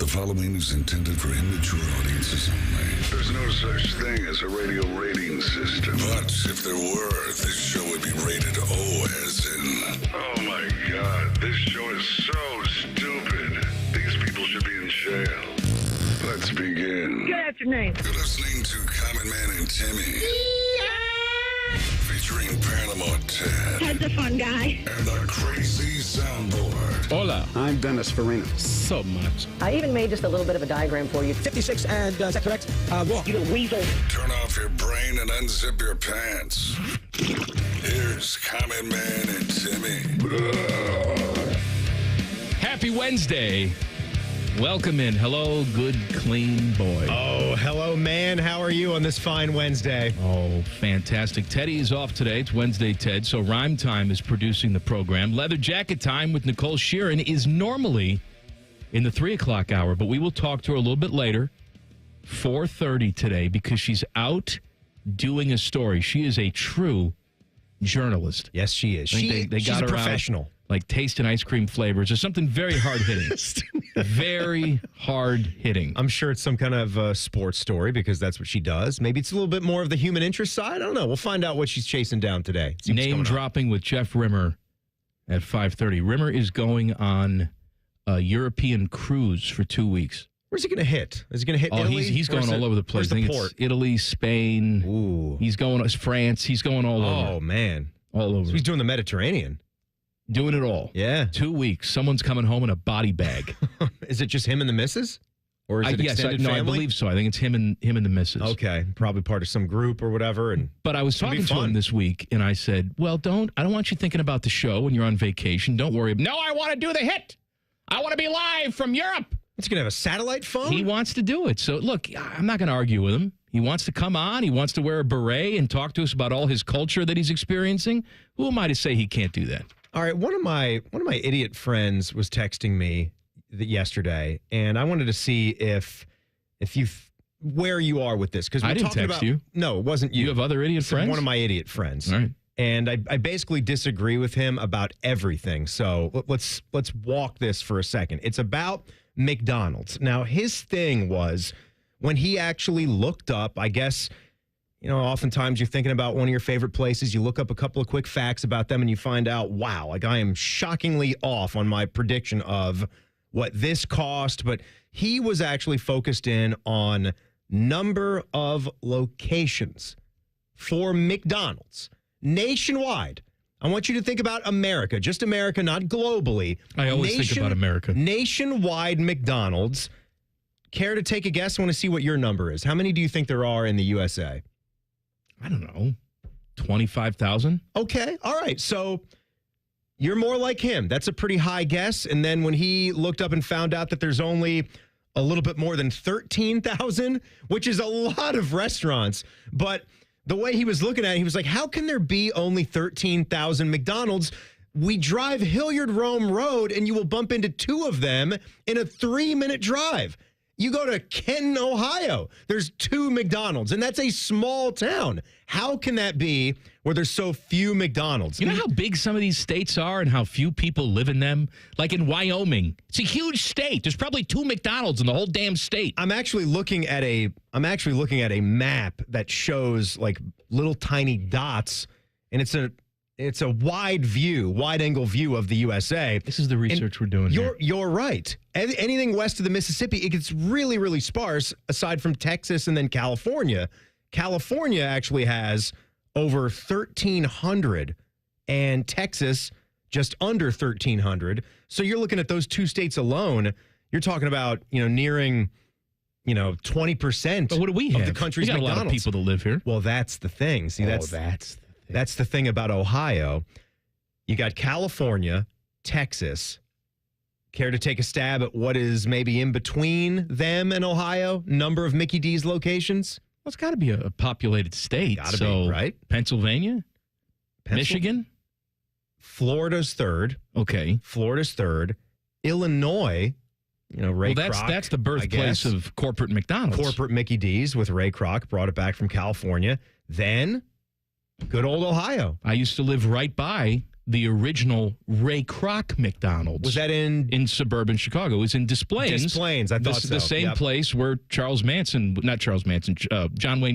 The following is intended for immature audiences only. There's no such thing as a radio rating system. But if there were, this show would be rated O as in... Oh my God, this show is so stupid. These people should be in jail. Let's begin. Good afternoon. You're listening to Common Man and Timmy. Featuring Panama Ted. Ted's a fun guy. And the Crazy Soundboard. Hola. I'm Dennis Farina. So much. I even made just a little bit of a diagram for you. 56, and is that correct? Walk. You little weasel. Turn off your brain and unzip your pants. Here's Common Man and Timmy. Happy Wednesday. Welcome in. Hello, good, clean boy. Oh, hello, man. How are you on this fine Wednesday? Oh, fantastic. Teddy is off today. It's Wednesday, Ted. So Rhyme Time is producing the program. Leather Jacket Time with Nicole Shearin is normally in the 3 o'clock hour, but we will talk to her a little bit later, 4:30 today, because she's out doing a story. She is a true journalist. Yes, she is. They She's got a her professional. out, like tasting ice cream flavors or something very hard-hitting. Very hard-hitting. I'm sure it's some kind of sports story because that's what she does. Maybe it's a little bit more of the human interest side. I don't know. We'll find out what she's chasing down today. See what's Name going on. dropping with Jeff Rimmer at 5:30. Rimmer is going on a European cruise for 2 weeks. Where's he going to hit? Is he going to hit Italy? He's going all over the place. Where's I the think port? it's Italy, Spain. Ooh. He's going France. He's going all over. Oh, man. All over. So he's doing the Mediterranean. Doing it all. Yeah. 2 weeks. Someone's coming home in a body bag. Is it just him and the missus? Or is it extended I family? believe so. I think it's him and the missus. Okay. Probably part of some group or whatever. But I was It'll be talking to fun. him this week, and I said, well, I don't want you thinking about the show when you're on vacation. Don't worry. No, I want to do the hit. I want to be live from Europe. He's going to have a satellite phone? He wants to do it. So, look, I'm not going to argue with him. He wants to come on. He wants to wear a beret and talk to us about all his culture that he's experiencing. Who am I to say he can't do that? All right, one of my idiot friends was texting me yesterday, and I wanted to see if you where you are with this because I didn't text you. No, it wasn't you. You have other idiot friends? One of my idiot friends. All right. And I basically disagree with him about everything. So let's walk this for a second. It's about McDonald's. Now, his thing was when he actually looked up, I guess, you know, oftentimes you're thinking about one of your favorite places. You look up a couple of quick facts about them and you find out, wow, like I am shockingly off on my prediction of what this cost. But he was actually focused in on number of locations for McDonald's nationwide. I want you to think about America, just America, not globally. I always think about America. Nationwide McDonald's. Care to take a guess? I want to see what your number is. How many do you think there are in the USA? I don't know. 25,000? Okay. All right. So you're more like him. That's a pretty high guess. And then when he looked up and found out that there's only a little bit more than 13,000, which is a lot of restaurants. But the way he was looking at it, he was like, how can there be only 13,000 McDonald's? We drive Hilliard Rome Road and you will bump into two of them in a 3-minute drive. You go to Kenton, Ohio, there's 2 McDonald's, and that's a small town. How can that be where there's so few McDonald's? You know how big some of these states are and how few people live in them? Like in Wyoming. It's a huge state. There's probably 2 McDonald's in the whole damn state. I'm actually looking at a map that shows like little tiny dots, and it's a wide angle view of the USA. This is the research we're doing here. You're right. Anything west of the Mississippi, it gets really, really sparse, aside from Texas and then California. California actually has over 1,300, and Texas just under 1,300. So you're looking at those 2 states alone. You're talking about, nearing, 20% But what do we have? of the country's we got McDonald's. a lot of people that live here. Well, that's the thing. See, that's the thing about Ohio. You got California, Texas. Care to take a stab at what is maybe in between them and Ohio? Number of Mickey D's locations? Well, it's got to be a populated state. Gotta be, right? Pennsylvania? Michigan? Florida's third. Okay. Florida's third. Illinois, Ray Kroc. That's the birthplace of corporate McDonald's. Corporate Mickey D's with Ray Kroc, brought it back from California. Then, good old Ohio. I used to live right by the original Ray Kroc McDonald's. Was that in suburban Chicago? It was in Des Plaines. Des Plaines, I thought so. The same place where John Wayne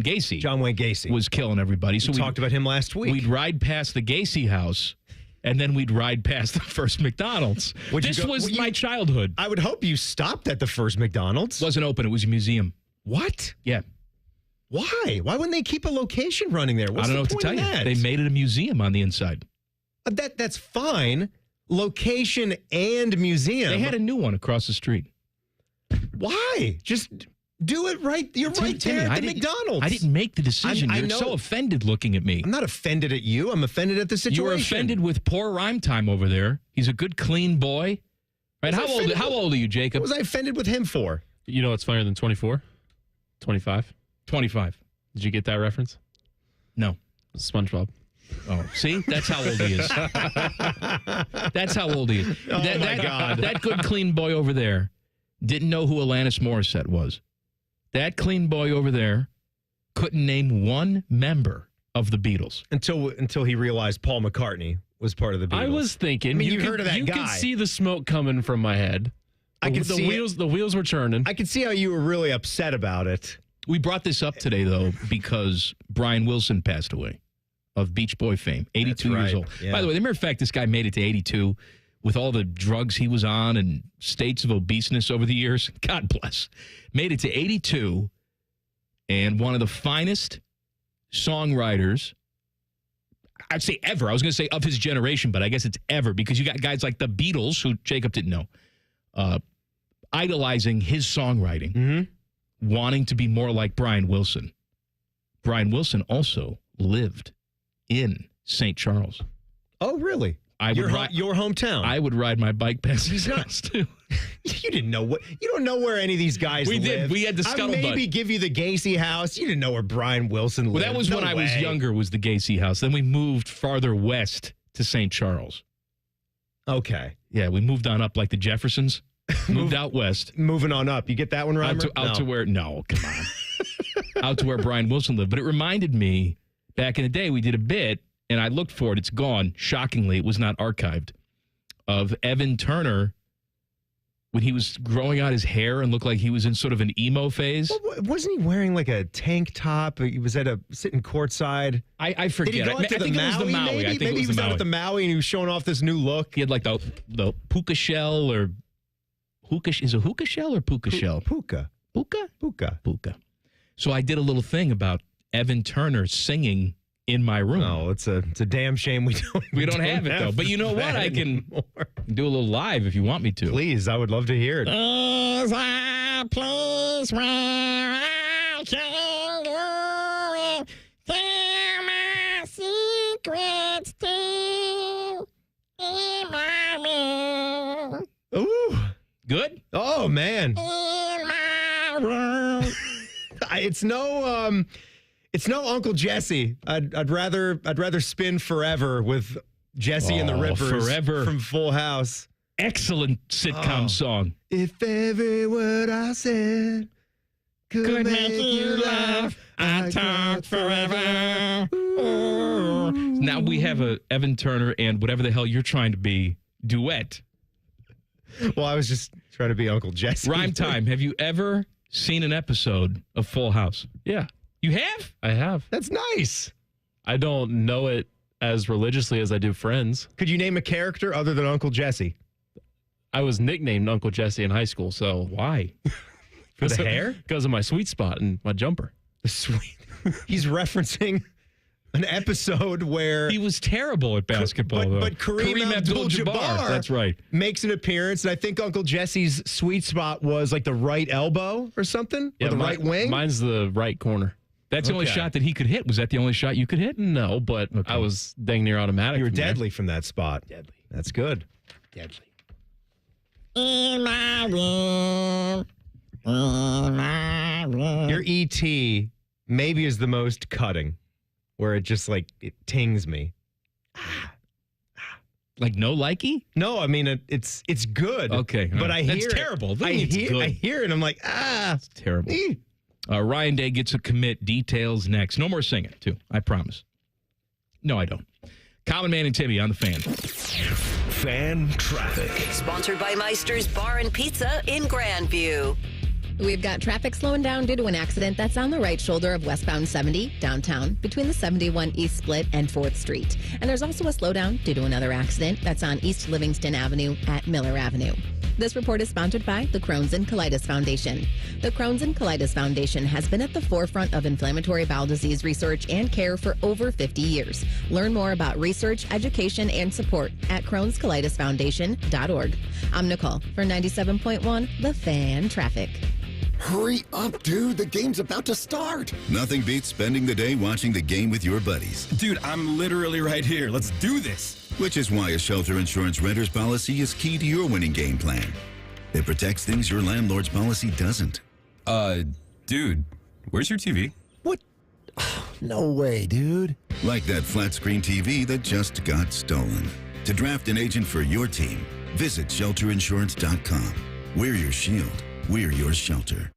Gacy was killing everybody. So we talked about him last week. We'd ride past the Gacy house, and then we'd ride past the first McDonald's. This was my childhood. I would hope you stopped at the first McDonald's. It wasn't open. It was a museum. What? Yeah. Why? Why wouldn't they keep a location running there? What's I don't know the what to point tell of you. that? They made it a museum on the inside. That's fine. Location and museum. They had a new one across the street. Why? Just do it right. You're right there at the McDonald's. I didn't make the decision. You're so offended looking at me. I'm not offended at you. I'm offended at the situation. You were offended with poor rhyme time over there. He's a good, clean boy. Right? How old are you, Jacob? What was I offended with him for? You know what's funnier than 24? 25. 25. Did you get that reference? No. SpongeBob. Oh, see? That's how old he is. That's how old he is. Oh, my God. That good, clean boy over there didn't know who Alanis Morissette was. That clean boy over there couldn't name one member of the Beatles. Until he realized Paul McCartney was part of the Beatles. I was thinking. I mean, you heard of that guy. You could see the smoke coming from my head. I could see the wheels were turning. I could see how you were really upset about it. We brought this up today, though, because Brian Wilson passed away of Beach Boy fame, 82 years old. Yeah. By the way, the mere fact this guy made it to 82 with all the drugs he was on and states of obeseness over the years, God bless, made it to 82 and one of the finest songwriters, I'd say ever. I was going to say of his generation, but I guess it's ever because you got guys like the Beatles, who Jacob didn't know, idolizing his songwriting, wanting to be more like Brian Wilson. Brian Wilson also lived in St. Charles. Oh, really? Your hometown. I would ride my bike past his house, too. You didn't know you don't know where any of these guys We live. did. We had the scuttlebutt. I maybe give you the Gacy house. You didn't know where Brian Wilson lived. Well, that was when I was younger, was the Gacy house. Then we moved farther west to St. Charles. Okay. Yeah, we moved on up like the Jeffersons. Moved out west. Moving on up. You get that one, Reimer? Out to where, no, come on. Out to where Brian Wilson lived. But it reminded me, back in the day, we did a bit, and I looked for it. It's gone. Shockingly, it was not archived. Of Evan Turner when he was growing out his hair and looked like he was in sort of an emo phase. Well, wasn't he wearing like a tank top? He was sitting courtside. I forget. Did he go out to I think it was the Maui. I think maybe it was he was the out Maui. at the Maui and he was showing off this new look. He had like the puka shell or hookah. Is it hookah shell or puka shell? Puka. Puka? Puka. Puka. So I did a little thing about Evan Turner singing in my room. Oh, it's a damn shame we don't have it, though. But you know what? I can do a little live if you want me to. Please, I would love to hear it. Is a place where I can go and tell my secrets to in my room. Ooh. Good? Oh, man. In my room. It's no Uncle Jesse. I'd rather spin Forever with Jesse and the Rippers Forever. from Full House. Excellent sitcom song. If every word I said could make you laugh, I'd talk forever. Ooh. Now we have a Evan Turner and whatever the hell you're trying to be duet. Well, I was just trying to be Uncle Jesse. Rhyme time. Have you ever seen an episode of Full House? Yeah. You have? I have. That's nice. I don't know it as religiously as I do Friends. Could you name a character other than Uncle Jesse? I was nicknamed Uncle Jesse in high school, so why? For the hair? Because of my sweet spot and my jumper. Sweet. He's referencing an episode where he was terrible at basketball, but Kareem Abdul-Jabbar that's right, makes an appearance, and I think Uncle Jesse's sweet spot was like the right elbow or something, or the right wing. Mine's the right corner. That's the only shot that he could hit. Was that the only shot you could hit? No, but I was dang near automatic. You were from there. deadly from that spot. Deadly. That's good. Deadly. In my room. In my room. Your ET maybe is the most cutting, where it just like it tings me. Like no likey? No, I mean it's good. Okay, but I hear that's terrible. I hear it. And I'm like, it's terrible. Ryan Day gets a commit. Details next. No more singing, too. I promise. No, I don't. Common Man and Timmy on the Fan. Fan traffic. Sponsored by Meister's Bar and Pizza in Grandview. We've got traffic slowing down due to an accident that's on the right shoulder of westbound 70 downtown between the 71 East Split and 4th Street. And there's also a slowdown due to another accident that's on East Livingston Avenue at Miller Avenue. This report is sponsored by the Crohn's and Colitis Foundation. The Crohn's and Colitis Foundation has been at the forefront of inflammatory bowel disease research and care for over 50 years. Learn more about research, education, and support at Crohn'sColitisFoundation.org. I'm Nicole for 97.1 The Fan Traffic. Hurry up, dude. The game's about to start. Nothing beats spending the day watching the game with your buddies. Dude, I'm literally right here. Let's do this. Which is why a shelter insurance renter's policy is key to your winning game plan. It protects things your landlord's policy doesn't. Dude, where's your TV? What? No way, dude. Like that flat screen TV that just got stolen. To draft an agent for your team, visit shelterinsurance.com. We're your shield. We're your shelter.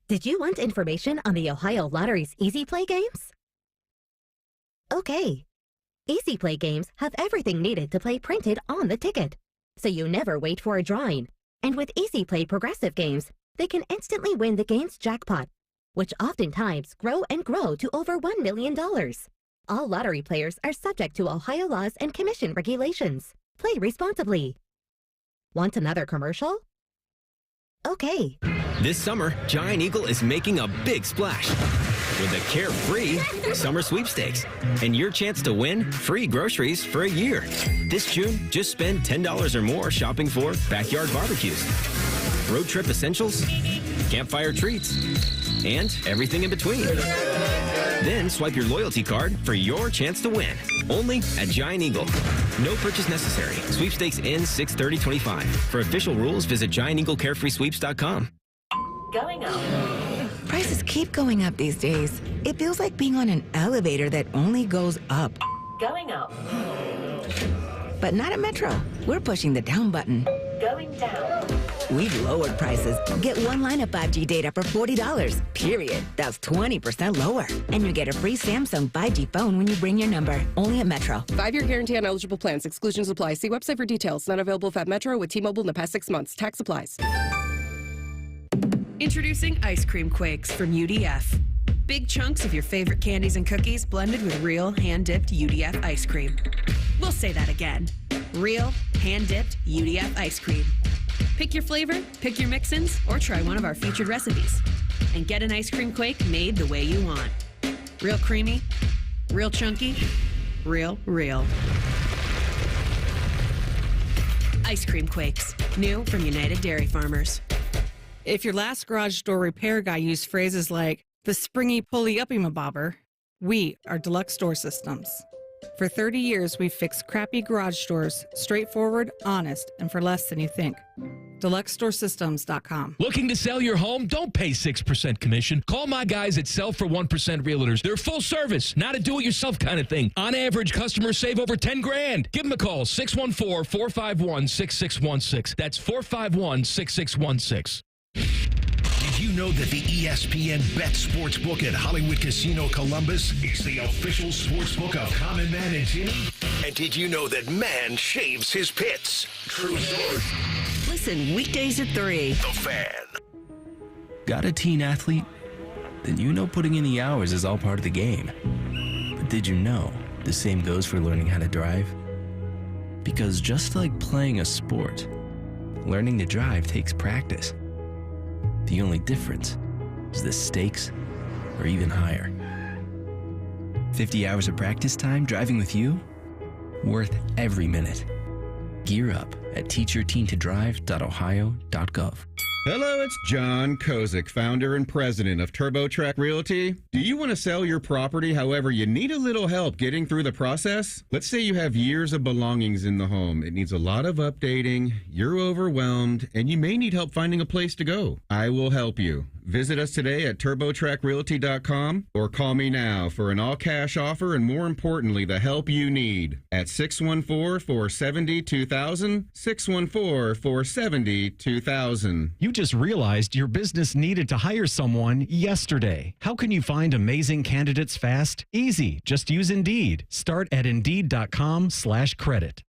Did you want information on the Ohio Lottery's Easy Play games? Okay. Easy Play games have everything needed to play printed on the ticket, so you never wait for a drawing. And with Easy Play Progressive games, they can instantly win the game's jackpot, which oftentimes grow and grow to over $1 million. All lottery players are subject to Ohio laws and commission regulations. Play responsibly. Want another commercial? Okay. This summer, Giant Eagle is making a big splash with a carefree summer sweepstakes and your chance to win free groceries for a year. This June, just spend $10 or more shopping for backyard barbecues, road trip essentials, campfire treats, and everything in between. Then swipe your loyalty card for your chance to win. Only at Giant Eagle. No purchase necessary. Sweepstakes ends 6/30/25. For official rules, visit gianteaglecarefreesweeps.com. Going up. Prices keep going up these days. It feels like being on an elevator that only goes up. Going up. But not at Metro. We're pushing the down button. Going down. We've lowered prices. Get one line of 5G data for $40, period. That's 20% lower. And you get a free Samsung 5G phone when you bring your number. Only at Metro. 5-year guarantee on eligible plans. Exclusions apply. See website for details. Not available at Metro with T-Mobile in the past 6 months. Tax applies. Introducing Ice Cream Quakes from UDF. Big chunks of your favorite candies and cookies blended with real hand-dipped UDF ice cream. We'll say that again. Real hand-dipped UDF ice cream. Pick your flavor, pick your mix-ins, or try one of our featured recipes. And get an ice cream quake made the way you want. Real creamy, real chunky, real. Ice Cream Quakes, new from United Dairy Farmers. If your last garage door repair guy used phrases like, the springy pulley-uppy-ma-bobber, we are Deluxe Door Systems. For 30 years, we've fixed crappy garage doors, straightforward, honest, and for less than you think. DeluxeDoorSystems.com. Looking to sell your home? Don't pay 6% commission. Call my guys at Sell for 1% Realtors. They're full service, not a do-it-yourself kind of thing. On average, customers save over $10,000. Give them a call, 614-451-6616. That's 451-6616. Did you know that the ESPN Bet Sportsbook at Hollywood Casino Columbus is the official sportsbook of Common Man and Timmy? And did you know that man shaves his pits? True story. Listen weekdays at 3. The Fan. Got a teen athlete? Then you know putting in the hours is all part of the game. But did you know the same goes for learning how to drive? Because just like playing a sport, learning to drive takes practice. The only difference is the stakes are even higher. 50 hours of practice time driving with you? Worth every minute. Gear up at teachyourteentodrive.ohio.gov. Hello, it's John Kozik, founder and president of TurboTrack Realty. Do you want to sell your property? However, you need a little help getting through the process? Let's say you have years of belongings in the home. It needs a lot of updating. You're overwhelmed, and you may need help finding a place to go. I will help you. Visit us today at TurboTrackRealty.com or call me now for an all-cash offer and, more importantly, the help you need at 614-470-2000, 614-470-2000. You just realized your business needed to hire someone yesterday. How can you find amazing candidates fast? Easy. Just use Indeed. Start at Indeed.com/credit.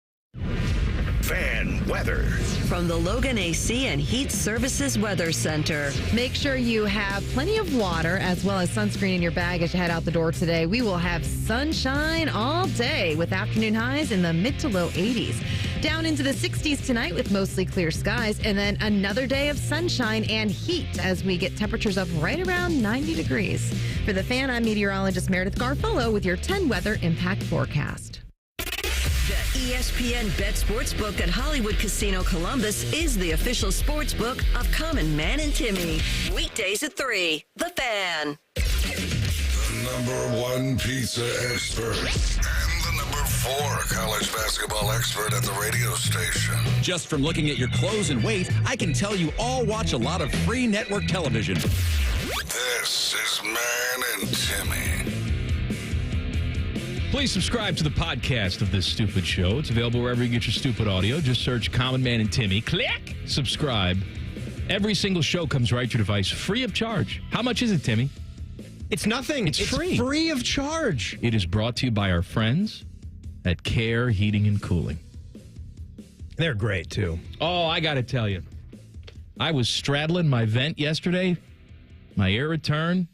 Fan weather. From the Logan AC and Heat Services Weather Center. Make sure you have plenty of water as well as sunscreen in your bag as you head out the door today. We will have sunshine all day with afternoon highs in the mid to low 80s. Down into the 60s tonight with mostly clear skies, and then another day of sunshine and heat as we get temperatures up right around 90 degrees. For the Fan, I'm meteorologist Meredith Garfolo with your 10 weather impact forecast. The ESPN Bet Sportsbook at Hollywood Casino Columbus is the official sportsbook of Common Man and Timmy. Weekdays at 3. The Fan. The #1 pizza expert and the #4 college basketball expert at the radio station. Just from looking at your clothes and weight, I can tell you all watch a lot of free network television. This is Man and Timmy. Please subscribe to the podcast of this stupid show. It's available wherever you get your stupid audio. Just search Common Man and Timmy. Click subscribe. Every single show comes right to your device free of charge. How much is it, Timmy? It's nothing. It's free. Free of charge. It is brought to you by our friends at Care Heating and Cooling. They're great, too. Oh, I got to tell you. I was straddling my vent yesterday. My air return.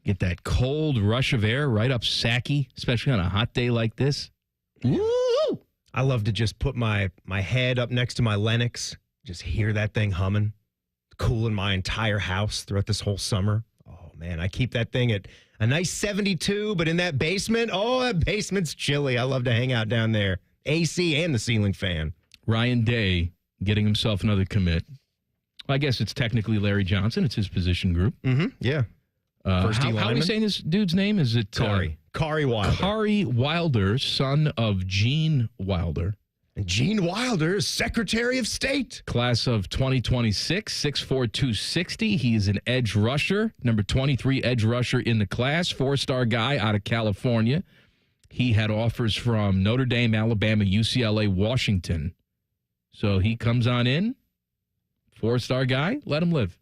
Get that cold rush of air right up Sacky, especially on a hot day like this. Woo! I love to just put my head up next to my Lennox, just hear that thing humming, cooling my entire house throughout this whole summer. Oh, man, I keep that thing at a nice 72, but in that basement, that basement's chilly. I love to hang out down there. AC and the ceiling fan. Ryan Day getting himself another commit. I guess it's technically Larry Johnson. It's his position group. Mm-hmm, yeah. How are we saying this dude's name? Is it Kari Wilder? Kari Wilder, son of Gene Wilder. And Gene Wilder is Secretary of State. Class of 2026, 6'4", 260. He is an edge rusher, number 23 edge rusher in the class, 4-star guy out of California. He had offers from Notre Dame, Alabama, UCLA, Washington. So he comes on in, 4-star guy, let him live.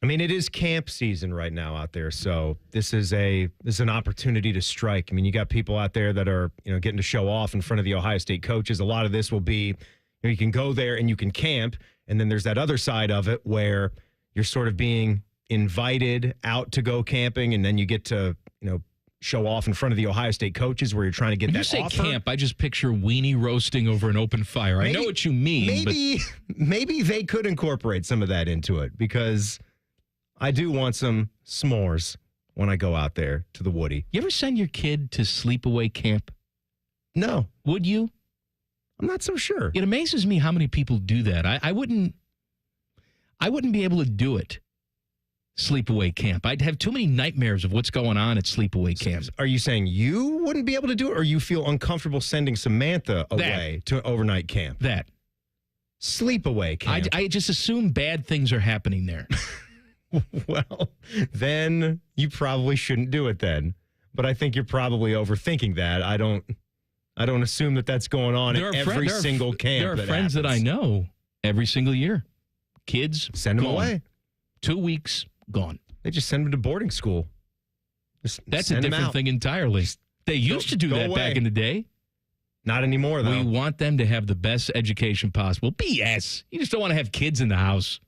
I mean, it is camp season right now out there, so this is an opportunity to strike. I mean, you got people out there that are, getting to show off in front of the Ohio State coaches. A lot of this will be, you can go there and you can camp, and then there's that other side of it where you're sort of being invited out to go camping, and then you get to, show off in front of the Ohio State coaches where you're trying to get that offer. When you say camp, I just picture weenie roasting over an open fire. I know what you mean. Maybe they could incorporate some of that into it, because I do want some s'mores when I go out there to the Woody. You ever send your kid to sleepaway camp? No. Would you? I'm not so sure. It amazes me how many people do that. I wouldn't be able to do it. Sleepaway camp. I'd have too many nightmares of what's going on at sleepaway camp. Are you saying you wouldn't be able to do it, or you feel uncomfortable sending Samantha away to overnight camp? That. Sleepaway camp. I just assume bad things are happening there. Well, then you probably shouldn't do it then. But I think you're probably overthinking that. I don't assume that that's going on at every single camp. There are friends that I know every single year. Kids, send them away. 2 weeks, gone. They just send them to boarding school. That's a different thing entirely. They used to do that back in the day. Not anymore, though. We want them to have the best education possible. BS. You just don't want to have kids in the house.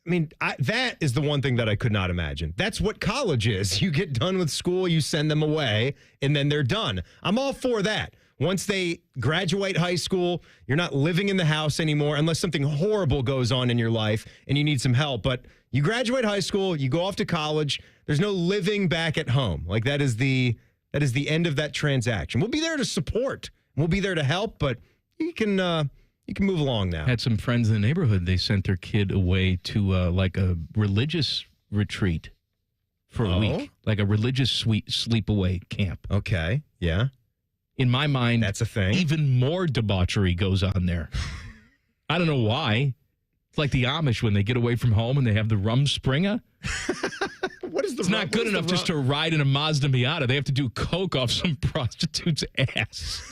That is the one thing that I could not imagine. That's what college is. You get done with school, you send them away, and then they're done. I'm all for that. Once they graduate high school, you're not living in the house anymore unless something horrible goes on in your life and you need some help. But you graduate high school, you go off to college, there's no living back at home. Like that is the end of that transaction. We'll be there to support. We'll be there to help, but you can move along now. Had some friends in the neighborhood. They sent their kid away to like a religious retreat for a week, like a religious sleepaway camp. Okay, yeah. In my mind, that's a thing. Even more debauchery goes on there. I don't know why. It's like the Amish when they get away from home and they have the Rumspringa. What is the? It's not good enough just to ride in a Mazda Miata. They have to do coke off some prostitute's ass.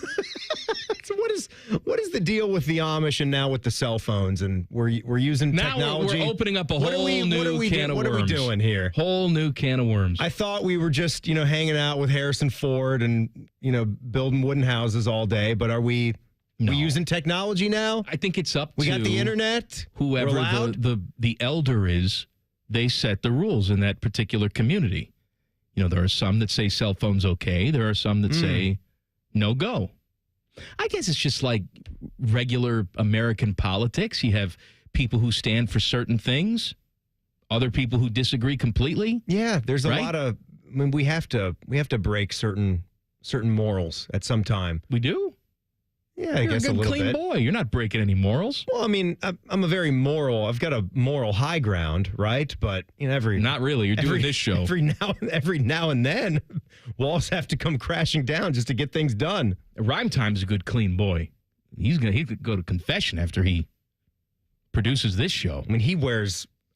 So what is the deal with the Amish and now with the cell phones? And we're using technology. Now we're opening up a whole new can of worms. What are we doing here? Whole new can of worms. I thought we were just hanging out with Harrison Ford and building wooden houses all day, but are we? No. We using technology now? I think it's up to... We got the internet? Whoever the elder is, they set the rules in that particular community. There are some that say cell phones okay. There are some that say no go. I guess it's just like regular American politics. You have people who stand for certain things, other people who disagree completely. Yeah, there's a lot of... I mean, we have to break certain morals at some time. We do? Yeah, I guess a little bit. You're a good, clean boy. You're not breaking any morals. Well, I mean, I'm a very moral. I've got a moral high ground, right? But not really. You're doing this show every now and then. Walls have to come crashing down just to get things done. Rhyme Time's a good, clean boy. He could go to confession after he produces this show. I mean,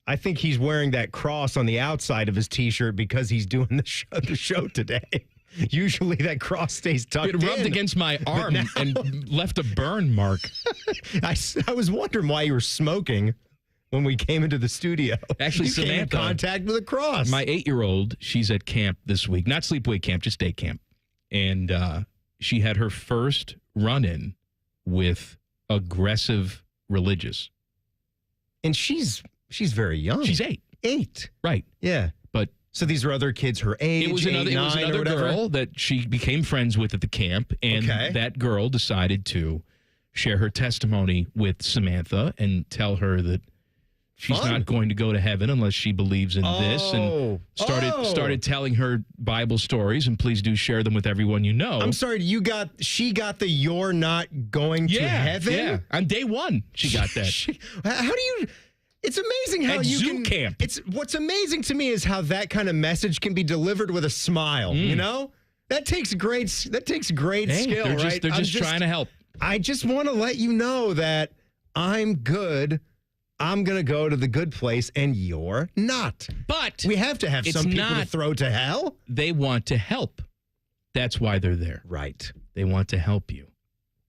I think he's wearing that cross on the outside of his T-shirt because he's doing the show today. Usually that cross stays tucked in. It rubbed against my arm and left a burn mark. I was wondering why you were smoking when we came into the studio. Actually, you Samantha, came in contact with a cross. My 8-year-old, she's at camp this week. Not sleepaway camp, just day camp. And she had her first run-in with aggressive religious. And she's very young. She's 8. 8. Right. Yeah. So these are other kids her age, it was another girl that she became friends with at the camp, and that girl decided to share her testimony with Samantha and tell her that she's not going to go to heaven unless she believes in this, and started telling her Bible stories, and please do share them with everyone you know. I'm sorry, she got the you're not going to heaven? Yeah, on day one she got that. How do you... It's amazing how at you Zoo camp. What's amazing to me is how that kind of message can be delivered with a smile. That takes great skill, right? They're just trying to help. I just want to let you know that I'm good. I'm going to go to the good place, and you're not. But we have to have some people to throw to hell. They want to help. That's why they're there. Right. They want to help you.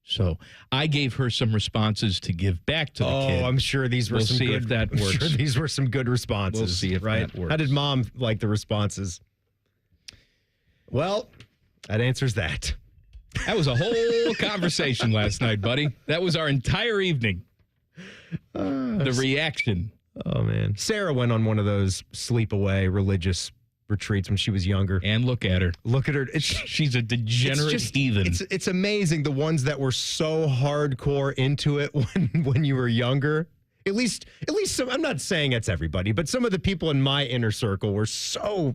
So I gave her some responses to give back to the kid. Oh, I'm sure these were some good. We'll see if that works. I'm sure these were some good responses. We'll see if that works. How did Mom like the responses? Well, that answers that. That was a whole conversation last night, buddy. That was our entire evening. The reaction. Oh, man. Sarah went on one of those sleepaway religious retreats when she was younger. And look at her. Look at her. She's a degenerate heathen. It's amazing the ones that were so hardcore into it when you were younger. At least some, I'm not saying it's everybody, but some of the people in my inner circle were so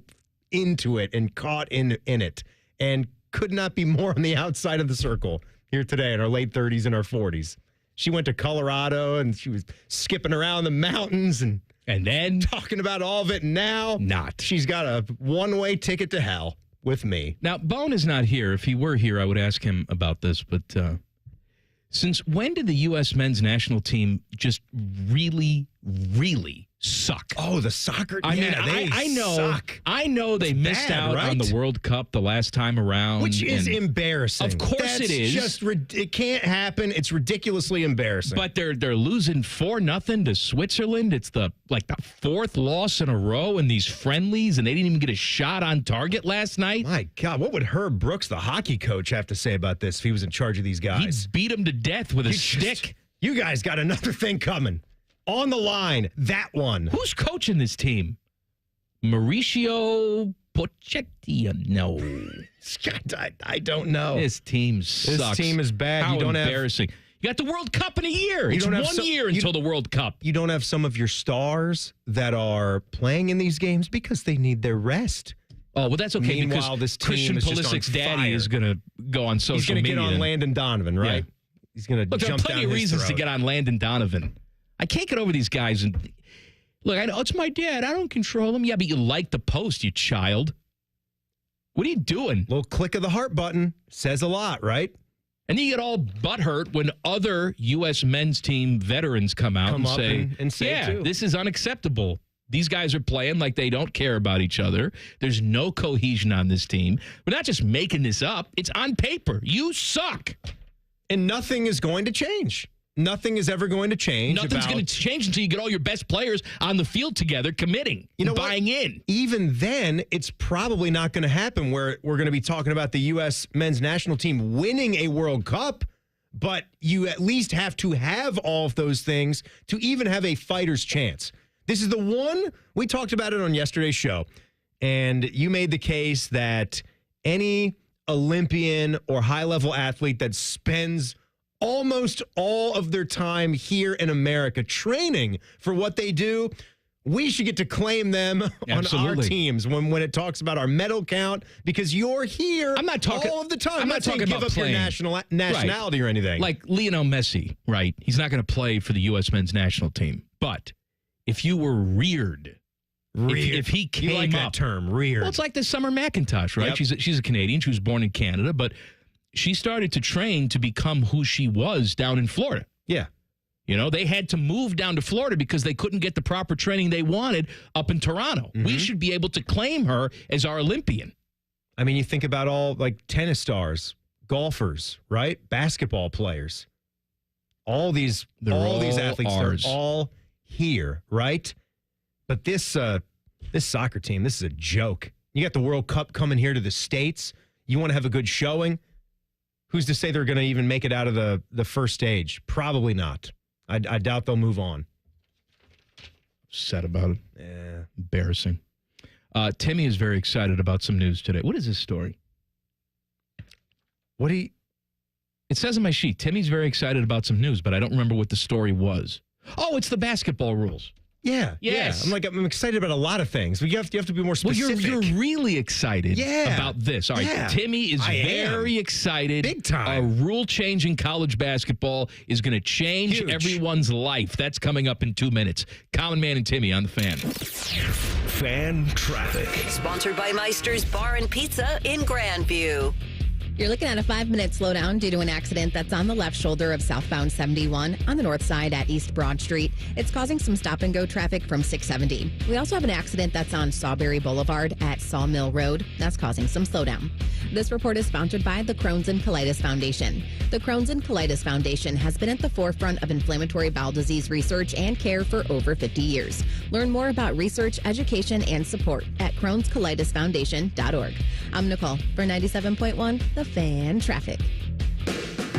into it and caught in it and could not be more on the outside of the circle here today in our late 30s and our 40s. She went to Colorado and she was skipping around the mountains and then talking about all of it. And now she's got a one-way ticket to hell with me. Now, Bone is not here. If he were here, I would ask him about this. But since when did the U.S. men's national team just really, really suck? Oh, the soccer. I mean, I know. Suck. I know they missed out on the World Cup the last time around, which is embarrassing. Of course, it is. It can't happen. It's ridiculously embarrassing. But they're losing 4-0 to Switzerland. It's the fourth loss in a row in these friendlies, and they didn't even get a shot on target last night. My God, what would Herb Brooks, the hockey coach, have to say about this if he was in charge of these guys? He'd beat them to death with a stick. You guys got another thing coming. On the line, that one. Who's coaching this team? Mauricio Pochettino. I don't know. This team sucks. This team is bad. How embarrassing. You got the World Cup in a year. It's 1 year until the World Cup. You don't have some of your stars that are playing in these games because they need their rest. Oh, well, that's okay. Meanwhile, because this team Christian is just Pulisic's on daddy fire. is going to go on social media. He's going to get on Landon Donovan, right? Yeah. He's going to jump down his throat. There are plenty of reasons to get on Landon Donovan. I can't get over these guys. And look, I know it's my dad. I don't control him. Yeah, but you like the post, you child. What are you doing? Little click of the heart button says a lot, right? And you get all butthurt when other U.S. men's team veterans come out and say, too. This is unacceptable. These guys are playing like they don't care about each other. There's no cohesion on this team. We're not just making this up. It's on paper. You suck. And nothing is going to change. Nothing is ever going to change. Nothing's going to change until you get all your best players on the field together committing and buying in. Even then, it's probably not going to happen where we're going to be talking about the U.S. men's national team winning a World Cup, but you at least have to have all of those things to even have a fighter's chance. This is the one, we talked about it on yesterday's show, and you made the case that any Olympian or high-level athlete that spends almost all of their time here in America training for what they do, we should get to claim them on our teams when it talks about our medal count, because you're here all of the time. I'm not talking give about up playing. your nationality or anything. Like Lionel Messi, right? He's not going to play for the U.S. men's national team. But if you were reared. If he came you like that up, term, reared. Well, it's like the Summer McIntosh, right? Yep. She's a Canadian. She was born in Canada, but she started to train to become who she was down in Florida. Yeah. You know, they had to move down to Florida because they couldn't get the proper training they wanted up in Toronto. Mm-hmm. We should be able to claim her as our Olympian. I mean, you think about all like tennis stars, golfers, right? Basketball players. All these athletes, ours. They're all here, right? But this soccer team, this is a joke. You got the World Cup coming here to the States. You want to have a good showing? Who's to say they're going to even make it out of the first stage? Probably not. I doubt they'll move on. Upset about it. Yeah. Embarrassing. Timmy is very excited about some news today. What is this story? It says on my sheet, Timmy's very excited about some news, but I don't remember what the story was. Oh, it's the basketball rules. Yeah. Yes. Yeah. I'm excited about a lot of things. You have to be more specific. Well, you're really excited about this. All right. Yeah. Timmy is very excited. Big time. A rule change in college basketball is going to change everyone's life. That's coming up in 2 minutes. Common Man and Timmy on the Fan. Fan traffic. Sponsored by Meister's Bar and Pizza in Grandview. You're looking at a 5-minute slowdown due to an accident that's on the left shoulder of southbound 71 on the north side at East Broad Street. It's causing some stop-and-go traffic from 670. We also have an accident that's on Sawberry Boulevard at Sawmill Road. That's causing some slowdown. This report is sponsored by the Crohn's and Colitis Foundation. The Crohn's and Colitis Foundation has been at the forefront of inflammatory bowel disease research and care for over 50 years. Learn more about research, education, and support at Crohn'sColitisFoundation.org. I'm Nicole for 97.1 The Fan Traffic.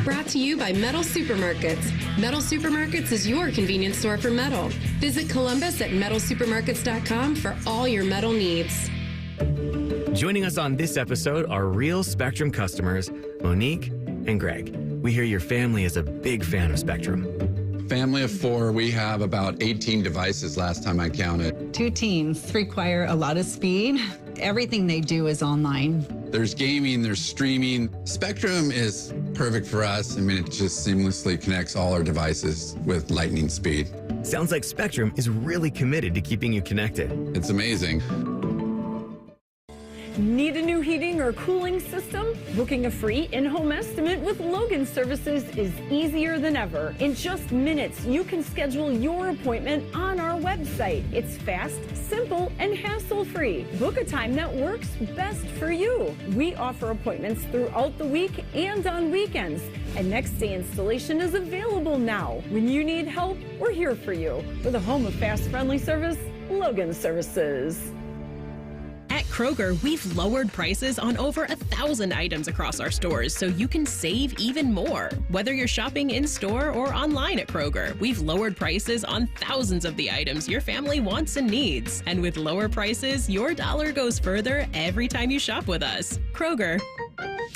Brought to you by Metal Supermarkets. Metal Supermarkets is your convenience store for metal. Visit Columbus at metalsupermarkets.com for all your metal needs. Joining us on this episode are real Spectrum customers, Monique and Greg. We hear your family is a big fan of Spectrum. Family of 4, we have about 18 devices last time I counted. 2 teams require a lot of speed. Everything they do is online. There's gaming, there's streaming. Spectrum is perfect for us. I mean, it just seamlessly connects all our devices with lightning speed. Sounds like Spectrum is really committed to keeping you connected. It's amazing. Need a new heating or cooling system? Booking a free in-home estimate with Logan Services is easier than ever. In just minutes, you can schedule your appointment on our website. It's fast, simple, and hassle-free. Book a time that works best for you. We offer appointments throughout the week and on weekends. And next-day installation is available now. When you need help, we're here for you. For the home of fast, friendly service, Logan Services. At Kroger, we've lowered prices on over 1,000 items across our stores so you can save even more. Whether you're shopping in-store or online at Kroger, we've lowered prices on thousands of the items your family wants and needs. And with lower prices, your dollar goes further every time you shop with us. Kroger,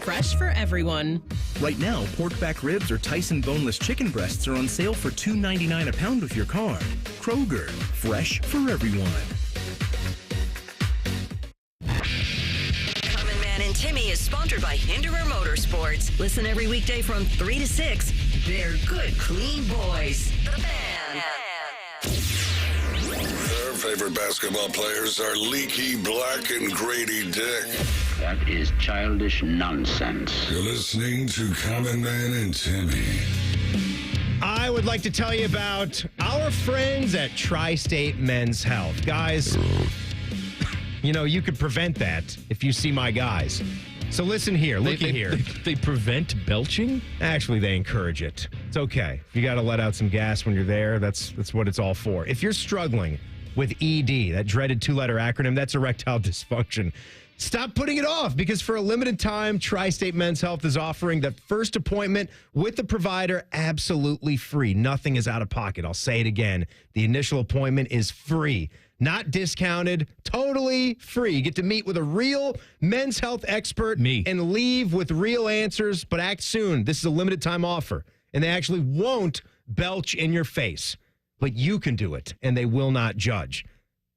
fresh for everyone. Right now, pork back ribs or Tyson boneless chicken breasts are on sale for $2.99 a pound with your card. Kroger, fresh for everyone. And Timmy is sponsored by Hinderer Motorsports. Listen every weekday from 3 to 6. They're good, clean boys. The Fan. They're favorite basketball players are Leaky Black and Grady Dick. That is childish nonsense. You're listening to Common Man and Timmy. I would like to tell you about our friends at Tri-State Men's Health. Guys, you could prevent that if you see my guys. So listen here, looky here. They prevent belching? Actually, they encourage it. It's okay. If you got to let out some gas when you're there, that's what it's all for. If you're struggling with ED, that dreaded 2-letter acronym, that's erectile dysfunction, stop putting it off, because for a limited time, Tri-State Men's Health is offering the first appointment with the provider absolutely free. Nothing is out of pocket. I'll say it again. The initial appointment is free. Not discounted, totally free. You get to meet with a real men's health expert and leave with real answers, but act soon. This is a limited time offer, and they actually won't belch in your face, but you can do it, and they will not judge.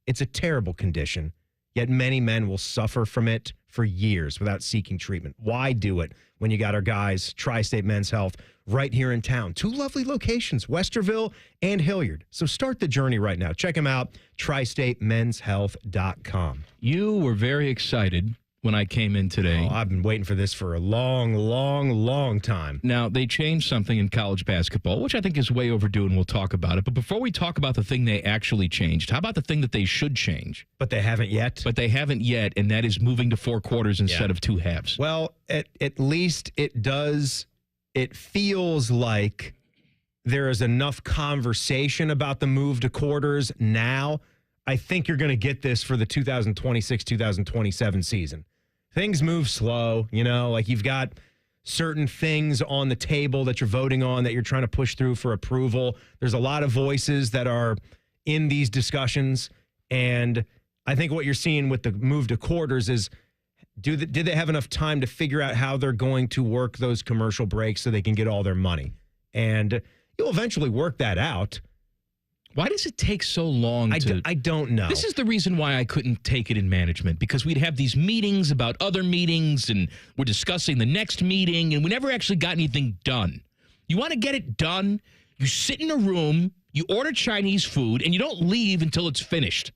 It's a terrible condition, yet many men will suffer from it for years without seeking treatment. Why do it when you got our guys, Tri-State Men's Health, right here in town? 2 lovely locations, Westerville and Hilliard. So start the journey right now. Check them out, tristatemenshealth.com. You were very excited when I came in today. Oh, I've been waiting for this for a long, long, long time. Now, they changed something in college basketball, which I think is way overdue, and we'll talk about it. But before we talk about the thing they actually changed, how about the thing that they should change? But they haven't yet? But they haven't yet, and that is moving to 4 quarters instead of 2 halves. Well, at least it does. It feels like there is enough conversation about the move to quarters now. I think you're going to get this for the 2026-2027 season. Things move slow, like you've got certain things on the table that you're voting on that you're trying to push through for approval. There's a lot of voices that are in these discussions, and I think what you're seeing with the move to quarters is, did they have enough time to figure out how they're going to work those commercial breaks so they can get all their money? And you'll eventually work that out. Why does it take so long I don't know. This is the reason why I couldn't take it in management, because we'd have these meetings about other meetings, and we're discussing the next meeting, and we never actually got anything done. You want to get it done, you sit in a room, you order Chinese food, and you don't leave until it's finished.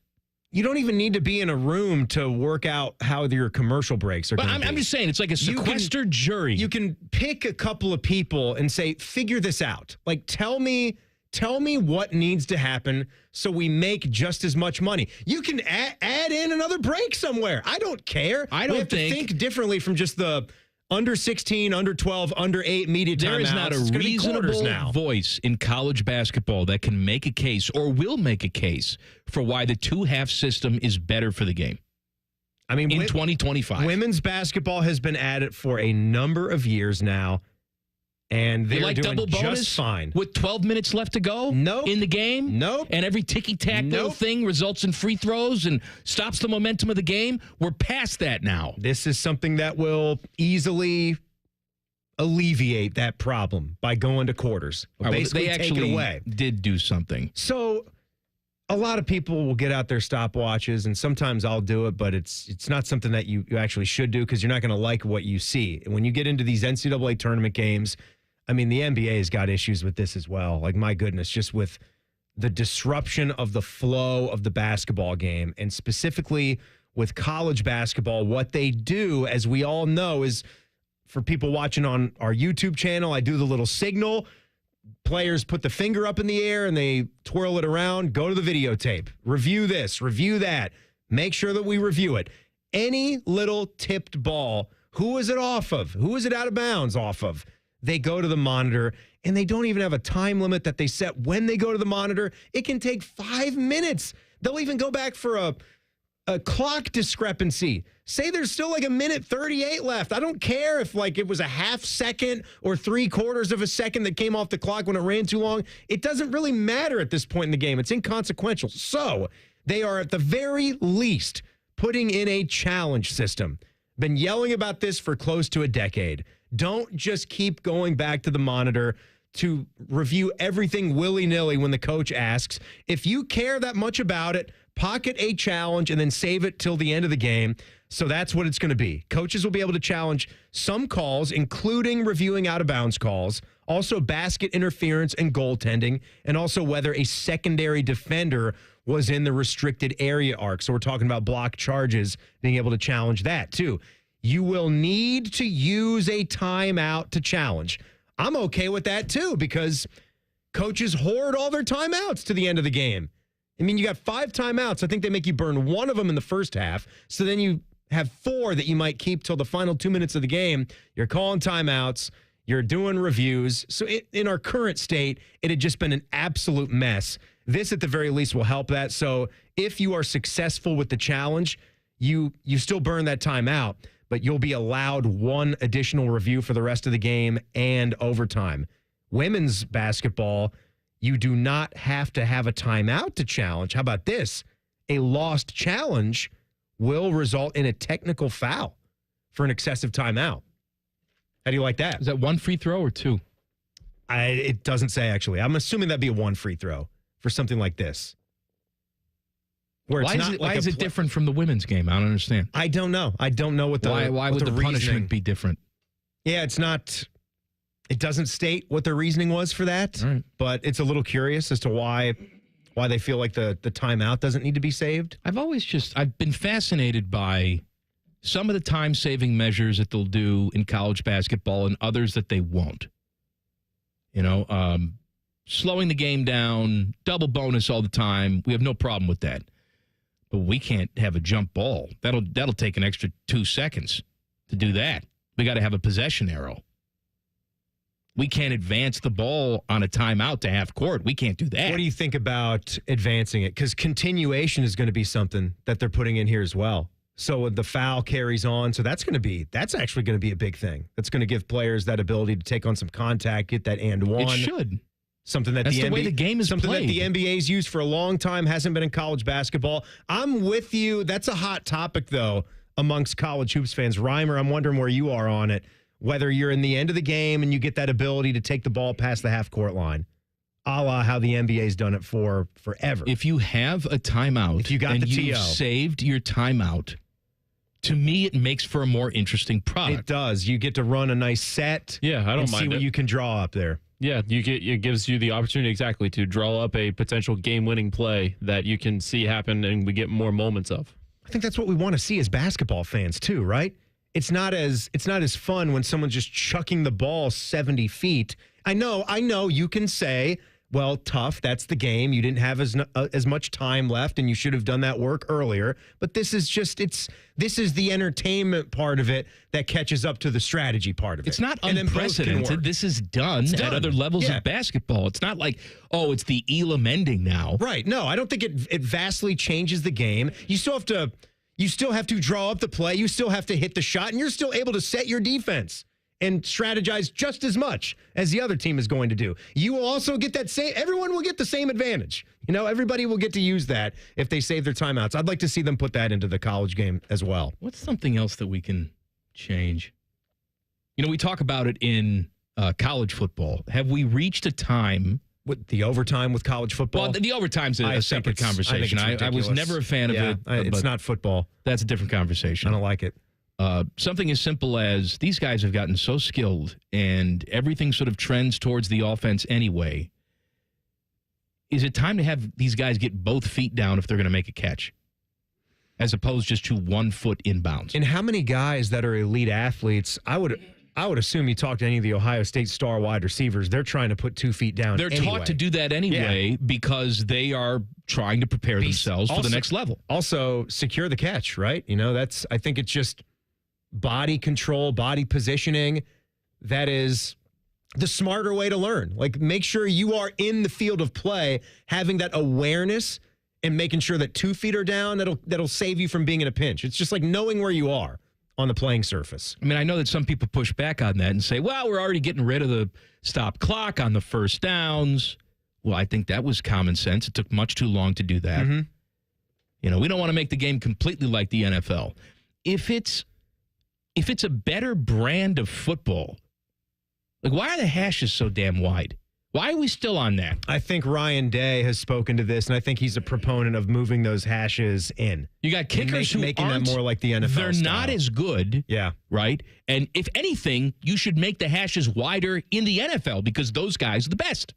You don't even need to be in a room to work out how your commercial breaks are going to be. I'm just saying, it's like a sequestered jury. You can pick a couple of people and say, figure this out. Like, tell me what needs to happen so we make just as much money. You can add in another break somewhere. I don't care. I don't have to think differently from just the under 16, under 12, under 8 media timeouts. There is not a reasonable voice in college basketball that can make a case or will make a case for why the 2-half system is better for the game. I mean, in 2025. Women's basketball has been at it for a number of years now, and they're like doing double bonus just fine. With 12 minutes left to go in the game? Nope. And every ticky-tack little thing results in free throws and stops the momentum of the game? We're past that now. This is something that will easily alleviate that problem by going to quarters. Basically, they actually take it away. Did do something. So a lot of people will get out their stopwatches, and sometimes I'll do it, but it's not something that you actually should do, because you're not going to like what you see. And when you get into these NCAA tournament games, I mean, the NBA has got issues with this as well. Like, my goodness, just with the disruption of the flow of the basketball game, and specifically with college basketball, what they do, as we all know, is for people watching on our YouTube channel, I do the little signal. Players put the finger up in the air and they twirl it around. Go to the videotape. Review this, review that. Make sure that we review it. Any little tipped ball, who is it off of? Who is it out of bounds off of? They go to the monitor, and they don't even have a time limit that they set when they go to the monitor. It can take 5 minutes. They'll even go back for a clock discrepancy. Say there's still like 1:38 left. I don't care if it was a half second or 3/4 of a second that came off the clock when it ran too long. It doesn't really matter at this point in the game. It's inconsequential. So they are at the very least putting in a challenge system. Been yelling about this for close to a decade. Don't just keep going back to the monitor to review everything willy-nilly when the coach asks. If you care that much about it, pocket a challenge and then save it till the end of the game. So that's what it's going to be. Coaches will be able to challenge some calls, including reviewing out-of-bounds calls, also basket interference and goaltending, and also whether a secondary defender was in the restricted area arc. So we're talking about block charges, being able to challenge that too. You will need to use a timeout to challenge. I'm okay with that too, because coaches hoard all their timeouts to the end of the game. I mean, you got 5 timeouts. I think they make you burn one of them in the first half. So then you have 4 that you might keep till the final 2 minutes of the game. You're calling timeouts. You're doing reviews. So in our current state, it had just been an absolute mess. This, at the very least, will help that. So if you are successful with the challenge, you still burn that timeout, but you'll be allowed 1 additional review for the rest of the game and overtime. Women's basketball, you do not have to have a timeout to challenge. How about this? A lost challenge will result in a technical foul for an excessive timeout. How do you like that? Is that 1 free throw or 2? It doesn't say, actually. I'm assuming that'd be a 1 free throw for something like this. Where Why is it different from the women's game? I don't understand. I don't know. I don't know what the Why would the punishment be different? Yeah, it's not. It doesn't state what the reasoning was for that, but it's a little curious as to why they feel like the timeout doesn't need to be saved. I've been fascinated by some of the time-saving measures that they'll do in college basketball and others that they won't. You know, slowing the game down, double bonus all the time. We have no problem with that. But we can't have a jump ball. That'll take an extra 2 seconds to do that. We got to have a possession arrow. We can't advance the ball on a timeout to half court. We can't do that. What do you think about advancing it? Because continuation is going to be something that they're putting in here as well. So the foul carries on. So that's actually going to be a big thing. That's going to give players that ability to take on some contact, get that and one. It should. Something that That's the way the game is something played. that the NBA's used for a long time, hasn't been in college basketball. I'm with you. That's a hot topic, though, amongst college hoops fans. Reimer, I'm wondering where you are on it. Whether you're in the end of the game and you get that ability to take the ball past the half-court line, a la how the NBA's done it for forever. If you have a timeout if you got and the you've TO. saved your timeout, to me, it makes for a more interesting product. It does. You get to run a nice set. Yeah, I don't and mind see what it. you can draw up there. Yeah, it gives you the opportunity exactly to draw up a potential game-winning play that you can see happen and we get more moments of. I think that's what we want to see as basketball fans too, right? It's not as fun when someone's just chucking the ball 70 feet. I know you can say, well, tough, that's the game. You didn't have as much time left and you should have done that work earlier. But this is the entertainment part of it that catches up to the strategy part of it. It's not And then both can unprecedented. work. This is done at other levels of basketball. It's not like, it's the Elam ending now. Right. No, I don't think it vastly changes the game. You still have to draw up the play. You still have to hit the shot, and you're still able to set your defense and strategize just as much as the other team is going to do. You will also get everyone will get the same advantage. You know, everybody will get to use that if they save their timeouts. I'd like to see them put that into the college game as well. What's something else that we can change? You know, we talk about it in college football. Have we reached a time... With the overtime with college football? Well, the overtime's a separate conversation. I was never a fan of it. It's not football. That's a different conversation. I don't like it. Something as simple as these guys have gotten so skilled and everything sort of trends towards the offense anyway. Is it time to have these guys get both feet down if they're going to make a catch, as opposed just to 1 foot inbounds? And how many guys that are elite athletes, I would assume you talk to any of the Ohio State star wide receivers, they're trying to put 2 feet down. They're taught to do that anyway because they are trying to prepare themselves for the next level. Also, secure the catch, right? You know, I think it's just body control, body positioning. That is the smarter way to learn. Like, make sure you are in the field of play, having that awareness and making sure that 2 feet are down. That'll save you from being in a pinch. It's just like knowing where you are on the playing surface. I mean, I know that some people push back on that and say, well, we're already getting rid of the stop clock on the first downs. Well, I think that was common sense. It took much too long to do that. Mm-hmm. You know, we don't want to make the game completely like the NFL. If it's a better brand of football, like, why are the hashes so damn wide? Why are we still on that? I think Ryan Day has spoken to this, and I think he's a proponent of moving those hashes in. You got kickers making them more like the NFL. They're style. not as good. Yeah. Right? And if anything, you should make the hashes wider in the NFL because those guys are the best.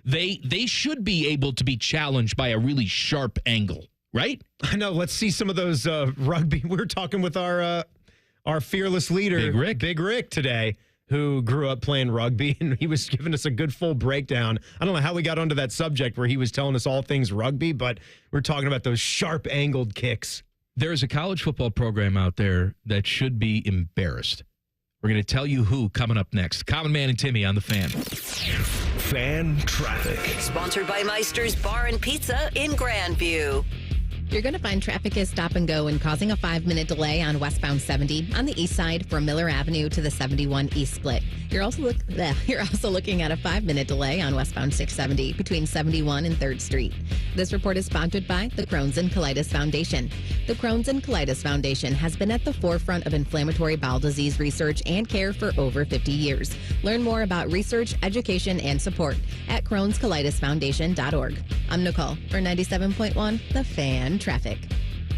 They should be able to be challenged by a really sharp angle, right? I know. Let's see some of those rugby. We were talking with our fearless leader, Big Rick today, who grew up playing rugby, and he was giving us a good full breakdown. I don't know how we got onto that subject where he was telling us all things rugby, but we're talking about those sharp angled kicks. There's a college football program out there that should be embarrassed. We're going to tell you who coming up next. Common Man and Timmy on the Fan. Fan traffic. Sponsored by Meister's Bar and Pizza in Grandview. You're going to find traffic is stop and go and causing a 5-minute delay on westbound 70 on the east side from Miller Avenue to the 71 East Split. You're also looking at a 5-minute delay on westbound 670 between 71 and 3rd Street. This report is sponsored by the Crohn's and Colitis Foundation. The Crohn's and Colitis Foundation has been at the forefront of inflammatory bowel disease research and care for over 50 years. Learn more about research, education, and support at Crohn'sColitisFoundation.org. I'm Nicole for 97.1 The Fan Traffic.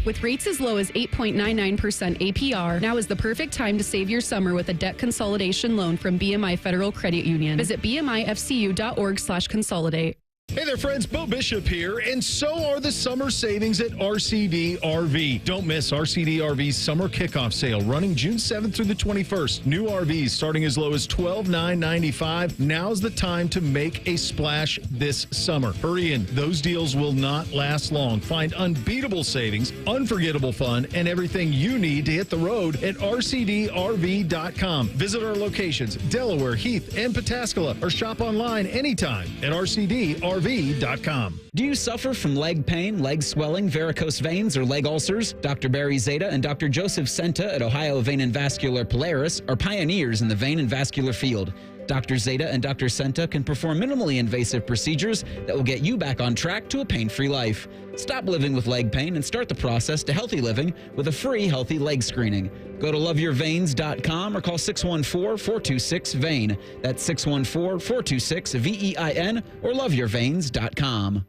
With rates as low as 8.99% APR, now is the perfect time to save your summer with a debt consolidation loan from BMI Federal Credit Union. Visit bmifcu.org/consolidate. Hey there, friends. Bo Bishop here, and so are the summer savings at RCD RV. Don't miss RCD RV's summer kickoff sale running June 7th through the 21st. New RVs starting as low as $12,995. Now's the time to make a splash this summer. Hurry in. Those deals will not last long. Find unbeatable savings, unforgettable fun, and everything you need to hit the road at RCDRV.com. Visit our locations, Delaware, Heath, and Pataskala, or shop online anytime at RCDRV.com. Do you suffer from leg pain, leg swelling, varicose veins, or leg ulcers? Dr. Barry Zeta and Dr. Joseph Senta at Ohio Vein and Vascular Polaris are pioneers in the vein and vascular field. Dr. Zeta and Dr. Senta can perform minimally invasive procedures that will get you back on track to a pain-free life. Stop living with leg pain and start the process to healthy living with a free healthy leg screening. Go to loveyourveins.com or call 614-426-VEIN. That's 614-426-VEIN or loveyourveins.com.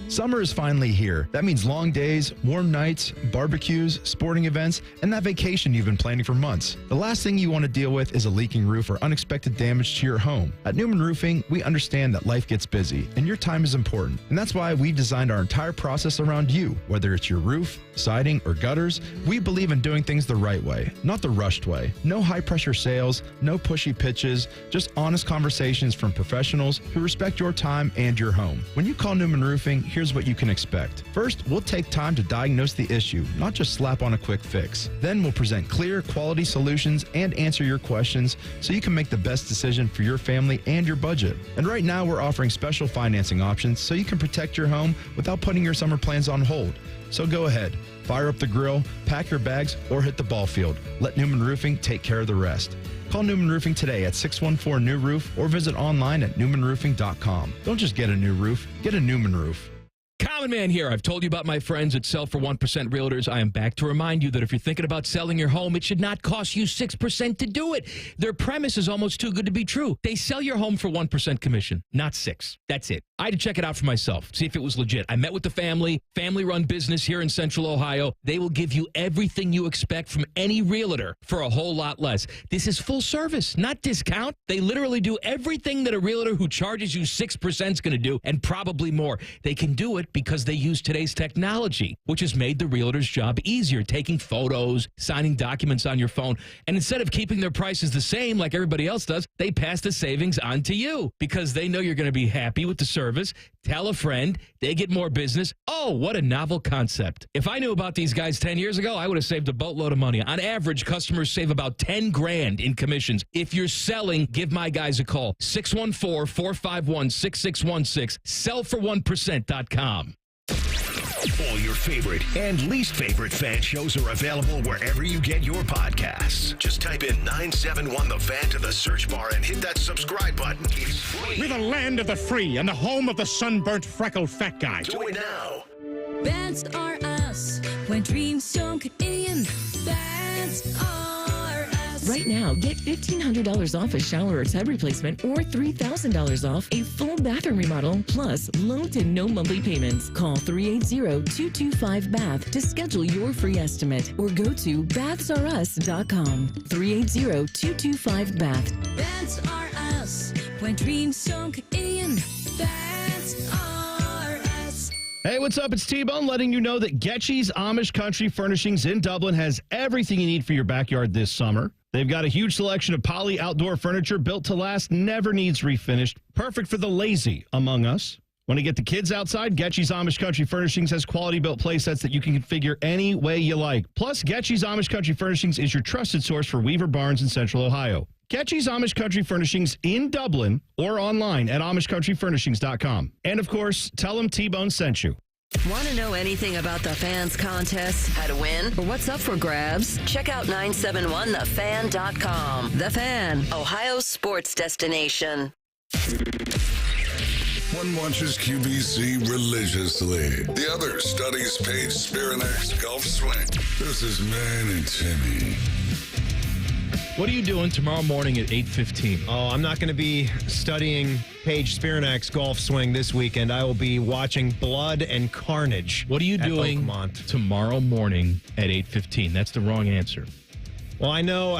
Summer is finally here. That means long days, warm nights, barbecues, sporting events, and that vacation you've been planning for months. The last thing you want to deal with is a leaking roof or unexpected damage to your home. At Newman Roofing, we understand that life gets busy and your time is important. And that's why we designed our entire process around you. Whether it's your roof, siding, or gutters, we believe in doing things the right way, not the rushed way. No high-pressure sales, no pushy pitches, just honest conversations from professionals who respect your time and your home. When you call Newman Roofing, here's what you can expect. First, we'll take time to diagnose the issue, not just slap on a quick fix. Then we'll present clear, quality solutions and answer your questions so you can make the best decision for your family and your budget. And right now, we're offering special financing options so you can protect your home without putting your summer plans on hold. So go ahead, fire up the grill, pack your bags, or hit the ball field. Let Newman Roofing take care of the rest. Call Newman Roofing today at 614-NEW-ROOF or visit online at newmanroofing.com. Don't just get a new roof, get a Newman roof. Common Man here. I've told you about my friends at Sell for 1% Realtors. I am back to remind you that if you're thinking about selling your home, it should not cost you 6% to do it. Their premise is almost too good to be true. They sell your home for 1% commission, not 6%. That's it. I had to check it out for myself, see if it was legit. I met with the family-run business here in Central Ohio. They will give you everything you expect from any realtor for a whole lot less. This is full service, not discount. They literally do everything that a realtor who charges you 6% is going to do, and probably more. They can do it because they use today's technology, which has made the realtor's job easier, taking photos, signing documents on your phone. And instead of keeping their prices the same like everybody else does, they pass the savings on to you because they know you're going to be happy with the service. Tell a friend, they get more business. Oh, what a novel concept. If I knew about these guys 10 years ago, I would have saved a boatload of money. On average, customers save about $10,000 in commissions. If you're selling, give my guys a call. 614-451-6616. Sellfor1%.com. All your favorite and least favorite fan shows are available wherever you get your podcasts. Just type in 971 The Fan to the search bar and hit that subscribe button. It's free. We're the land of the free and the home of the sunburnt, freckled fat guy. Do it now. Bats are us when dreams don't get in. Bats are us. Right now, get $1,500 off a shower or tub replacement or $3,000 off a full bathroom remodel, plus low to no monthly payments. Call 380-225-BATH to schedule your free estimate or go to bathsareus.com. 380-225-BATH. Bats are us when dreams don't get in. Bats what's up? It's T-Bone letting you know that Getchy's Amish Country Furnishings in Dublin has everything you need for your backyard this summer. They've got a huge selection of poly outdoor furniture built to last, never needs refinished, perfect for the lazy among us. Want to get the kids outside? Getchy's Amish Country Furnishings has quality built play sets that you can configure any way you like. Plus, Getchy's Amish Country Furnishings is your trusted source for Weaver Barnes in Central Ohio. Getchy's Amish Country Furnishings in Dublin or online at AmishCountryFurnishings.com. And, of course, tell them T-Bone sent you. Want to know anything about the fans contest, how to win, or what's up for grabs? Check out 971thefan.com. The Fan, Ohio's sports destination. One watches QVC religiously. The other studies Paige Spirinak's golf swing. This is Man and Timmy. What are you doing tomorrow morning at 8:15? Oh, I'm not going to be studying Paige Spirinak's golf swing this weekend. I will be watching Blood and Carnage. What are you doing tomorrow morning at 8:15? That's the wrong answer. Well, I know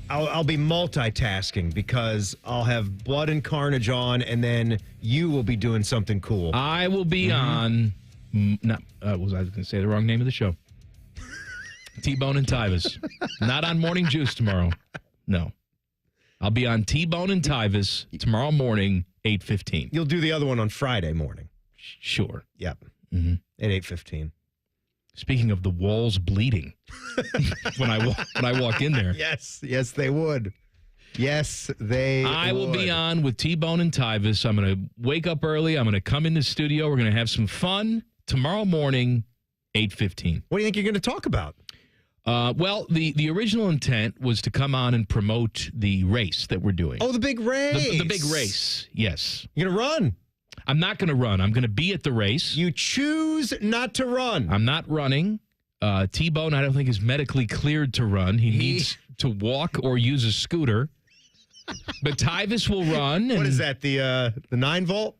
I'll be multitasking because I'll have Blood and Carnage on, and then you will be doing something cool. I will be on. I was going to say the wrong name of the show. T-Bone and Tyvis. Not on Morning Juice tomorrow. No. I'll be on T-Bone and Tyvis tomorrow morning, 8:15. You'll do the other one on Friday morning. Sure. Yep. Mm-hmm. At 8:15. Speaking of the walls bleeding, when I walk in there. Yes, they would. Yes, I will be on with T-Bone and Tyvis. I'm going to wake up early. I'm going to come in the studio. We're going to have some fun tomorrow morning, 8:15. What do you think you're going to talk about? Well, the original intent was to come on and promote the race that we're doing. Oh, the big race. The big race, yes. You're going to run? I'm not going to run. I'm going to be at the race. You choose not to run. I'm not running. T-Bone, I don't think, is medically cleared to run. He needs to walk or use a scooter. But Tyvis will run. What is that, the 9-volt?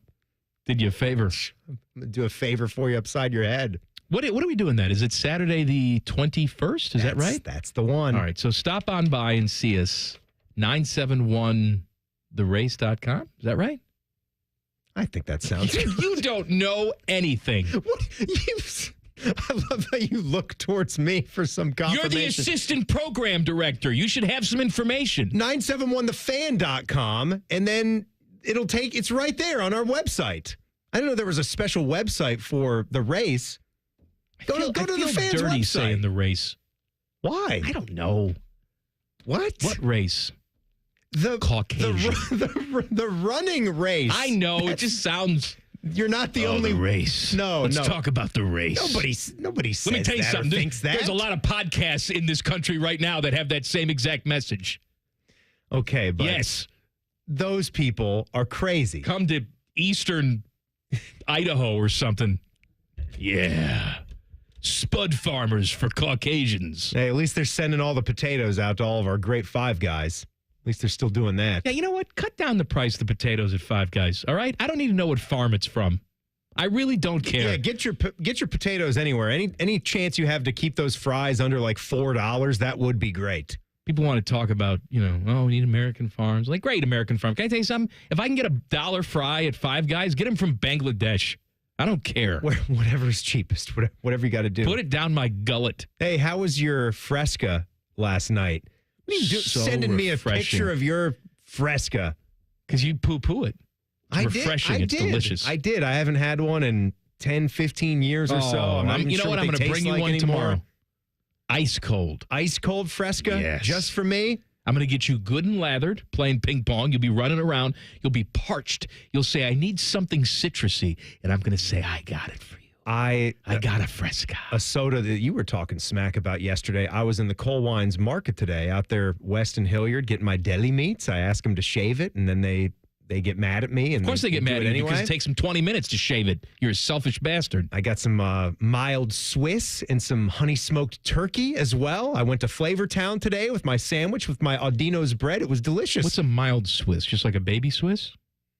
Did you a favor? I'm going to do a favor for you upside your head. What are we doing that? Is it Saturday the 21st? Is that right? That's the one. All right, so stop on by and see us. 971therace.com. Is that right? I think that sounds good. You don't know anything. I love how you look towards me for some confirmation. You're the assistant program director. You should have some information. 971thefan.com, and then it's right there on our website. I didn't know there was a special website for the race. Go to the fans' dirty website. Saying the race. Why? I don't know. What race? The Caucasian. The running race. I know. It just sounds. You're not the only race. Let's talk about the race. Nobody says Let me tell you that something. or thinks that. There's a lot of podcasts in this country right now that have that same exact message. Okay, but yes, those people are crazy. Come to Eastern Idaho or something. Yeah. Spud farmers for Caucasians. Hey, at least they're sending all the potatoes out to all of our great Five Guys. At least they're still doing that. Yeah, you know what? Cut down the price of the potatoes at Five Guys, all right? I don't need to know what farm it's from. I really don't care. Yeah, get your potatoes anywhere. Any chance you have to keep those fries under like $4, that would be great. People want to talk about, we need American farms. Like, great American farm. Can I tell you something? If I can get $1 fry at Five Guys, get them from Bangladesh. I don't care. Whatever's cheapest, whatever you got to do. Put it down my gullet. Hey, how was your fresca last night? What are you doing? Sending me a picture of your fresca. Because you poo-poo it. It's refreshing. It's delicious. I did. I haven't had one in 10, 15 years or so. You know what? I'm going to bring you one tomorrow. Ice cold. Ice cold fresca? Yes. Just for me? I'm going to get you good and lathered, playing ping pong. You'll be running around. You'll be parched. You'll say, I need something citrusy. And I'm going to say, I got it for you. I got a fresca. A soda that you were talking smack about yesterday. I was in the Cole Wines market today out there west in Hilliard getting my deli meats. I asked them to shave it, and then they get mad at me. And of course they get mad at you anyway. Because it takes them 20 minutes to shave it. You're a selfish bastard. I got some mild Swiss and some honey smoked turkey as well. I went to Flavortown today with my sandwich with my Audino's bread. It was delicious. What's a mild Swiss? Just like a baby Swiss?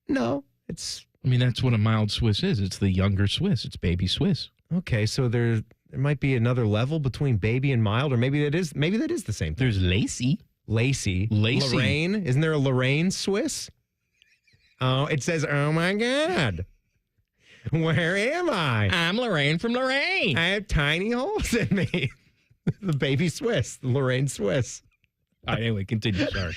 No, it's... I mean, that's what a mild Swiss is. It's the younger Swiss. It's baby Swiss. Okay, so there might be another level between baby and mild, or maybe that is the same thing. There's Lacey. Lorraine. Isn't there a Lorraine Swiss? Oh, it says, oh my God. Where am I? I'm Lorraine from Lorraine. I have tiny holes in me. The baby Swiss, the Lorraine Swiss. All right, anyway, continue. Sorry.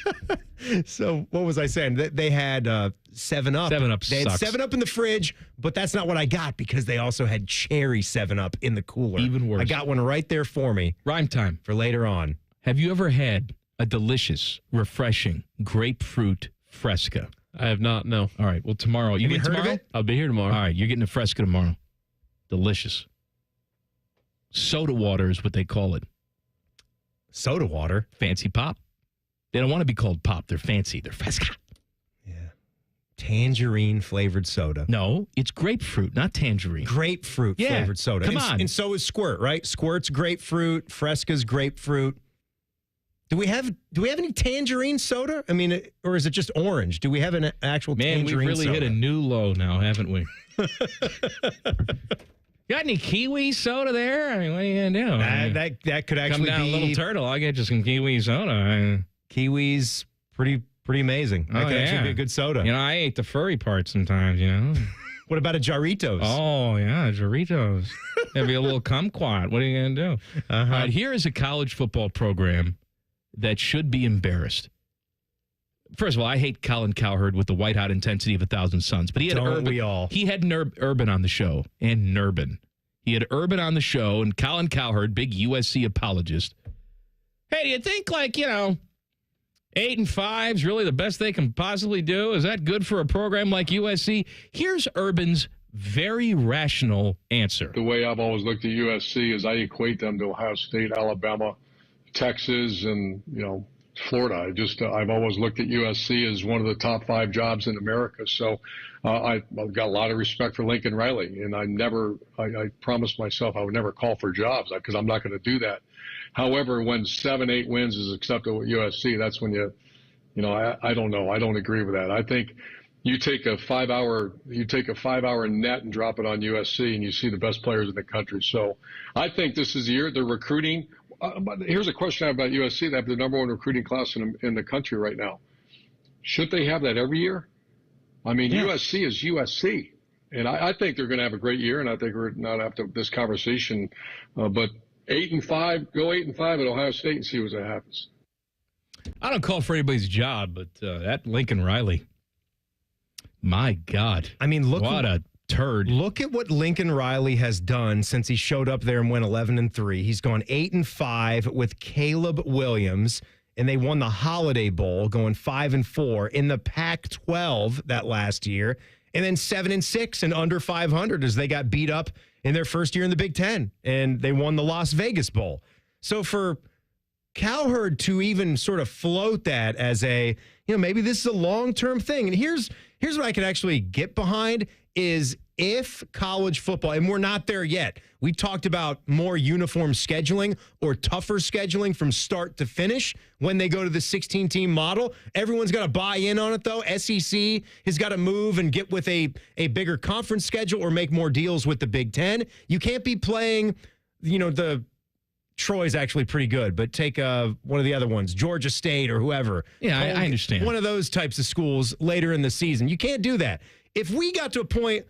So what was I saying? They had 7-Up. 7-Up They had sucks. 7-Up in the fridge, but that's not what I got because they also had cherry 7-Up in the cooler. Even worse. I got one right there for me. Rhyme time. For later on. Have you ever had a delicious, refreshing grapefruit fresca? I have not, no. All right, well, tomorrow. Have you in heard of tomorrow? it? I'll be here tomorrow. All right, you're getting a fresca tomorrow. Delicious. Soda water is what they call it. Soda water? Fancy pop. They don't want to be called pop. They're fancy. They're fresca. Yeah. Tangerine flavored soda. No, it's grapefruit, not tangerine. Grapefruit flavored soda. Come and, on. And so is Squirt, right? Squirt's grapefruit. Fresca's grapefruit. Do we have any tangerine soda? I mean, or is it just orange? Do we have an actual Man, tangerine we've really soda? hit a new low now, haven't we? Got any kiwi soda there? I mean, what are you gonna do? That could Come actually down, be Little Turtle. I'll get you some kiwi soda. Kiwi's pretty amazing. That could actually be a good soda. You know, I ate the furry part sometimes, you know. What about a Jarritos? Oh, yeah, Jarritos. That'd be a little kumquat. What are you going to do? All right, here is a college football program that should be embarrassed. First of all, I hate Colin Cowherd with the white-hot intensity of 1,000 Suns. But he had Don't we all? He had Urban on the show, and Nurbin. He had Urban on the show, and Colin Cowherd, big USC apologist. Hey, do you think, 8-5 is really the best they can possibly do? Is that good for a program like USC? Here's Urban's very rational answer. The way I've always looked at USC is I equate them to Ohio State, Alabama, Texas, and, Florida. I've always looked at USC as one of the top 5 jobs in America. So I've got a lot of respect for Lincoln Riley, and I promised myself I would never call for jobs because I'm not going to do that. However, when 7-8 wins is acceptable at USC, that's when I don't know. I don't agree with that. I think you take a 5-hour net and drop it on USC, and you see the best players in the country. So I think this is the year they're recruiting. But here's a question I have about USC. They have the number 1 recruiting class in the country right now. Should they have that every year? I mean, USC is USC. And I think they're going to have a great year, and I think we're not after this conversation. But 8-5, go 8-5 at Ohio State and see what happens. I don't call for anybody's job, but that Lincoln Riley, my God. I mean, what a turd. Look at what Lincoln Riley has done since he showed up there and went 11-3. He's gone 8-5 with Caleb Williams, and they won the Holiday Bowl, going 5-4 in the Pac-12 that last year, and then 7-6 and under 500 as they got beat up in their first year in the Big Ten, and they won the Las Vegas Bowl. So for Cowherd to even sort of float that as maybe this is a long-term thing, and here's what I could actually get behind is if college football, and we're not there yet, we talked about more uniform scheduling or tougher scheduling from start to finish when they go to the 16-team model. Everyone's got to buy in on it, though. SEC has got to move and get with a bigger conference schedule or make more deals with the Big Ten. You can't be playing, the Troy's actually pretty good, but take one of the other ones, Georgia State or whoever. Yeah, I understand. One of those types of schools later in the season. You can't do that. If we got to a point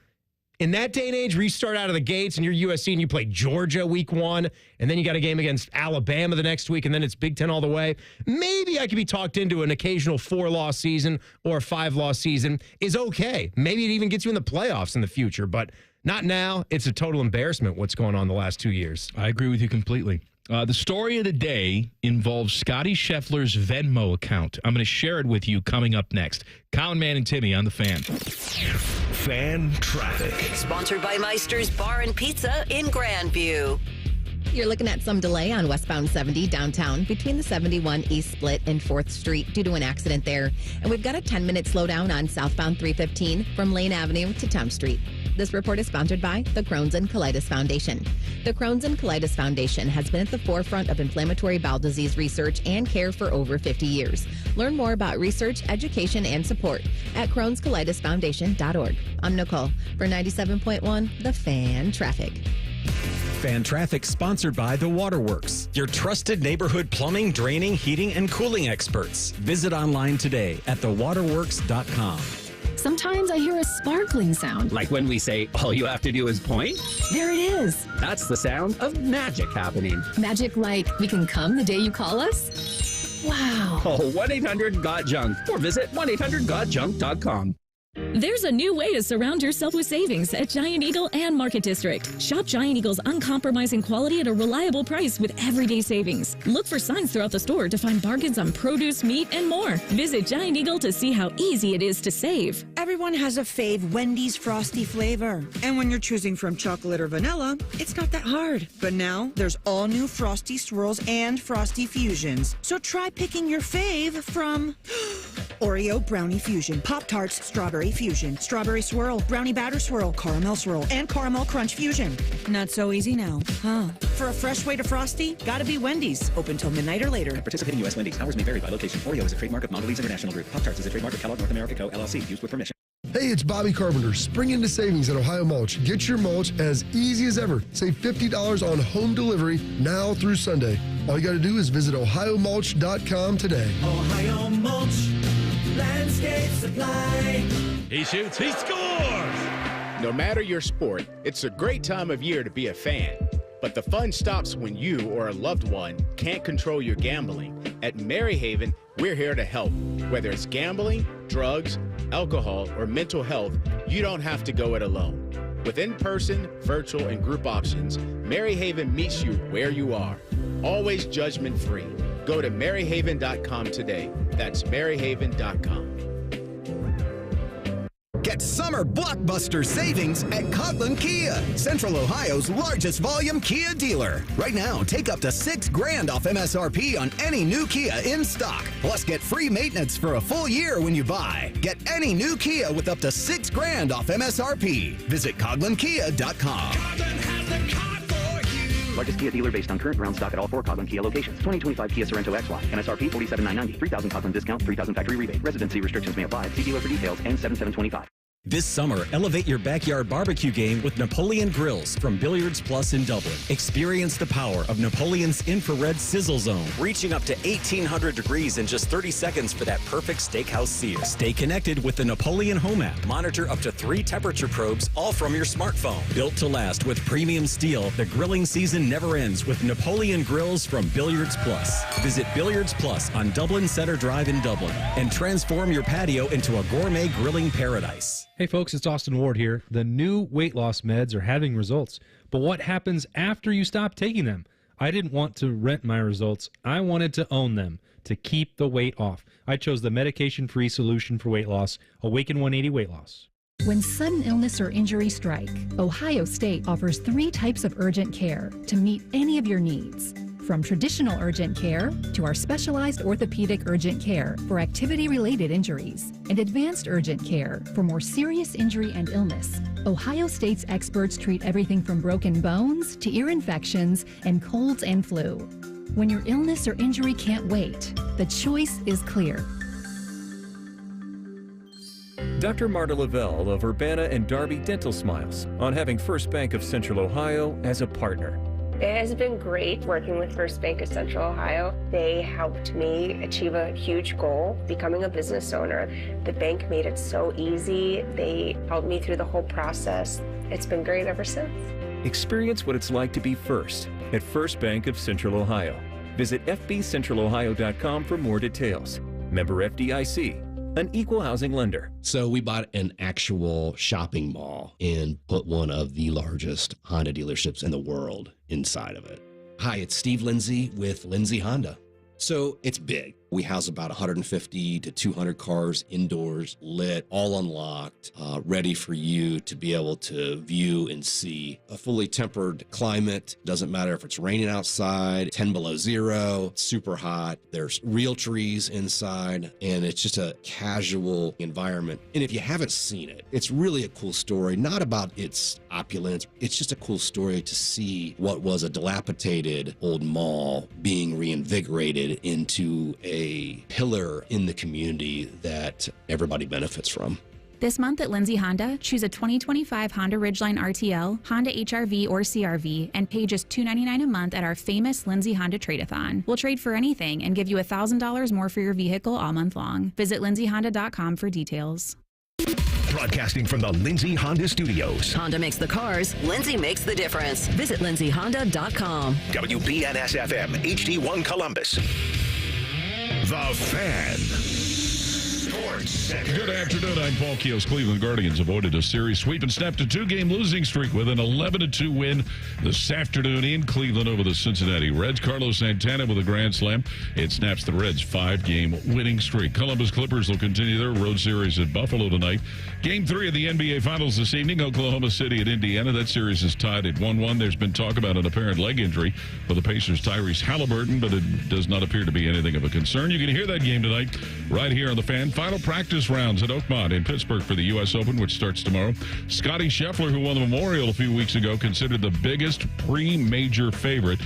in that day and age where you start out of the gates and you're USC and you play Georgia week 1, and then you got a game against Alabama the next week, and then it's Big Ten all the way, maybe I could be talked into an occasional 4-loss season or a 5-loss season is okay. Maybe it even gets you in the playoffs in the future, but not now. It's a total embarrassment what's going on the last 2 years. I agree with you completely. The story of the day involves Scottie Scheffler's Venmo account. I'm going to share it with you coming up next. Colin, Man, and Timmy on The Fan. Fan Traffic. Sponsored by Meister's Bar and Pizza in Grandview. You're looking at some delay on westbound 70 downtown between the 71 East Split and 4th Street due to an accident there. And we've got a 10-minute slowdown on southbound 315 from Lane Avenue to Town Street. This report is sponsored by the Crohn's and Colitis Foundation. The Crohn's and Colitis Foundation has been at the forefront of inflammatory bowel disease research and care for over 50 years. Learn more about research, education, and support at Crohn'sColitisFoundation.org. I'm Nicole for 97.1 The Fan Traffic. Fan Traffic sponsored by The Waterworks, your trusted neighborhood plumbing, draining, heating, and cooling experts. Visit online today at thewaterworks.com. Sometimes I hear a sparkling sound. Like when we say, all you have to do is point? There it is. That's the sound of magic happening. Magic like we can come the day you call us? Wow. Call 1-800-GOT-JUNK or visit 1-800-GOT-JUNK.com. There's a new way to surround yourself with savings at Giant Eagle and Market District. Shop Giant Eagle's uncompromising quality at a reliable price with everyday savings. Look for signs throughout the store to find bargains on produce, meat, and more. Visit Giant Eagle to see how easy it is to save. Everyone has a fave Wendy's Frosty flavor. And when you're choosing from chocolate or vanilla, it's not that hard. But now, there's all new Frosty Swirls and Frosty Fusions. So try picking your fave from Oreo Brownie Fusion, Pop-Tarts Strawberry Fusion, Strawberry Swirl, Brownie Batter Swirl, Caramel Swirl, and Caramel Crunch Fusion. Not so easy now, huh? For a fresh way to Frosty, gotta be Wendy's. Open till midnight or later. Participating U.S. Wendy's. Hours may vary by location. Oreo is a trademark of Mondelez International Group. Pop-Tarts is a trademark of Kellogg North America Co., LLC. Used with permission. Hey, it's Bobby Carpenter. Spring into savings at Ohio Mulch. Get your mulch as easy as ever. Save $50 on home delivery now through Sunday. All you got to do is visit ohiomulch.com today. Ohio Mulch, landscape supply. He shoots, he scores! No matter your sport, it's a great time of year to be a fan. But the fun stops when you or a loved one can't control your gambling. At Maryhaven, we're here to help. Whether it's gambling, drugs, alcohol, or mental health, you don't have to go it alone. With in-person, virtual, and group options, Maryhaven meets you where you are. Always judgment-free. Go to maryhaven.com today. That's maryhaven.com. Get summer blockbuster savings at Coughlin Kia, Central Ohio's largest volume Kia dealer. Right now, take up to $6,000 off MSRP on any new Kia in stock. Plus, get free maintenance for a full year when you buy. Get any new Kia with up to $6,000 off MSRP. Visit CoughlinKia.com. Largest Kia dealer based on current ground stock at all 4 Coughlin Kia locations. 2025 Kia Sorento XY. MSRP $47,990. $3,000 Coughlin discount. $3,000 factory rebate. Residency restrictions may apply. See dealer for details. N7725. This summer, elevate your backyard barbecue game with Napoleon Grills from Billiards Plus in Dublin. Experience the power of Napoleon's infrared sizzle zone, reaching up to 1,800 degrees in just 30 seconds for that perfect steakhouse sear. Stay connected with the Napoleon Home app. Monitor up to 3 temperature probes, all from your smartphone. Built to last with premium steel, the grilling season never ends with Napoleon Grills from Billiards Plus. Visit Billiards Plus on Dublin Center Drive in Dublin and transform your patio into a gourmet grilling paradise. Hey folks, it's Austin Ward here. The new weight loss meds are having results, but what happens after you stop taking them? I didn't want to rent my results. I wanted to own them to keep the weight off. I chose the medication-free solution for weight loss, Awaken 180 Weight Loss. When sudden illness or injury strike, Ohio State offers 3 types of urgent care to meet any of your needs. From traditional urgent care to our specialized orthopedic urgent care for activity-related injuries and advanced urgent care for more serious injury and illness. Ohio State's experts treat everything from broken bones to ear infections and colds and flu. When your illness or injury can't wait, the choice is clear. Dr. Marta Lavelle of Urbana and Darby Dental Smiles on having First Bank of Central Ohio as a partner. It has been great working with First Bank of Central Ohio. They helped me achieve a huge goal, becoming a business owner. The bank made it so easy. They helped me through the whole process. It's been great ever since. Experience what it's like to be first at First Bank of Central Ohio. Visit fbcentralohio.com for more details. Member FDIC. An equal housing lender. So we bought an actual shopping mall and put one of the largest Honda dealerships in the world inside of it. Hi, it's Steve Lindsay with Lindsay Honda. So it's big. We house about 150 to 200 cars indoors, lit, all unlocked, ready for you to be able to view and see. A fully tempered climate. Doesn't matter if it's raining outside, 10 below zero, super hot. There's real trees inside, and it's just a casual environment. And if you haven't seen it, it's really a cool story, not about its opulence. It's just a cool story to see what was a dilapidated old mall being reinvigorated into a pillar in the community that everybody benefits from. This month at Lindsay Honda, choose a 2025 Honda Ridgeline RTL, Honda HR-V or CR-V, and pay just $299 a month at our famous Lindsay Honda Trade-A-Thon. We'll trade for anything and give you $1,000 more for your vehicle all month long. Visit lindsayhonda.com for details. Broadcasting from the Lindsay Honda Studios. Honda makes the cars. Lindsay makes the difference. Visit lindsayhonda.com. WBNS-FM, HD1 Columbus. The Fan. Sports Center. Good afternoon. I'm Paul Keels. Cleveland Guardians avoided a series sweep and snapped a 2-game losing streak with an 11-2 win this afternoon in Cleveland over the Cincinnati Reds. Carlos Santana with a grand slam. It snaps the Reds' 5-game winning streak. Columbus Clippers will continue their road series at Buffalo tonight. Game 3 of the NBA Finals this evening, Oklahoma City at Indiana. That series is tied at 1-1. There's been talk about an apparent leg injury for the Pacers' Tyrese Halliburton, but it does not appear to be anything of a concern. You can hear that game tonight right here on The Fan. Final practice rounds at Oakmont in Pittsburgh for the U.S. Open, which starts tomorrow. Scottie Scheffler, who won the Memorial a few weeks ago, considered the biggest pre-major favorite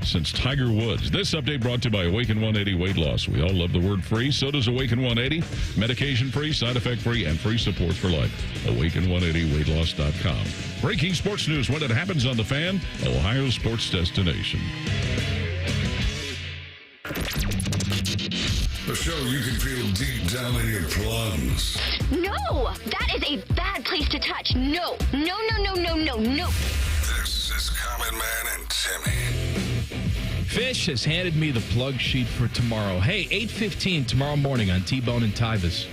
since Tiger Woods. This update brought to you by Awaken 180 Weight Loss. We all love the word free. So does Awaken 180. Medication-free, side-effect-free, and free support for life. Awaken180weightloss.com. Breaking sports news when it happens on The Fan, Ohio sports destination. A show you can feel deep down in your plums. No! That is a bad place to touch. No. No, no, no, no, no, no. This is Common Man and Timmy. Fish has handed me the plug sheet for tomorrow. Hey, 8:15 tomorrow morning on T-Bone and Tyvis.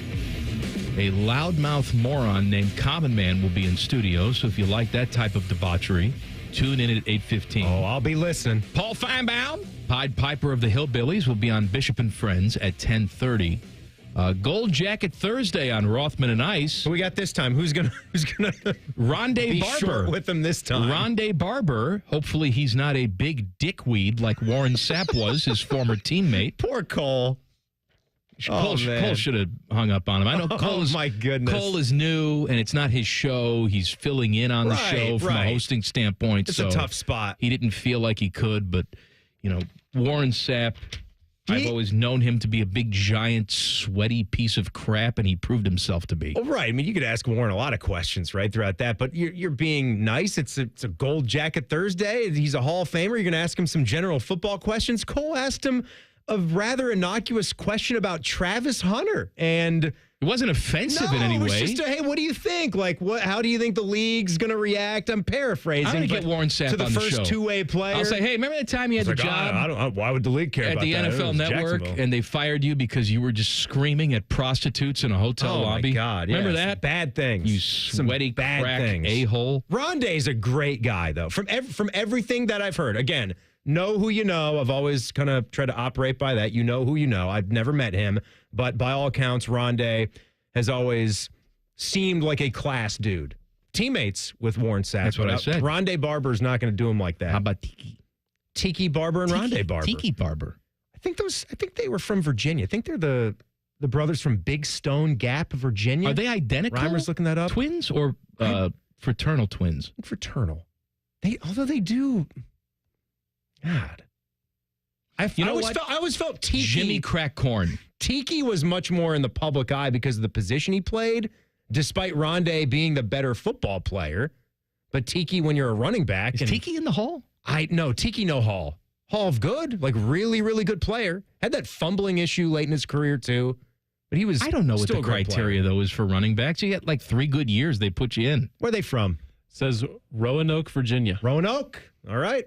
A loudmouth moron named Common Man will be in studio, so if you like that type of debauchery, tune in at 8:15. Oh, I'll be listening. Paul Feinbaum, Pied Piper of the Hillbillies, will be on Bishop and Friends at 10:30. Gold Jacket Thursday on Rothman and Ice. Who we got this time? Who's gonna Rondé Barber short with him this time? Rondé Barber. Hopefully he's not a big dickweed like Warren Sapp was, his former teammate. Poor Cole. Cole should have hung up on him. I know Cole is, my goodness. Cole is new, and it's not his show. He's filling in on the show from a hosting standpoint. It's a tough spot. He didn't feel like he could, but, Warren Sapp, I've always known him to be a big, giant, sweaty piece of crap, and he proved himself to be. Well, right. I mean, you could ask Warren a lot of questions, right, throughout that, but you're being nice. It's a Gold Jacket Thursday. He's a Hall of Famer. You're going to ask him some general football questions. Cole asked him a rather innocuous question about Travis Hunter, and it wasn't offensive in any way. It was just hey, what do you think? Like, how do you think the league's going to react? I'm paraphrasing. I'm going to get Warren Sapp to the on the first show. two-way player. I'll say, hey, remember that time you had the job? I don't. Why would the league care at about the that? NFL Network, and they fired you because you were just screaming at prostitutes in a hotel lobby? Oh my God! Remember yes. that? Bad things. You sweaty bad crack things. a-hole. Rondé's a great guy, though. From everything that I've heard, again. Know who you know. I've always kind of tried to operate by that. You know who you know. I've never met him, but by all accounts, Rondé has always seemed like a class dude. Teammates with Warren Sapp. That's what I said. Rondé Barber's not going to do him like that. How about Tiki? Tiki Barber and Rondé Barber. Tiki Barber. I think they were from Virginia. I think they're the brothers from Big Stone Gap, Virginia. Are they identical? Reimer's looking that up. Twins or fraternal twins? Fraternal. Although they do. God. I always felt Tiki. Jimmy Crack Corn. Tiki was much more in the public eye because of the position he played, despite Rondé being the better football player. But Tiki, when you're a running back. Is Tiki in the Hall? No, Tiki no Hall. Hall of Good, like really, really good player. Had that fumbling issue late in his career, too. But he was I don't know what the criteria, though, is for running backs. You get like 3 good years, they put you in. Where are they from? Says Roanoke, Virginia. Roanoke? All right.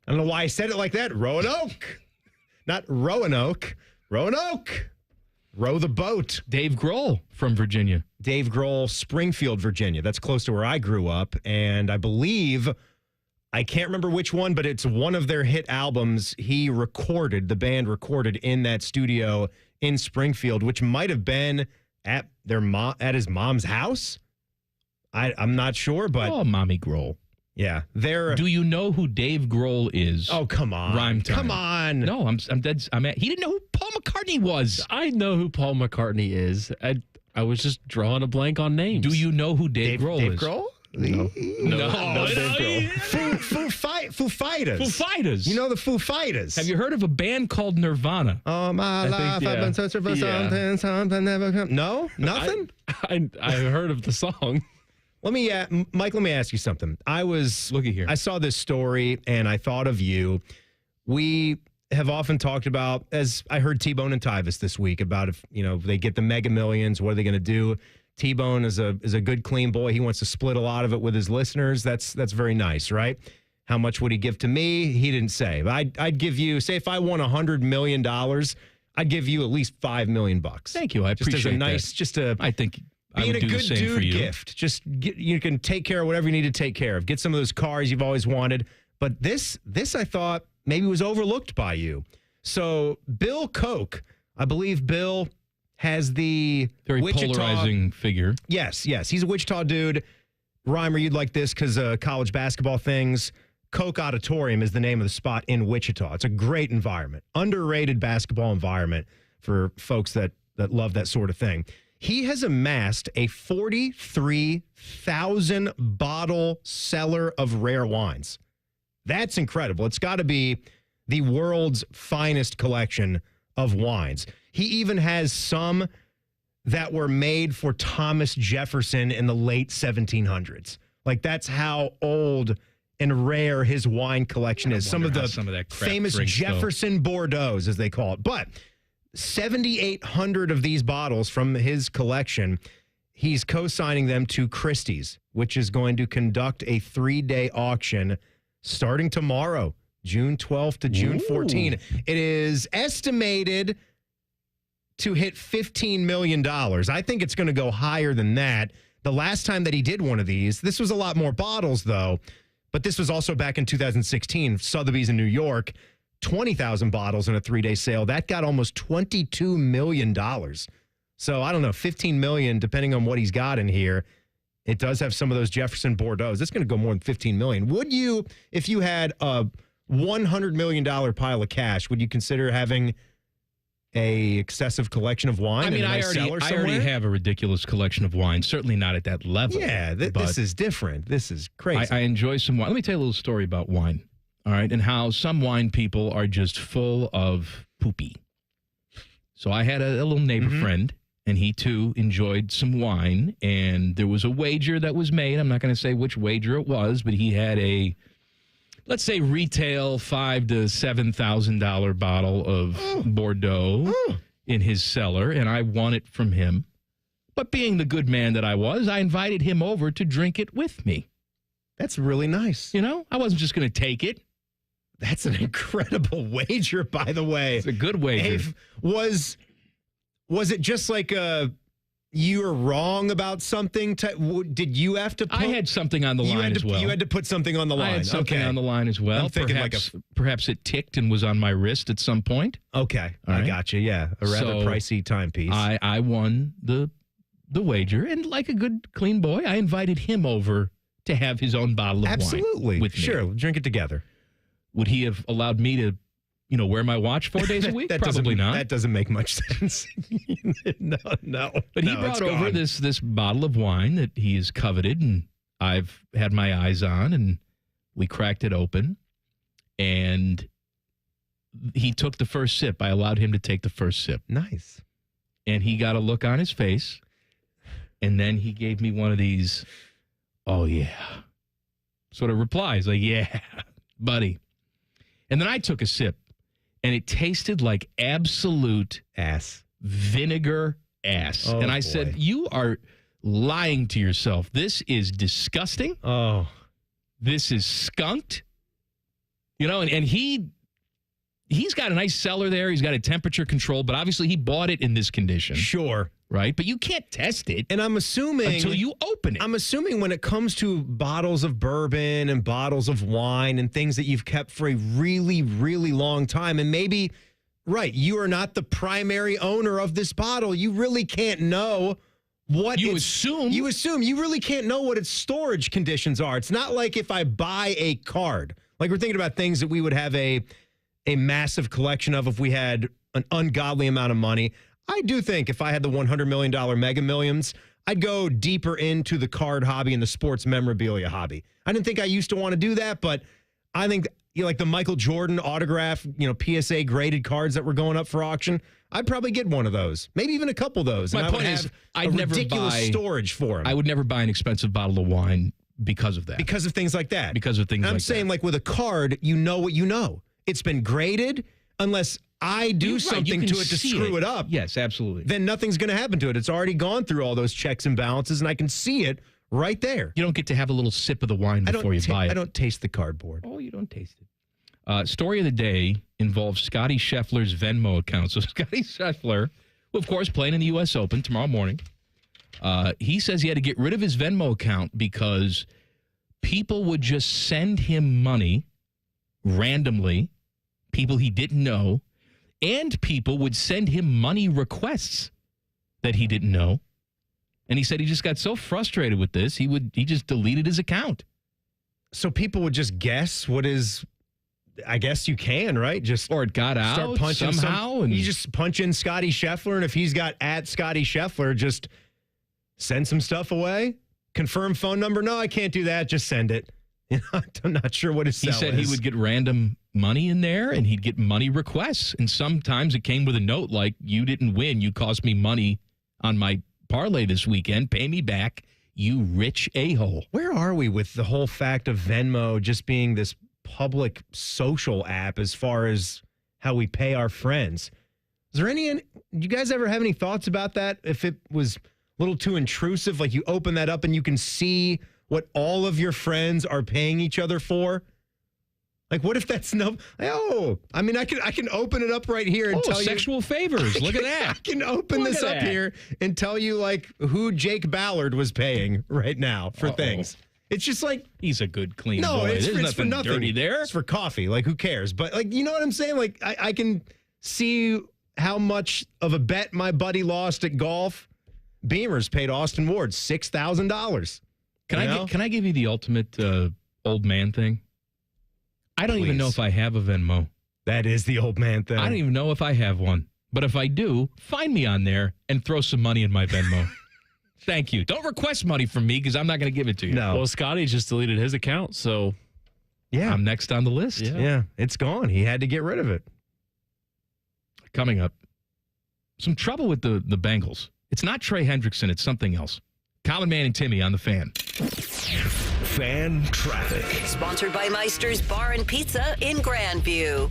I don't know why I said it like that. Roanoke. Not Roanoke. Roanoke. Row the boat. Dave Grohl from Virginia. Dave Grohl, Springfield, Virginia. That's close to where I grew up. And I believe, I can't remember which one, but it's one of their hit albums the band recorded in that studio in Springfield, which might have been at his mom's house. I'm not sure, but. Oh, Mommy Grohl. Yeah, Do you know who Dave Grohl is? Oh, come on. Rhyme time. Come on. No, I'm dead. He didn't know who Paul McCartney was. I know who Paul McCartney is. I was just drawing a blank on names. Do you know who Dave Grohl is? Dave Grohl? No. Dave Grohl. Foo Fighters. Foo Fighters. You know the Foo Fighters. Have you heard of a band called Nirvana? All my life I've been searching for something never come. No? Nothing? I heard of the song. Mike, let me ask you something. Looky here. I saw this story and I thought of you. We have often talked about, as I heard T-Bone and Tyvis this week, about if they get the Mega Millions, what are they going to do? T-Bone is a good, clean boy. He wants to split a lot of it with his listeners. That's very nice, right? How much would he give to me? He didn't say. I'd give you, say if I won $100 million, I'd give you at least $5 million. Thank you. I appreciate that. I think I would do the same for you. Gift. Just you can take care of whatever you need to take care of. Get some of those cars you've always wanted. But this I thought maybe was overlooked by you. So Bill Koch, I believe Bill has the very Wichita, polarizing figure. Yes. He's a Wichita dude. Reimer, you'd like this because college basketball things. Koch Auditorium is the name of the spot in Wichita. It's a great environment. Underrated basketball environment for folks that love that sort of thing. He has amassed a 43,000 bottle cellar of rare wines. That's incredible. It's got to be the world's finest collection of wines. He even has some that were made for Thomas Jefferson in the late 1700s. Like, that's how old and rare his wine collection is. Some of that famous Jefferson Bordeaux's, as they call it. But 7,800 of these bottles from his collection, he's co-signing them to Christie's, which is going to conduct a 3-day auction starting tomorrow, June 12th to June 14th. It is estimated to hit $15 million. I think it's going to go higher than that. The last time that he did one of these, this was a lot more bottles, though, but this was also back in 2016, Sotheby's in New York, 20,000 bottles in a 3-day sale. That got almost $22 million. So I don't know, $15 million, depending on what he's got in here. It does have some of those Jefferson Bordeaux. It's going to go more than $15 million. Would you, if you had a $100 million pile of cash, would you consider having a excessive collection of wine? I mean, I already have a ridiculous collection of wine. Certainly not at that level. Yeah, this is different. This is crazy. I enjoy some wine. Let me tell you a little story about wine. All right, and how some wine people are just full of poopy. So I had a little neighbor friend, and he too enjoyed some wine, and there was a wager that was made. I'm not going to say which wager it was, but he had a, let's say, retail $5,000 to $7,000 bottle of Bordeaux in his cellar, and I won it from him. But being the good man that I was, I invited him over to drink it with me. That's really nice. You know, I wasn't just going to take it. That's an incredible wager, by the way. It's a good wager. Was it just like you were wrong about something? Did you have to put... I had something on the line as well. You had to put something on the line. I had something on the line as well. I'm thinking perhaps it ticked and was on my wrist at some point. Okay. I got you. Yeah. A rather pricey timepiece. I won the wager, and like a good, clean boy, I invited him over to have his own bottle of wine with me. Sure. We'll drink it together. Would he have allowed me to, wear my watch 4 days a week? Probably not. That doesn't make much sense. No. But he brought over this bottle of wine that he's coveted, and I've had my eyes on, and we cracked it open, and he took the first sip. I allowed him to take the first sip. Nice. And he got a look on his face, and then he gave me one of these, oh, yeah, sort of replies, like, yeah, buddy. And then I took a sip, and it tasted like absolute vinegar ass. Oh, and I said, you are lying to yourself. This is disgusting. Oh. This is skunked. And he's got a nice cellar there. He's got a temperature control, but obviously he bought it in this condition. Sure. Right? But you can't test it. And I'm assuming... until you open it. I'm assuming when it comes to bottles of bourbon and bottles of wine and things that you've kept for a really, really long time, and maybe, right, you are not the primary owner of this bottle. You really can't know what... You assume. You really can't know what its storage conditions are. It's not like if I buy a card. Like, we're thinking about things that we would have a massive collection of if we had an ungodly amount of money. I do think if I had the $100 million Mega Millions, I'd go deeper into the card hobby and the sports memorabilia hobby. I didn't think I used to want to do that, but I think like the Michael Jordan autograph, PSA graded cards that were going up for auction, I'd probably get one of those, maybe even a couple of those. My point is, I'd never ridiculous storage for them. I would never buy an expensive bottle of wine because of that. Because of things like that. I'm saying, like with a card, you know what you know. It's been graded. unless I do something to it to screw it up. Yes, absolutely. Then nothing's going to happen to it. It's already gone through all those checks and balances, and I can see it right there. You don't get to have a little sip of the wine before you buy it. I don't taste the cardboard. Oh, you don't taste it. Story of the day involves Scottie Scheffler's Venmo account. So Scottie Scheffler, who of course playing in the U.S. Open tomorrow morning, he says he had to get rid of his Venmo account because people would just send him money randomly, people he didn't know, and people would send him money requests that he didn't know. And he said he just got so frustrated with this, he just deleted his account. So people would just guess what is, I guess you can, right? Or it got out start punching somehow. And you just punch in Scottie Scheffler, and if he's got at Scottie Scheffler, just send some stuff away. Confirm phone number. No, I can't do that. Just send it. I'm not sure what his sell is. He said he would get random money in there, and he'd get money requests. And sometimes it came with a note like, you didn't win. You cost me money on my parlay this weekend. Pay me back, you rich a-hole. Where are we with the whole fact of Venmo just being this public social app as far as how we pay our friends? Is there do you guys ever have any thoughts about that? If it was a little too intrusive, like you open that up and you can see what all of your friends are paying each other for? Like, what if that's I mean, I can open it up right here and tell you. Sexual favors. Look at that. I can open this up here and tell you, like, who Jake Ballard was paying right now for things. It's just like. He's a good, clean boy. It's There's for nothing dirty there. It's for coffee. Like, who cares? But, like, you know what I'm saying? Like, I can see how much of a bet my buddy lost at golf. Beamers paid Austin Ward $6,000. Can I give you the ultimate old man thing? I don't even know if I have a Venmo. That is the old man thing. I don't even know if I have one. But if I do, find me on there and throw some money in my Venmo. Thank you. Don't request money from me because I'm not going to give it to you. No. Well, Scotty just deleted his account, so yeah, I'm next on the list. Yeah, it's gone. He had to get rid of it. Coming up, some trouble with the Bengals. It's not Trey Hendrickson. It's something else. Common Man and Timmy on the Fan. Fan traffic. Sponsored by Meister's Bar and Pizza in Grandview.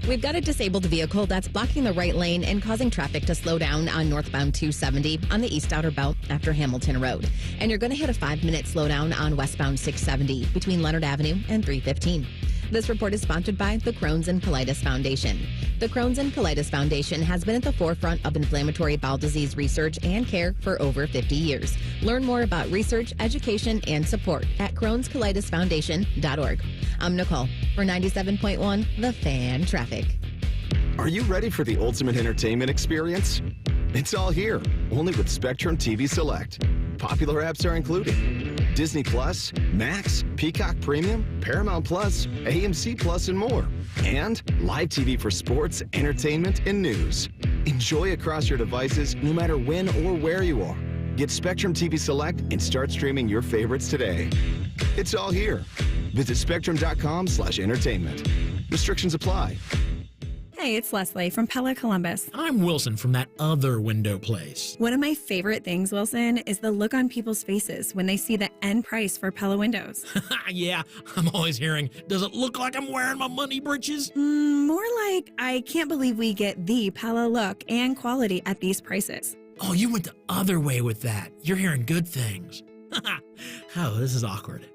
We've got a disabled vehicle that's blocking the right lane and causing traffic to slow down on northbound 270 on the east outer belt after Hamilton Road. And you're going to hit a 5-minute slowdown on westbound 670 between Leonard Avenue and 315. This report is sponsored by the Crohn's and Colitis Foundation. The Crohn's and Colitis Foundation has been at the forefront of inflammatory bowel disease research and care for over 50 years. Learn more about research, education, and support at Crohn'sColitisFoundation.org. I'm Nicole for 97.1 The Fan Traffic. Are you ready for the ultimate entertainment experience? It's all here, only with Spectrum TV Select. Popular apps are included: Disney Plus, Max, Peacock Premium, Paramount Plus, AMC Plus, and more. And live TV for sports, entertainment, and news. Enjoy across your devices no matter when or where you are. Get Spectrum TV Select and start streaming your favorites today. It's all here. Visit spectrum.com/entertainment. Restrictions apply. Hey, it's Leslie from Pella Columbus. I'm Wilson from that other window place. One of my favorite things, Wilson, is the look on people's faces when they see the end price for Pella windows. Yeah, I'm always hearing, does it look like I'm wearing my money britches? More like, I can't believe we get the Pella look and quality at these prices. Oh, you went the other way with that. You're hearing good things. Oh, this is awkward.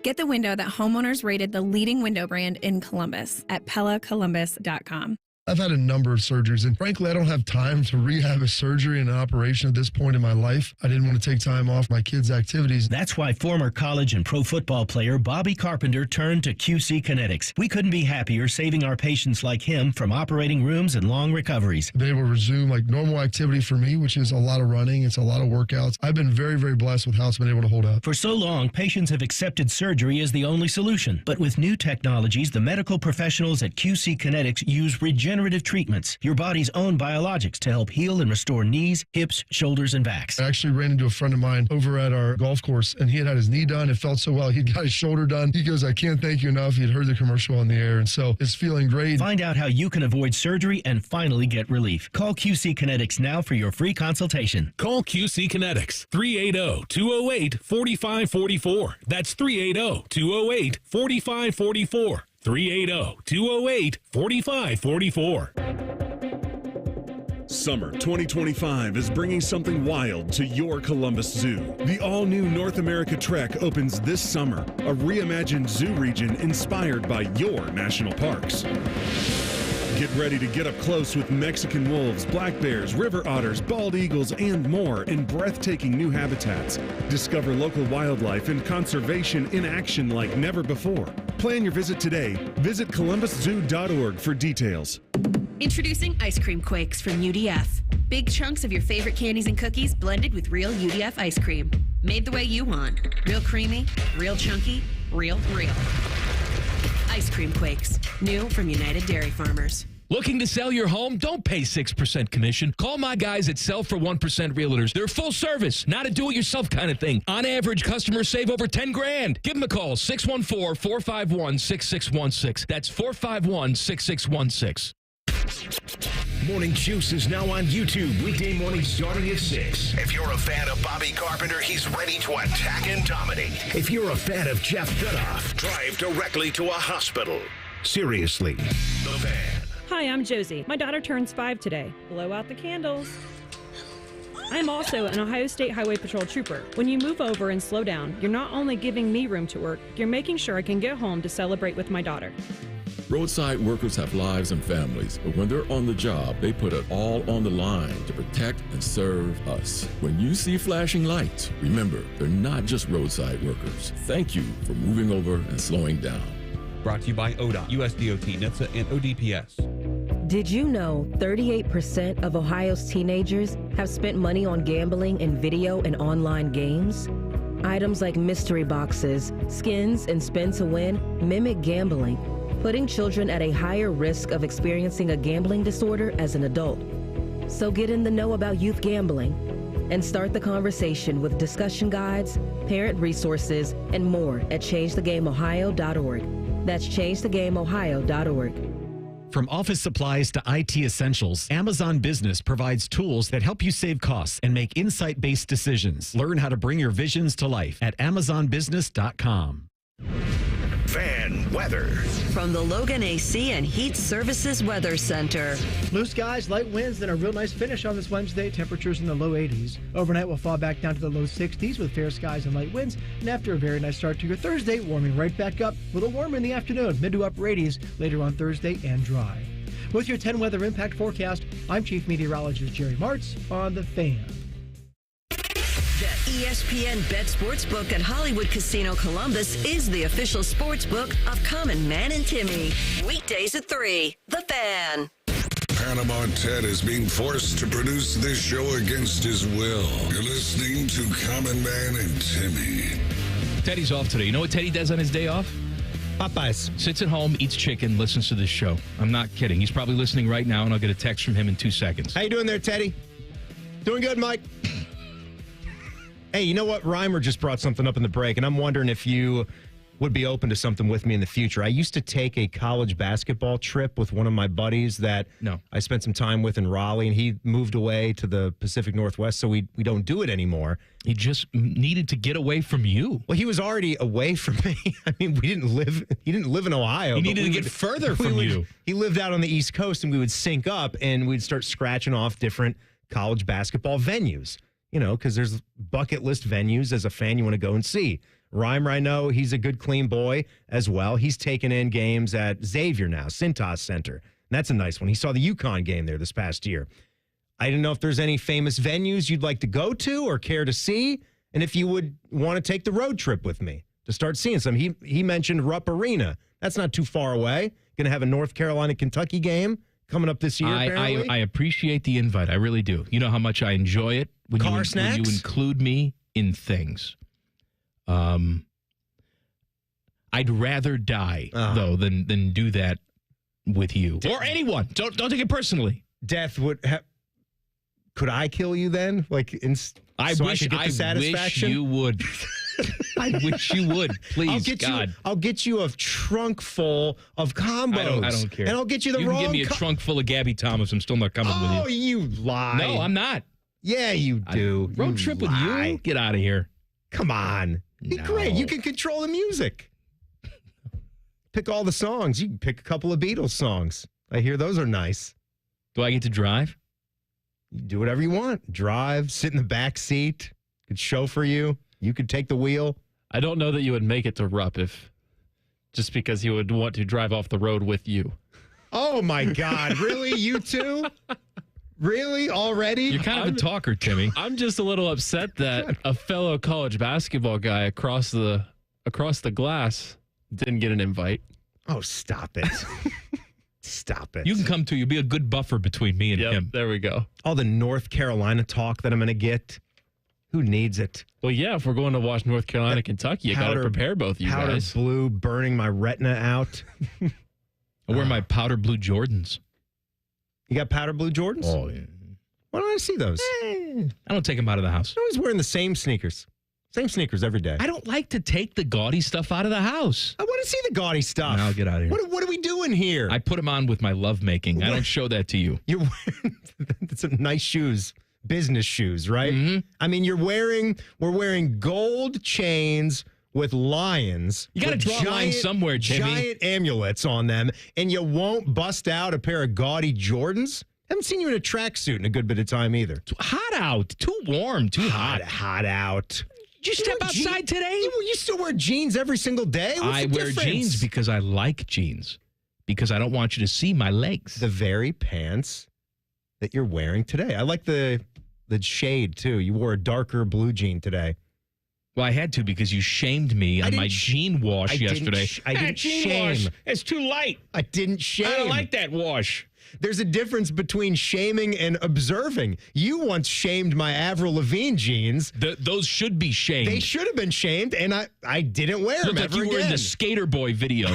Get the window that homeowners rated the leading window brand in Columbus at PellaColumbus.com. I've had a number of surgeries, and frankly, I don't have time to rehab a surgery and an operation at this point in my life. I didn't want to take time off my kids' activities. That's why former college and pro football player Bobby Carpenter turned to QC Kinetics. We couldn't be happier saving our patients like him from operating rooms and long recoveries. I've been able to resume like normal activity for me, which is a lot of running. It's a lot of workouts. I've been very, very blessed with how it's been able to hold up. For so long, patients have accepted surgery as the only solution. But with new technologies, the medical professionals at QC Kinetics use regenerative treatments, your body's own biologics, to help heal and restore knees, hips, shoulders, and backs. I actually ran into a friend of mine over at our golf course, and he had his knee done. It felt so well. He got his shoulder done. He goes, I can't thank you enough. He had heard the commercial on the air, and so it's feeling great. Find out how you can avoid surgery and finally get relief. Call QC Kinetics now for your free consultation. Call QC Kinetics, 380-208-4544. That's 380-208-4544. 380-208-4544. Summer 2025 is bringing something wild to your Columbus Zoo. The all-new North America Trek opens this summer, a reimagined zoo region inspired by your national parks. Get ready to get up close with Mexican wolves, black bears, river otters, bald eagles, and more in breathtaking new habitats. Discover local wildlife and conservation in action like never before. Plan your visit today. Visit columbuszoo.org for details. Introducing Ice Cream Quakes from UDF. Big chunks of your favorite candies and cookies blended with real UDF ice cream. Made the way you want. Real creamy, real chunky, real. Ice Cream Quakes. New from United Dairy Farmers. Looking to sell your home? Don't pay 6% commission. Call my guys at Sell for 1% Realtors. They're full service, not a do-it-yourself kind of thing. On average, customers save over $10,000. Give them a call, 614-451-6616. That's 451-6616. Morning Juice is now on YouTube, weekday mornings starting at 6. If you're a fan of Bobby Carpenter, he's ready to attack and dominate. If you're a fan of Jeff Goodoff, drive directly to a hospital. Seriously, The Fan. Hi, I'm Josie. My daughter turns 5 today. Blow out the candles. I'm also an Ohio State Highway Patrol trooper. When you move over and slow down, you're not only giving me room to work, you're making sure I can get home to celebrate with my daughter. Roadside workers have lives and families, but when they're on the job, they put it all on the line to protect and serve us. When you see flashing lights, remember, they're not just roadside workers. Thank you for moving over and slowing down. Brought to you by ODOT, USDOT, NHTSA, and ODPS. Did you know 38% of Ohio's teenagers have spent money on gambling in video and online games? Items like mystery boxes, skins, and spin to win mimic gambling, putting children at a higher risk of experiencing a gambling disorder as an adult. So get in the know about youth gambling and start the conversation with discussion guides, parent resources, and more at changethegameohio.org. That's changethegameohio.org. From office supplies to IT essentials, Amazon Business provides tools that help you save costs and make insight-based decisions. Learn how to bring your visions to life at amazonbusiness.com. Fan weather. From the Logan AC and Heat Services Weather Center. Blue skies, light winds, and a real nice finish on this Wednesday. Temperatures in the low 80s. Overnight will fall back down to the low 60s with fair skies and light winds. And after a very nice start to your Thursday, warming right back up. A little warmer in the afternoon, mid to upper 80s later on Thursday and dry. With your 10 weather impact forecast, I'm Chief Meteorologist Jerry Martz on The Fan. The ESPN Bet Sportsbook at Hollywood Casino Columbus is the official sportsbook of Common Man and Timmy. Weekdays at 3. The Fan. Panama Ted is being forced to produce this show against his will. You're listening to Common Man and Timmy. Teddy's off today. You know what Teddy does on his day off? Popeyes. Sits at home, eats chicken, listens to this show. I'm not kidding. He's probably listening right now, and I'll get a text from him in 2 seconds. How you doing there, Teddy? Doing good, Mike. Hey, you know what? Reimer just brought something up in the break, and I'm wondering if you would be open to something with me in the future. I used to take a college basketball trip with one of my buddies that I spent some time with in Raleigh, and he moved away to the Pacific Northwest, so we don't do it anymore. He just needed to get away from you. Well, he was already away from me. I mean, he didn't live in Ohio. He needed to get further from you. He lived out on the East Coast, and we would sync up, and we'd start scratching off different college basketball venues. You know, because there's bucket list venues as a fan you want to go and see. Reimer, I know he's a good, clean boy as well. He's taken in games at Xavier now, Cintas Center. And that's a nice one. He saw the UConn game there this past year. I didn't know if there's any famous venues you'd like to go to or care to see, and if you would want to take the road trip with me to start seeing some. He mentioned Rupp Arena. That's not too far away. Going to have a North Carolina-Kentucky game coming up this year, apparently. I appreciate the invite. I really do. You know how much I enjoy it when snacks? When you include me in things. I'd rather die, though, than do that with you. Or anyone. Don't take it personally. Death would have... Could I kill you then? Like, I wish you would. I wish you would. Please, I'll get you a trunk full of combos. I don't care. And I'll get you the wrong... You can give me a trunk full of Gabby Thomas. I'm still not coming with you. Oh, you lie. No, I'm not. Yeah, you do. Road trip with you? Get out of here. Come on. Be great. You can control the music. Pick all the songs. You can pick a couple of Beatles songs. I hear those are nice. Do I get to drive? You do whatever you want. Drive, sit in the back seat. Could chauffeur you. You could take the wheel. I don't know that you would make it to Rupp just because he would want to drive off the road with you. Oh, my God. Really? You too? Really? Already? You're kind of a talker, Timmy. I'm just a little upset that a fellow college basketball guy across the glass didn't get an invite. Oh, stop it. Stop it. You can come too. You'll be a good buffer between me and him. There we go. All the North Carolina talk that I'm going to get. Who needs it? Well, yeah, if we're going to watch North Carolina, Kentucky, you got to prepare both you powder guys. Blue burning my retina out. I wear my powder blue Jordans. You got powder blue Jordans? Oh, yeah. Why don't I see those? I don't take them out of the house. I'm always wearing the same sneakers. Same sneakers every day. I don't like to take the gaudy stuff out of the house. I want to see the gaudy stuff. I'll get out of here. What are we doing here? I put them on with my lovemaking. I don't show that to you. You're wearing some nice shoes, business shoes, right? Mm-hmm. I mean, we're wearing gold chains with lions. You got to draw a line somewhere, Jimmy. Giant amulets on them, and you won't bust out a pair of gaudy Jordans? Haven't seen you in a tracksuit in a good bit of time either. Too hot out. Too warm. Too hot. Hot out. Did you step outside today? You still wear jeans every single day? What's I the wear difference? jeans because I like jeans. Because I don't want you to see my legs. The very pants that you're wearing today. I like the shade, too. You wore a darker blue jean today. Well, I had to because you shamed me on my jean wash yesterday. I didn't shame. Wash. It's too light. I didn't shame. I don't like that wash. There's a difference between shaming and observing. You once shamed my Avril Lavigne jeans. Those should be shamed. They should have been shamed, and I didn't wear them Looked ever like you again. were in the Skater Boy video.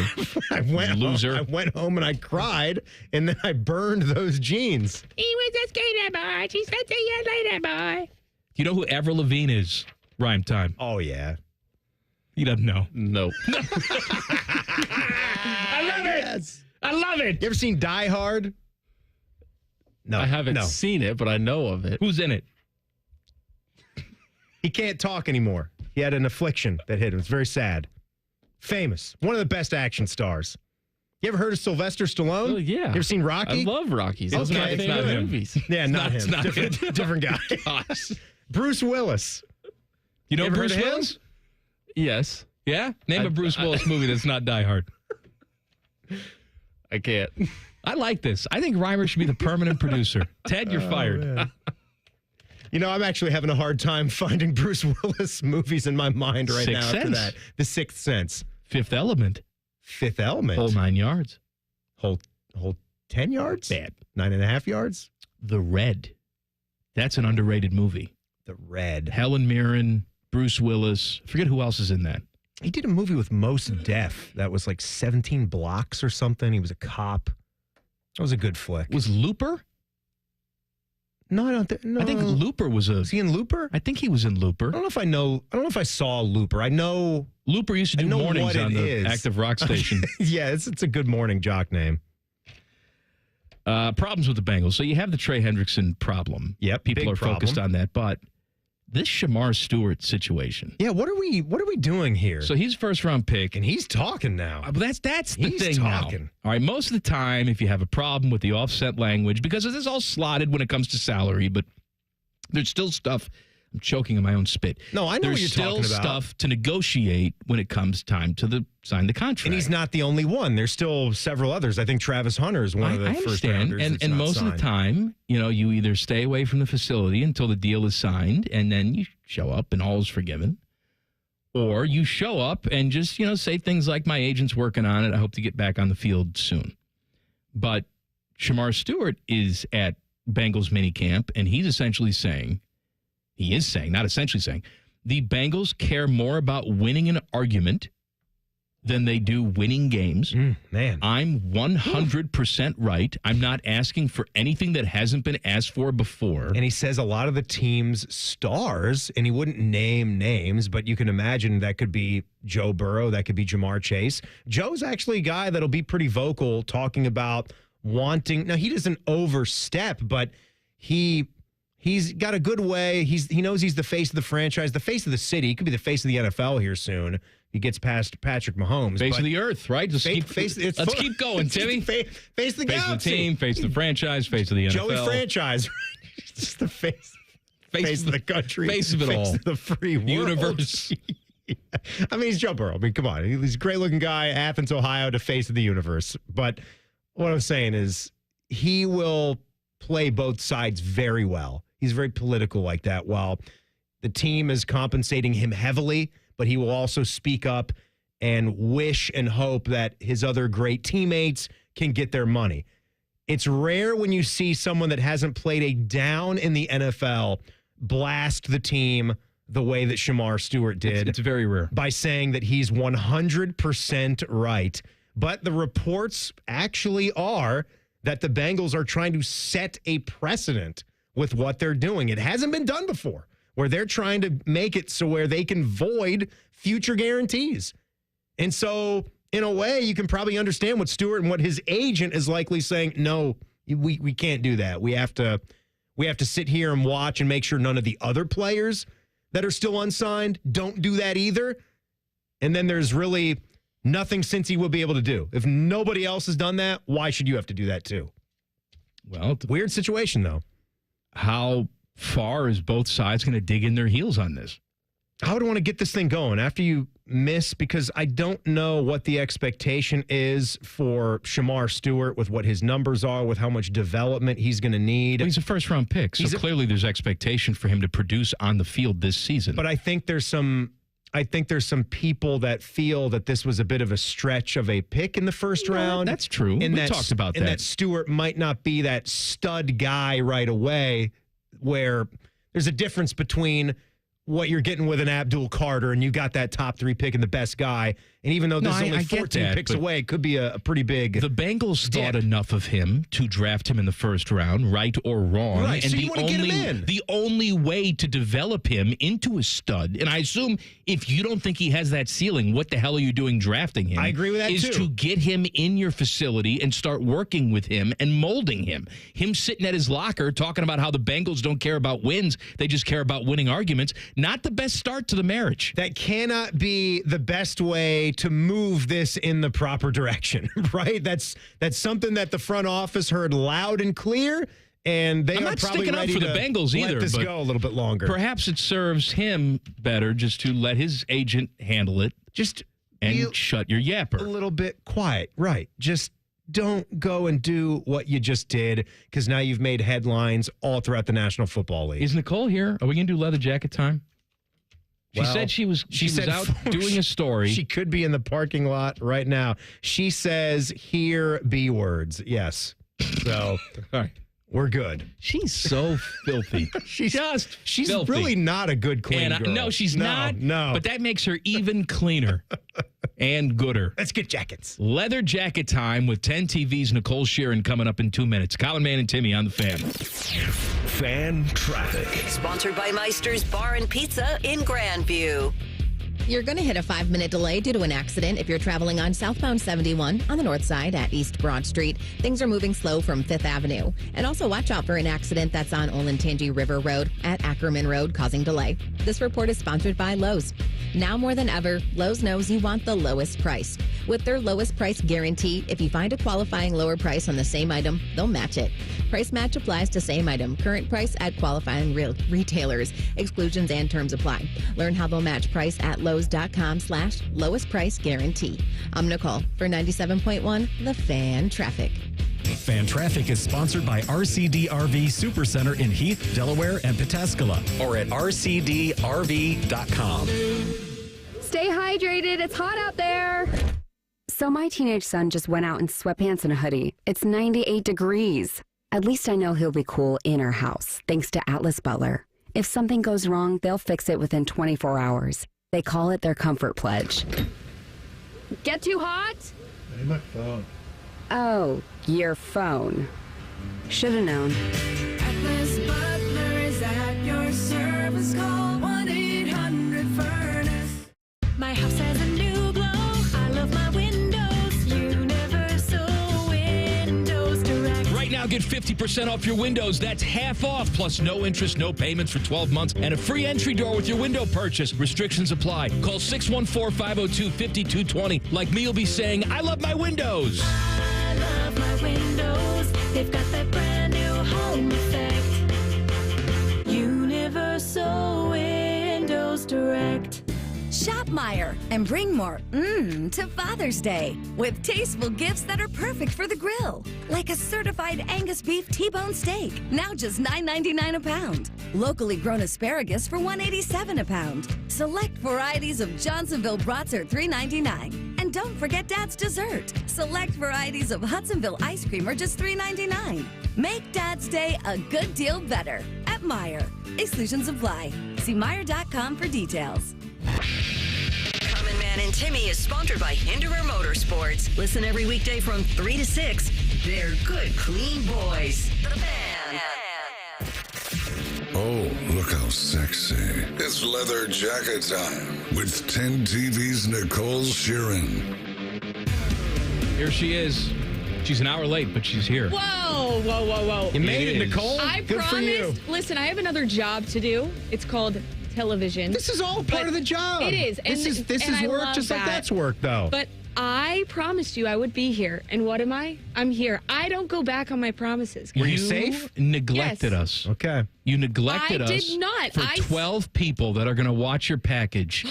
I went home and I cried, and then I burned those jeans. He was a skater boy. She said, see you later, boy. You know who Avril Lavigne is? Rhyme time. Oh, yeah. He doesn't know. Nope. I love it. Yes. I love it. You ever seen Die Hard? No. I haven't seen it, but I know of it. Who's in it? He can't talk anymore. He had an affliction that hit him. It's very sad. Famous. One of the best action stars. You ever heard of Sylvester Stallone? Oh, yeah. You ever seen Rocky? I love Rockies. It's Okay, my favorite good. movies. Yeah, not him. It's not different guy. Gosh. Bruce Willis. You know ever Bruce heard of him? Willis? Yes. Yeah? Name a Bruce Willis movie that's not Die Hard. I can't. I like this. I think Reimer should be the permanent producer. Ted, you're fired. You know, I'm actually having a hard time finding Bruce Willis movies in my mind right Sixth now after Sense. that. The Sixth Sense. Fifth Element. Fifth Element. Whole 9 yards. Whole 10 yards? Bad. 9.5 yards? The Red. That's an underrated movie. The Red. Helen Mirren, Bruce Willis. I forget who else is in that. He did a movie with Mos Def that was like 17 blocks or something. He was a cop. That was a good flick. Was Looper? No, I don't think. No. I think Looper was a. Was he in Looper? I think he was in Looper. I don't know if I know. I don't know if I saw Looper. I know Looper used to do know mornings what it on the is. active rock station. Yeah, it's a good morning jock name. Problems with the Bengals. So you have the Trey Hendrickson problem. Yep, people big are focused problem. on that, but this Shamar Stewart situation. Yeah, what are we doing here? So he's first round pick, and he's talking now. But that's the He's thing talking. now. All right, most of the time, if you have a problem with the offset language, because this is all slotted when it comes to salary, but there's still stuff. I'm choking on my own spit. No, I know what you're talking about. There's still stuff to negotiate when it comes time to sign the contract. And he's not the only one. There's still several others. I think Travis Hunter is one of the I first understand. rounders. And most of the time, you either stay away from the facility until the deal is signed, and then you show up and all is forgiven. Or you show up and just, say things like, my agent's working on it. I hope to get back on the field soon. But Shamar Stewart is at Bengals minicamp, and he's essentially saying, not essentially saying, the Bengals care more about winning an argument than they do winning games. Man. I'm 100% right. I'm not asking for anything that hasn't been asked for before. And he says a lot of the team's stars, and he wouldn't name names, but you can imagine that could be Joe Burrow, that could be Jamar Chase. Joe's actually a guy that'll be pretty vocal talking about wanting. Now, he doesn't overstep, but he He's got a good way. He knows he's the face of the franchise, the face of the city. He could be the face of the NFL here soon. He gets past Patrick Mahomes. Face of the earth, right? Just keep going, Timmy. Face of the Face of the galaxy. team, face of the franchise, face of the NFL. Joey franchise. Just the face of the country. Face of it all. Face of the free world. Universe. I mean, he's Joe Burrow. I mean, come on. He's a great-looking guy, Athens, Ohio, to face of the universe. But what I'm saying is he will play both sides very well. He's very political like that. While the team is compensating him heavily, but he will also speak up and wish and hope that his other great teammates can get their money. It's rare when you see someone that hasn't played a down in the NFL blast the team the way that Shamar Stewart did. It's very rare. By saying that he's 100% right. But the reports actually are that the Bengals are trying to set a precedent with what they're doing. It hasn't been done before, where they're trying to make it so where they can void future guarantees. And so, in a way, you can probably understand what Stewart and what his agent is likely saying, no, we can't do that. We have to sit here and watch and make sure none of the other players that are still unsigned don't do that either. And then there's really nothing Cincy will be able to do. If nobody else has done that, why should you have to do that too? Well, weird situation, though. How far is both sides going to dig in their heels on this? I would want to get this thing going after you miss, because I don't know what the expectation is for Shamar Stewart with what his numbers are, with how much development he's going to need. Well, he's a first-round pick, so clearly there's expectation for him to produce on the field this season. But I think there's some people that feel that this was a bit of a stretch of a pick in the first round. That's true. We talked about that. And that Stewart might not be that stud guy right away, where there's a difference between what you're getting with an Abdul Carter and you got that top 3 pick and the best guy. And even though there's only 14 picks away, it could be a pretty big. The Bengals thought enough of him to draft him in the first round, right or wrong. Right, and so you want to get him in. The only way to develop him into a stud, and I assume if you don't think he has that ceiling, what the hell are you doing drafting him? I agree with that is too. to get him in your facility and start working with him and molding him. Him sitting at his locker talking about how the Bengals don't care about wins, they just care about winning arguments. Not the best start to the marriage. That cannot be the best way to move this in the proper direction, right? That's something that the front office heard loud and clear, and they I'm are not probably sticking up ready for to the Bengals either. let this but go a little bit longer. Perhaps it serves him better just to let his agent handle it. And shut your yapper. A little bit quiet, right? Just don't go and do what you just did, because now you've made headlines all throughout the National Football League. Is Nicole here? Are we going to do leather jacket time? She said she was out doing a story. She could be in the parking lot right now. She says, "Here B words." Yes. So, all right. We're good. She's so filthy. She's filthy. really not a good clean girl. No, she's not. No. But that makes her even cleaner and gooder. Let's get jackets. Leather jacket time with 10 TV's Nicole Shearin coming up in 2 minutes. Colin Man and Timmy on the Fan. Fan traffic. Sponsored by Meister's Bar and Pizza in Grandview. You're going to hit a 5-minute delay due to an accident if you're traveling on southbound 71 on the north side at East Broad Street. Things are moving slow from 5th Avenue. And also watch out for an accident that's on Olentangy River Road at Ackerman Road, causing delay. This report is sponsored by Lowe's. Now more than ever, Lowe's knows you want the lowest price. With their lowest price guarantee, if you find a qualifying lower price on the same item, they'll match it. Price match applies to same item. Current price at qualifying retailers. Exclusions and terms apply. Learn how they'll match price at Lowes.com/lowest price guarantee. I'm Nicole for 97.1 The Fan Traffic. Fan Traffic is sponsored by RCD RV Supercenter in Heath, Delaware, and Pataskala, or at rcdrv.com. Stay hydrated. It's hot out there. So my teenage son just went out in sweatpants and a hoodie. It's 98 degrees. At least I know he'll be cool in our house, thanks to Atlas Butler. If something goes wrong, they'll fix it within 24 hours. They call it their comfort pledge. Get too hot? Hey, my phone. Oh, your phone. Should have known. Atlas Butler is at your service. Call 1-800-FURNACE. My house has a new glow. I love my windows. Universal Windows Direct. Right now, get Get 50% off your windows. That's half off, plus no interest, no payments for 12 months, and a free entry door with your window purchase. Restrictions apply. Call 614-502-5220. Like me, you'll be saying, I love my windows. I love my windows. They've got that brand new home effect. Universal Windows Direct. Shop Meijer and bring more to Father's Day with tasteful gifts that are perfect for the grill. Like a certified Angus beef T-bone steak, now just $9.99 a pound. Locally grown asparagus for $1.87 a pound. Select varieties of Johnsonville brats are $3.99. And don't forget Dad's dessert. Select varieties of Hudsonville ice cream are just $3.99. Make Dad's Day a good deal better at Meijer. Exclusions apply. See Meijer.com for details. Common Man and Timmy is sponsored by Hinderer Motorsports. Listen every weekday from 3 to 6. They're good, clean boys. The Fan. Oh, look how sexy. It's leather jacket time with 10 TV's Nicole Shearin. Here she is. She's an hour late, but she's here. Whoa, whoa, whoa, whoa. You made it, Nicole. I Good promised. for you. Listen, I have another job to do. It's called television. This is all part of the job. It is. This is I work love just like that. that's work, though. But I promised you I would be here. And what am I? I'm here. I don't go back on my promises. Were you safe? Neglected us. Okay. You neglected I us. did not. For 12 people that are going to watch your package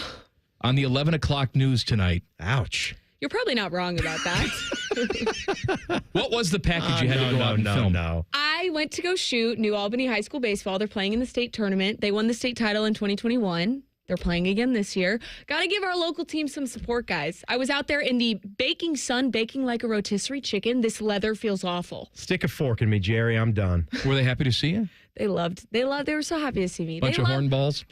on the 11 o'clock news tonight. Ouch. You're probably not wrong about that. What was the package you had to go out and film? I went to go shoot New Albany High School baseball. They're playing in the state tournament. They won the state title in 2021. They're playing again this year. Got to give our local team some support, guys. I was out there in the baking sun, baking like a rotisserie chicken. This leather feels awful. Stick a fork in me, Jerry. I'm done. Were they happy to see you? They were so happy to see me. Bunch of hornballs?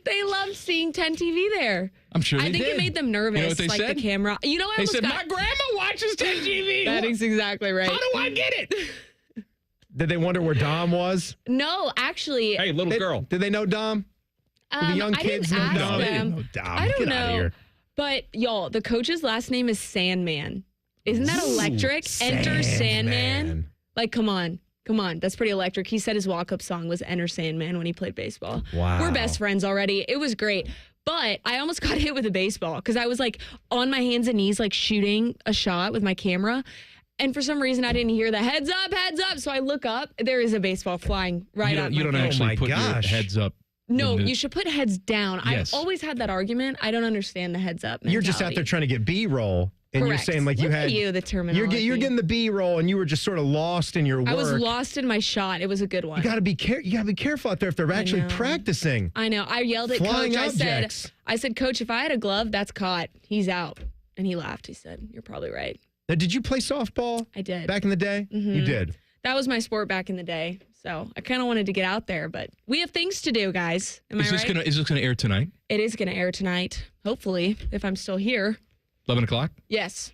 They loved seeing 10 TV there. I'm sure they I think did. it made them nervous. You know what they like said? The camera. You know, I They almost said, got, my grandma watches 10 TV. That is exactly right. How do I get it? Did they wonder where Dom was? No, actually. Hey, little girl. Did they know Dom? Did the young I kids didn't know ask Dom? They them. didn't know Dom. I don't Get outta know. here. But y'all, the coach's last name is Sandman. Isn't that electric? Enter Sandman. Like, come on. Come on. That's pretty electric. He said his walk-up song was Enter Sandman when he played baseball. Wow. We're best friends already. It was great. But I almost got hit with a baseball because I was like on my hands and knees, like shooting a shot with my camera. And for some reason, I didn't hear the heads up. So I look up. There is a baseball flying right at my You don't face. actually put your heads up. No, in the- you should put heads down. Yes. I've always had that argument. I don't understand the heads up. You're just out there trying to get B-roll. And Correct. you're saying like you Look had at you, the terminology. You're getting the B-roll and you were just sort of lost in your work. I was lost in my shot. It was a good one. You got to be careful out there if they're actually practicing. I know. I yelled at Flying Coach. objects. I said, Coach, if I had a glove, that's caught. He's out. And he laughed. He said, you're probably right. Now, did you play softball? I did. Back in the day? Mhm. You did. That was my sport back in the day. So I kind of wanted to get out there, but we have things to do, guys. Am Is I this right? gonna air tonight? It is going to air tonight, hopefully, if I'm still here. 11 o'clock? Yes.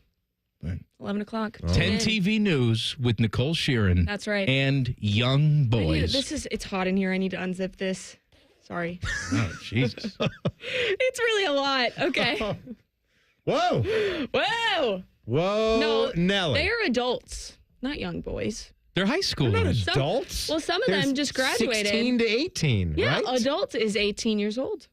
11 o'clock. 10 TV News with Nicole Shearin. That's right. And young I need- boys. it's hot in here. I need to unzip this. Sorry. Oh, Jesus. It's really a lot. Okay. Whoa. Whoa. Whoa, No, Nelly. they are adults, not young boys. They're high schoolers. Some- adults? Well, some of There's them just graduated. 16 to 18, Yeah, right? adult is 18 years old.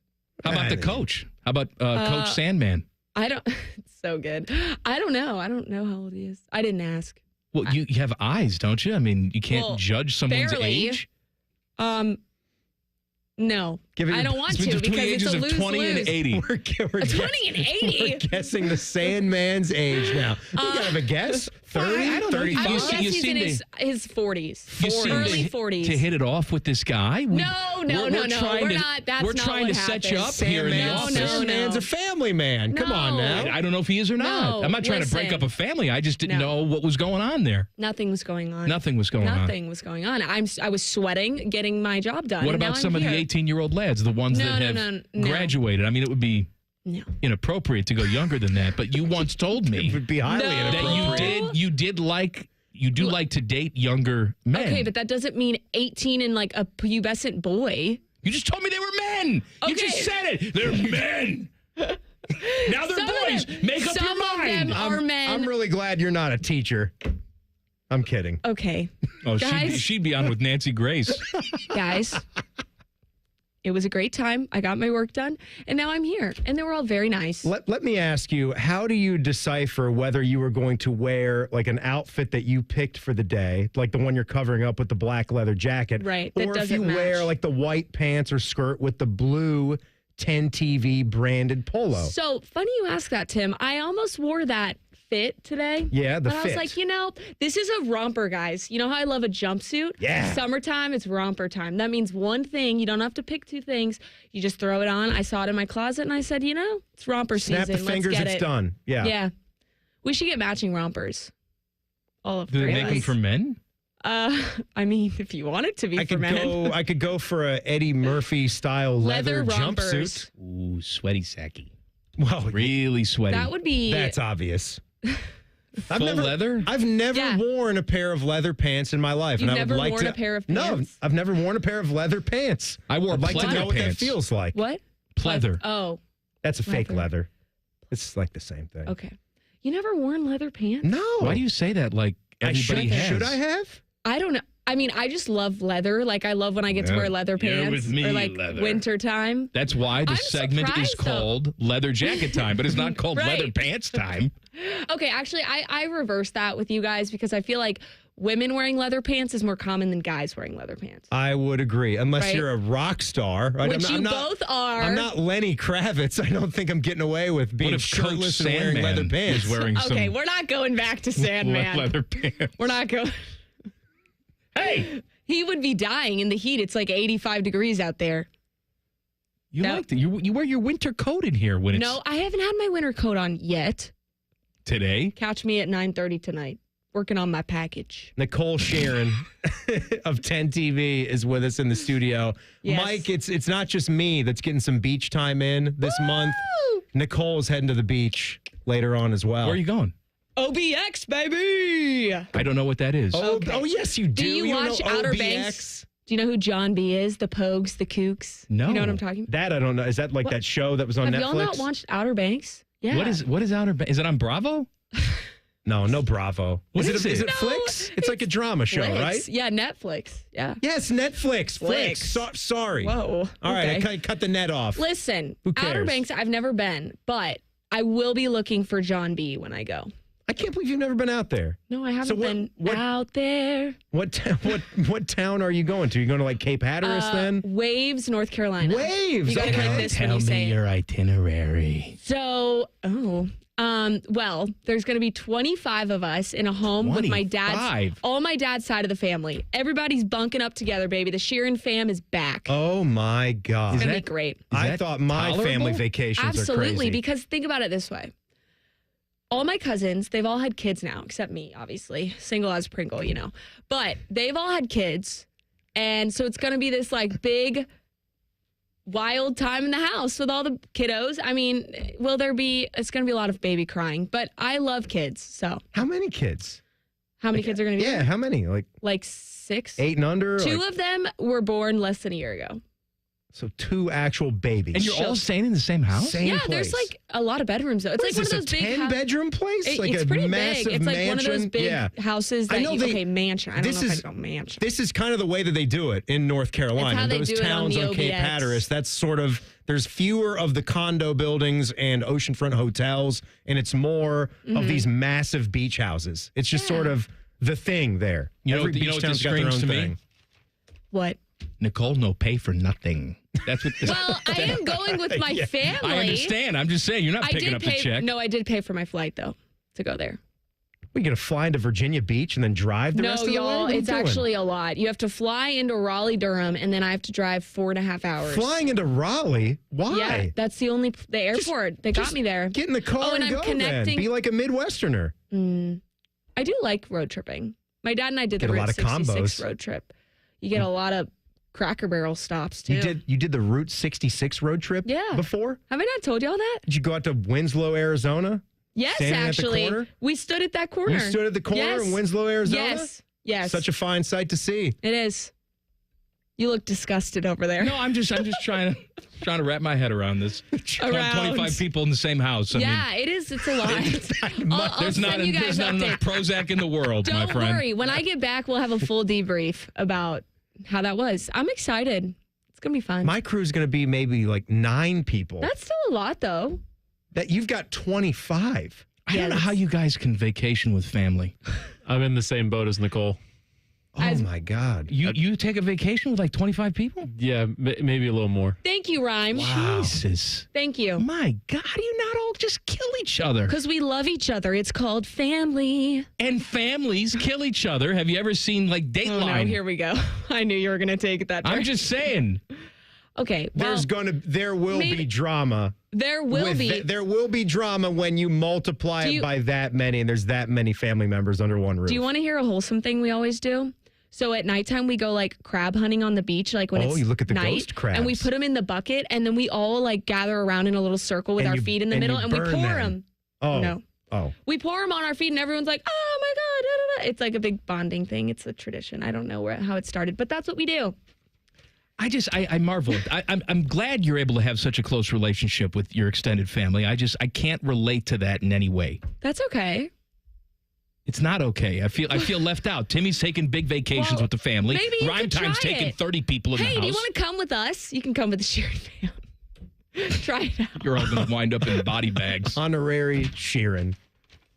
How about the coach? How about Coach Sandman? I don't. It's so good. I don't know. I don't know how old he is. I didn't ask. Well, you have eyes, don't you? I mean, you can't Well, judge someone's barely. age. No, Give it I your- don't want It's to between because the it's ages a of lose 20 and 80. We're 20 and 80. We're guessing the Sandman's age now. You gotta have a guess. 30, I don't know. 35? I would guess he's in his 40s. You seem Early to, 40s. to hit it off with this guy. No. We're not. That's We're not trying what to set you up happened. here in the office. Sandman's a family man. Come on now. I don't know if he is or not. No, I'm not trying to break listen. up a family. I just didn't No. know what was going on there. Nothing was going on. Nothing was going on. Nothing was going on. I was sweating, getting my job done. What and about now some I'm of the here. 18-year-old lads, the ones No, that no, have no, no. graduated? I mean, it would be inappropriate to go younger than that. But you once told me It would be highly inappropriate. that you do like to date younger men. Okay, but that doesn't mean 18 and like a pubescent boy. You just told me they were men. You Okay. just said it. They're men. Now they're Some of boys. them- Make up some your of mind. them are men. I'm really glad you're not a teacher. I'm kidding. Okay. Oh, Guys. she'd be on with Nancy Grace. Guys, it was a great time. I got my work done, and now I'm here. And they were all very nice. Let me ask you, how do you decipher whether you were going to wear like an outfit that you picked for the day, like the one you're covering up with the black leather jacket, Right, that or if doesn't you wear match. like the white pants or skirt with the blue 10 TV branded polo? So funny you ask that, Tim. I almost wore that fit today. Yeah, the but I was fit. like, this is a romper, guys. You know how I love a jumpsuit? Yeah. Summertime, it's romper time. That means one thing. You don't have to pick two things. You just throw it on. I saw it in my closet, and I said, it's romper Snap season. the fingers, Let's get it's it. done. Yeah. Yeah. We should get matching rompers. All of Do they three make of them us. for men? I mean, if you want it to be I for could men. I could go for a Eddie Murphy style leather rompers. jumpsuit. Ooh, sweaty sacky. Well, really sweaty. That would be. That's obvious. Full leather? I've never Yeah. worn a pair of leather pants in my life. You've and I would never like worn to, a pair of No, pants? I've never worn a pair of leather pants. I wore I'd like to pleather know what that pants. feels like. What? Pleather. Oh, That's a fake Leather. leather. It's like the same thing. okay. You never worn leather pants? No. Why do you say that like everybody has? Should I have? I don't know. I mean, I just love leather. Like, I love when I get to Yeah. wear leather You're pants. with me, or like leather. winter time. That's why the I'm segment is surprised, though. called Leather Jacket Time, but it's not called Right. Leather Pants Time. Okay, actually, I reverse that with you guys because I feel like women wearing leather pants is more common than guys wearing leather pants. I would agree, unless Right. you're a rock star. Right? Which you both are. I'm not Lenny Kravitz. I don't think I'm getting away with being What if Coach shirtless and wearing Sandman leather pants. is wearing Okay, some we're not going back to Sandman. leather pants? We're not going. Hey! He would be dying in the heat. It's like 85 degrees out there. You No. like that? You wear your winter coat in here when it's No, I haven't had my winter coat on yet. today. Catch me at 9:30 tonight, working on my package. Nicole Shearin of 10 TV is with us in the studio. Yes. Mike, it's not just me that's getting some beach time in this month. Nicole's heading to the beach later on as well. Where are you going? OBX, baby. I don't know what that is. Oh, yes, you do. Do you don't watch know Outer OBX? Banks? Do you know who John B is? The Pogues, the Kooks? No. You know what I'm talking about? That I don't know. Is that like What? that show that was on Have Netflix? y'all not watched Outer Banks? Yeah. What is Outer Banks? Is it on Bravo? No Bravo. What is is it? it? Flicks? It's like a drama show, Flicks. right? Yeah, Netflix. Yeah. Yes, Netflix. Flicks. Flicks. Sorry. Whoa. All right, Okay. I cut the net off. Listen, Who Outer cares? Banks, I've never been, but I will be looking for John B when I go. I can't believe you've never been out there. No, I haven't what- been what- out there. What town are you going to? You going to like Cape Hatteras then? Waves, North Carolina. Waves, You gotta okay. get this when Tell you say me it. your itinerary. So, well, there's going to be 25 of us in a home with my 25? all my dad's side of the family. Everybody's bunking up together, baby. The Shearan fam is back. Oh my God. It's going to be great. I that thought my tolerable? family vacations are Absolutely, crazy. because think about it this way. All my cousins, they've all had kids now, except me, obviously. Single as Pringle, you know. But they've all had kids. And so it's going to be this like big, wild time in the house with all the kiddos. I mean, it's going to be a lot of baby crying. But I love kids, so. How many kids? How many kids are going to be Yeah, there? how many? Like 6? 8 and under? Two of them were born less than a year ago. So 2 actual babies. And you're all staying in the same house? Same Yeah, place. there's like a lot of bedrooms though. It's What like is one of this, those big 10-bedroom place? It's a pretty massive big. It's like one of those mansion? big Yeah. houses that mansion. I don't know if I'd go mansion. This is kind of the way that they do it in North Carolina. It's how they Those do it on towns the on Cape OBX. Hatteras, that's sort of, there's fewer of the condo buildings and oceanfront hotels, and it's more of these massive beach houses. It's just sort of the thing there. You know Every what beach this town's got their own screams to me? thing. What? Nicole, no pay for nothing. That's what this Well, I am going with my Yeah, family. I understand. I'm just saying, you're not picking up the check. No, I did pay for my flight though to go there. We going to fly into Virginia Beach and then drive the rest of the way? y'all, What are you it's doing? actually a lot. You have to fly into Raleigh, Durham, and then I have to drive 4.5 hours. Flying into Raleigh? Why? Yeah, that's the airport. They got me there. Get in the car and and I'm go connecting. then. Be like a Midwesterner. I do like road tripping. My dad and I did Get the a Route lot of 66 combos. road trip. You get a lot of Cracker Barrel stops too. You did the Route 66 road trip Yeah. before? Have I not told y'all that? Did you go out to Winslow, Arizona? Yes, Standing at the actually. corner? We stood at that corner. You stood at the corner Yes. in Winslow, Arizona? Yes. Yes. Such a fine sight to see. It is. You look disgusted over there. No, I'm just trying to wrap my head around this. 25 people in the same house. I mean, it is. It's a lot. there's not enough Prozac in the world, Don't my friend. worry. When I get back, we'll have a full debrief about how that was. I'm excited. It's going to be fun. My crew's going to be maybe like 9 people. That's still a lot, though. That you've got 25. I don't know how you guys can vacation with family. I'm in the same boat as Nicole. Oh, my God. You take a vacation with like 25 people? Yeah, maybe a little more. Thank you, Rhyme. Wow. Jesus. Thank you. My God, you not all just kill each other. Because we love each other. It's called family. And families kill each other. Have you ever seen like Dateline? Oh, no, here we go. I knew you were going to take that. I'm just saying. Okay. Well, there will be drama. There will be. There will be drama when you multiply it by that many, and there's that many family members under one roof. Do you want to hear a wholesome thing we always do? So at nighttime, we go like crab hunting on the beach, like when it's you look at the night, ghost crabs. and we put them in the bucket, and then we all like gather around in a little circle with our feet in the middle, and we pour them. Oh. No. Oh. We pour them on our feet, and everyone's like, oh my God. Da, da, da. It's like a big bonding thing. It's a tradition. I don't know how it started, but that's what we do. I marvel. I'm glad you're able to have such a close relationship with your extended family. I can't relate to that in any way. That's okay. It's not okay. I feel left out. Timmy's taking big vacations with the family. Maybe you Rhyme could Time's try taking it. 30 people in the house. Hey, do you want to come with us? You can come with the Shearan fam. Try it out. You're all going to wind up in body bags. Honorary Shearan.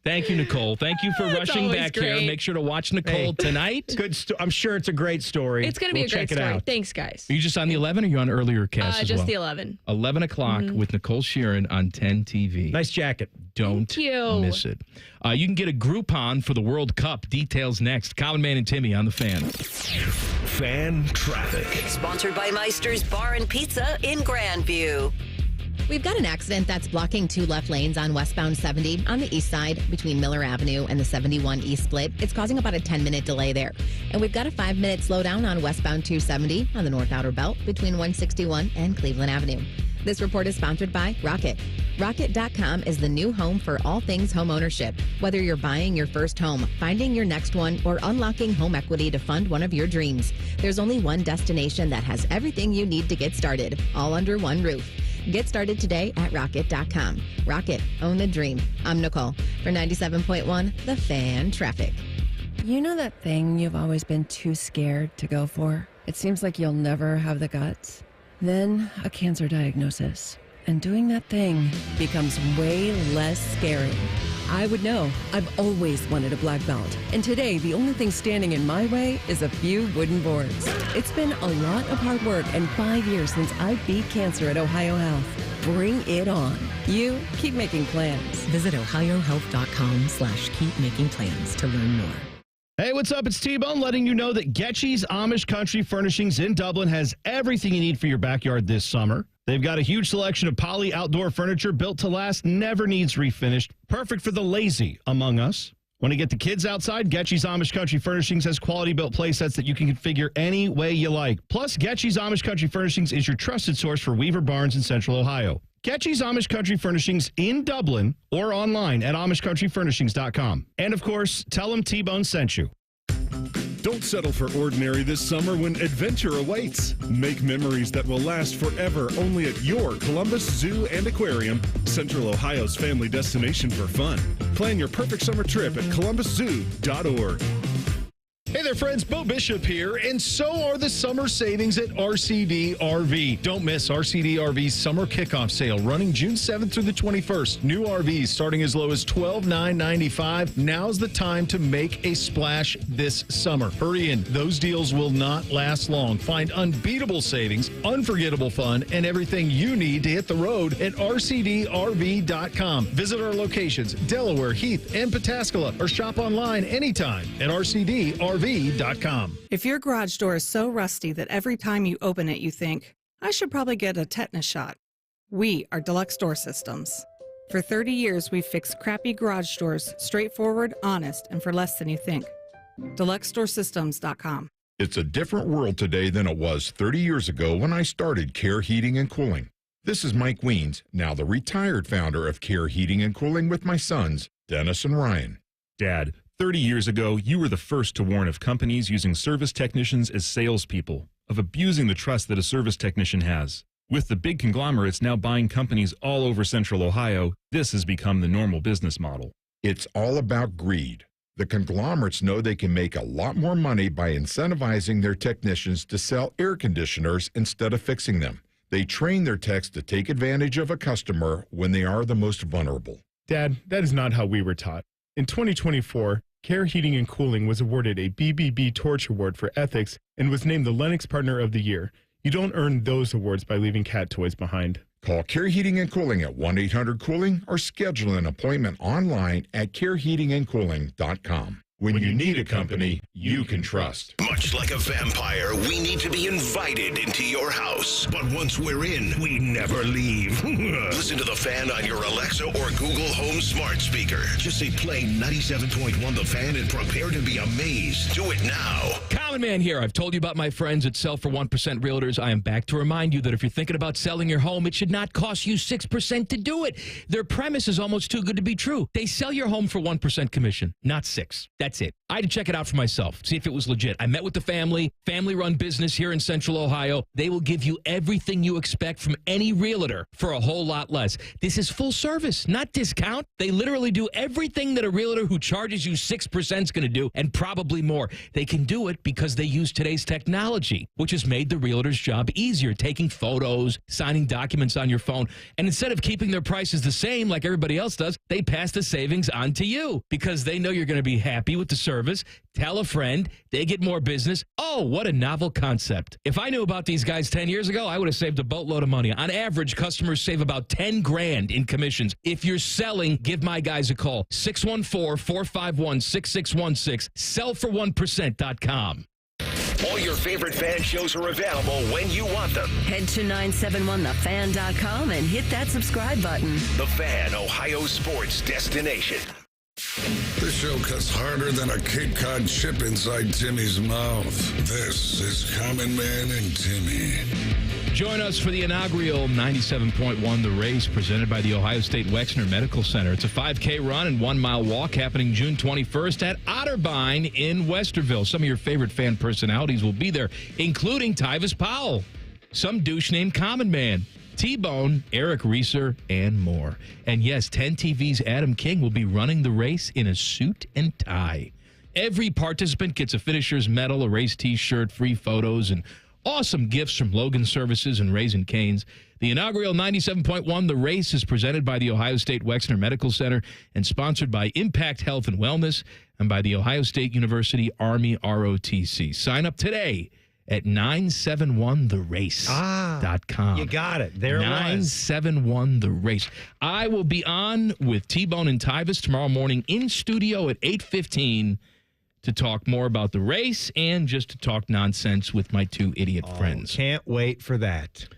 Thank you, Nicole. Thank you for rushing back here. Make sure to watch Nicole tonight. Good. I'm sure it's a great story. It's going to be a great story. Thanks, guys. Are you just on the 11 or are you on earlier cast as well? Just the 11. 11 o'clock with Nicole Shearin on 10 TV. Nice jacket. Don't miss it. You can get a Groupon for the World Cup. Details next. Common Man and Timmy on the Fan. Fan traffic. Sponsored by Meister's Bar and Pizza in Grandview. We've got an accident that's blocking 2 left lanes on westbound 70 on the east side between Miller Avenue and the 71 East split. It's causing about a 10-minute delay there. And we've got a 5-minute slowdown on westbound 270 on the North Outer Belt between 161 and Cleveland Avenue. This report is sponsored by Rocket. Rocket.com is the new home for all things home ownership. Whether you're buying your first home, finding your next one, or unlocking home equity to fund one of your dreams, there's only one destination that has everything you need to get started, all under one roof. Get started today at Rocket.com. Rocket, own the dream. I'm Nicole for 97.1 The Fan Traffic. You know that thing you've always been too scared to go for? It seems like you'll never have the guts. Then a cancer diagnosis. And doing that thing becomes way less scary. I would know. I've always wanted a black belt. And today, the only thing standing in my way is a few wooden boards. It's been a lot of hard work and 5 years since I beat cancer at Ohio Health. Bring it on. You keep making plans. Visit ohiohealth.com/keep making plans to learn more. Hey, what's up? It's T-Bone letting you know that Getchy's Amish Country Furnishings in Dublin has everything you need for your backyard this summer. They've got a huge selection of poly outdoor furniture built to last, never needs refinished, perfect for the lazy among us. Want to get the kids outside? Getchy's Amish Country Furnishings has quality built play sets that you can configure any way you like. Plus, Getchy's Amish Country Furnishings is your trusted source for Weaver Barns in Central Ohio. Getchy's Amish Country Furnishings in Dublin or online at AmishCountryFurnishings.com. And of course, tell them T-Bone sent you. Don't settle for ordinary this summer when adventure awaits. Make memories that will last forever only at your Columbus Zoo and Aquarium, Central Ohio's family destination for fun. Plan your perfect summer trip at columbuszoo.org. Hey there, friends. Bo Bishop here, and so are the summer savings at RCD RV. Don't miss RCD RV's summer kickoff sale running June 7th through the 21st. New RVs starting as low as $12,995. Now's the time to make a splash this summer. Hurry in. Those deals will not last long. Find unbeatable savings, unforgettable fun, and everything you need to hit the road at RCDRV.com. Visit our locations, Delaware, Heath, and Pataskala, or shop online anytime at RCDRV.com. If your garage door is so rusty that every time you open it you think, I should probably get a tetanus shot, we are Deluxe Door Systems. For 30 years, we've fixed crappy garage doors straightforward, honest, and for less than you think. DeluxeDoorSystems.com. It's a different world today than it was 30 years ago when I started Care Heating and Cooling. This is Mike Weens, now the retired founder of Care Heating and Cooling with my sons, Dennis and Ryan. Dad, 30 years ago, you were the first to warn of companies using service technicians as salespeople. of abusing the trust that a service technician has. With the big conglomerates now buying companies all over Central Ohio, this has become the normal business model. It's all about greed. The conglomerates know they can make a lot more money by incentivizing their technicians to sell air conditioners instead of fixing them. They train their techs to take advantage of a customer when they are the most vulnerable. Dad, that is not how we were taught. In 2024, Care Heating and Cooling was awarded a BBB Torch Award for Ethics and was named the Lennox Partner of the Year. You don't earn those awards by leaving cat toys behind. Call Care Heating and Cooling at 1-800-COOLING or schedule an appointment online at careheatingandcooling.com. When you need a company you can trust. Much like a vampire, we need to be invited into your house. But once we're in, we never leave. Listen to The Fan on your Alexa or Google Home smart speaker. Just say play 97.1 The Fan and prepare to be amazed. Do it now. Common Man here. I've told you about my friends at Sell for 1% Realtors. I am back to remind you that if you're thinking about selling your home, it should not cost you 6% to do it. Their premise is almost too good to be true. They sell your home for 1% commission, not 6%. That's it. I had to check it out for myself, see if it was legit. I met with the family-run business here in Central Ohio. They will give you everything you expect from any realtor for a whole lot less. This is full service, not discount. They literally do everything that a realtor who charges you 6% is going to do, and probably more. They can do it because they use today's technology, which has made the realtor's job easier, taking photos, signing documents on your phone. And instead of keeping their prices the same like everybody else does, they pass the savings on to you because they know you're going to be happy with the service. Tell a friend, they get more business. Oh, what a novel concept. If I knew about these guys 10 years ago, I would have saved a boatload of money. On average, customers save about 10 grand in commissions. If you're selling, give my guys a call. 614-451-6616. Sellfor1%.com. All your favorite fan shows are available when you want them. Head to 971thefan.com and hit that subscribe button. The Fan, Ohio sports destination. This show cuts harder than a Cape Cod chip inside Timmy's mouth. This is Common Man and Timmy. Join us for the inaugural 97.1 The Race presented by the Ohio State Wexner Medical Center. It's a 5K run and 1 mile walk happening June 21st at Otterbein in Westerville. Some of your favorite fan personalities will be there, including Tyvis Powell, some douche named Common Man, T-Bone, Eric Reeser, and more. And yes, 10 TV's Adam King will be running the race in a suit and tie. Every participant gets a finisher's medal, a race T-shirt, free photos, and awesome gifts from Logan Services and Raising Cane's. The inaugural 97.1 The Race is presented by the Ohio State Wexner Medical Center and sponsored by Impact Health and Wellness and by the Ohio State University Army ROTC. Sign up today at 971therace.com. You got it. There it was. 971 The Race. I will be on with T-Bone and Tyvis tomorrow morning in studio at 8:15 to talk more about the race and just to talk nonsense with my two idiot friends. Can't wait for that.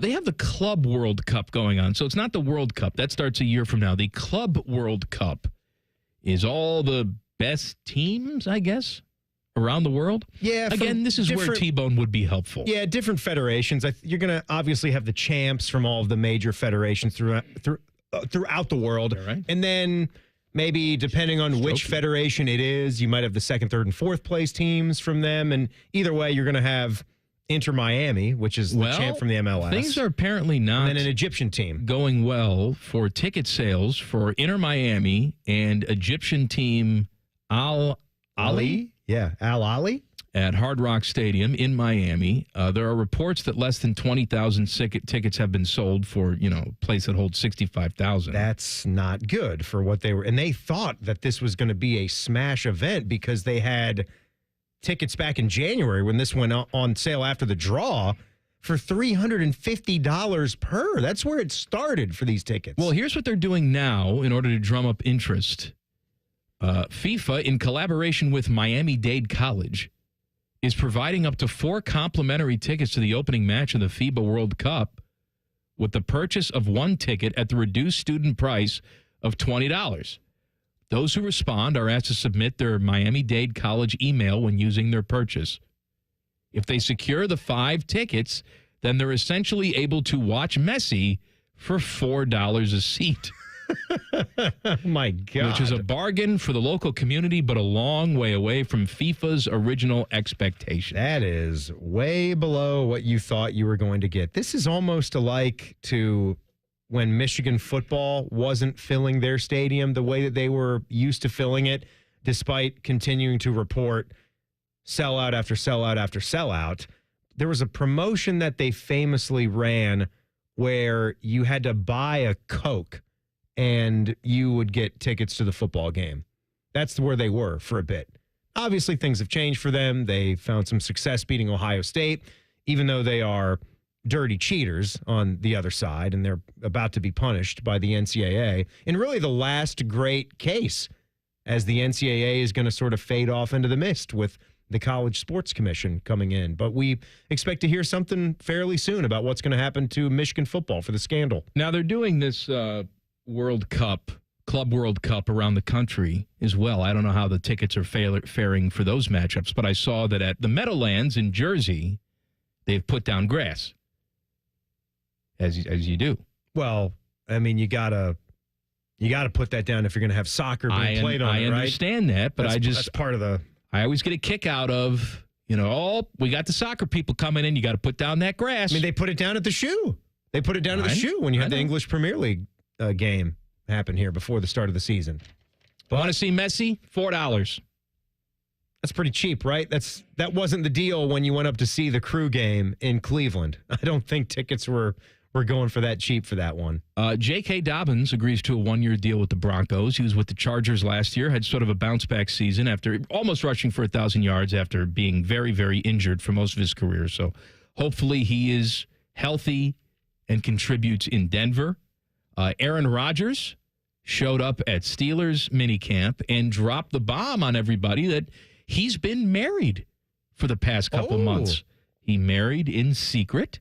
They have the Club World Cup going on. So it's not the World Cup. That starts a year from now. The Club World Cup is all the best teams, I guess, around the world. Yeah. Again, this is where T-Bone would be helpful. Yeah, different federations. You're going to obviously have the champs from all of the major federations throughout the world. Right. And then maybe depending on which federation it is, you might have the second, third, and fourth place teams from them. And either way, you're going to have Inter Miami, which is the champ from the MLS. Things are apparently not and then an Egyptian team going well for ticket sales for Inter Miami and Egyptian team Al Ali. Yeah, Al Ali. At Hard Rock Stadium in Miami. There are reports that less than 20,000 tickets have been sold for, a place that holds 65,000. That's not good for what they were. And they thought that this was going to be a smash event because they had tickets back in January when this went on sale after the draw for $350 per. That's where it started for these tickets. Well, here's what they're doing now in order to drum up interest. FIFA, in collaboration with Miami-Dade College, is providing up to 4 complimentary tickets to the opening match of the FIBA World Cup with the purchase of 1 ticket at the reduced student price of $20. Those who respond are asked to submit their Miami-Dade College email when using their purchase. If they secure the 5 tickets, then they're essentially able to watch Messi for $4 a seat. Oh, my God. Which is a bargain for the local community, but a long way away from FIFA's original expectations. That is way below what you thought you were going to get. This is almost alike to when Michigan football wasn't filling their stadium the way that they were used to filling it, despite continuing to report sellout after sellout after sellout. There was a promotion that they famously ran where you had to buy a Coke and you would get tickets to the football game. That's where they were for a bit. Obviously, things have changed for them. They found some success beating Ohio State, even though they are dirty cheaters on the other side, and they're about to be punished by the NCAA. And really the last great case, as the NCAA is going to sort of fade off into the mist with the College Sports Commission coming in. But we expect to hear something fairly soon about what's going to happen to Michigan football for the scandal. Now, they're doing this World Cup, Club World Cup around the country as well. I don't know how the tickets are faring for those matchups, but I saw that at the Meadowlands in Jersey, they've put down grass, as you do. Well, I mean, you gotta put that down if you're going to have soccer being played on it, right? I understand that, but that's part of the... I always get a kick out of, we got the soccer people coming in. You got to put down that grass. I mean, they put it down at the shoe. They put it down at the shoe when you had the English Premier League game happen here before the start of the season. Want to see Messi? $4. That's pretty cheap, right? That wasn't the deal when you went up to see the Crew game in Cleveland. I don't think tickets were going for that cheap for that one. J.K. Dobbins agrees to a one-year deal with the Broncos. He was with the Chargers last year, had sort of a bounce-back season after almost rushing for 1,000 yards after being very, very injured for most of his career. So hopefully he is healthy and contributes in Denver. Aaron Rodgers showed up at Steelers minicamp and dropped the bomb on everybody that he's been married for the past couple months. He married in secret.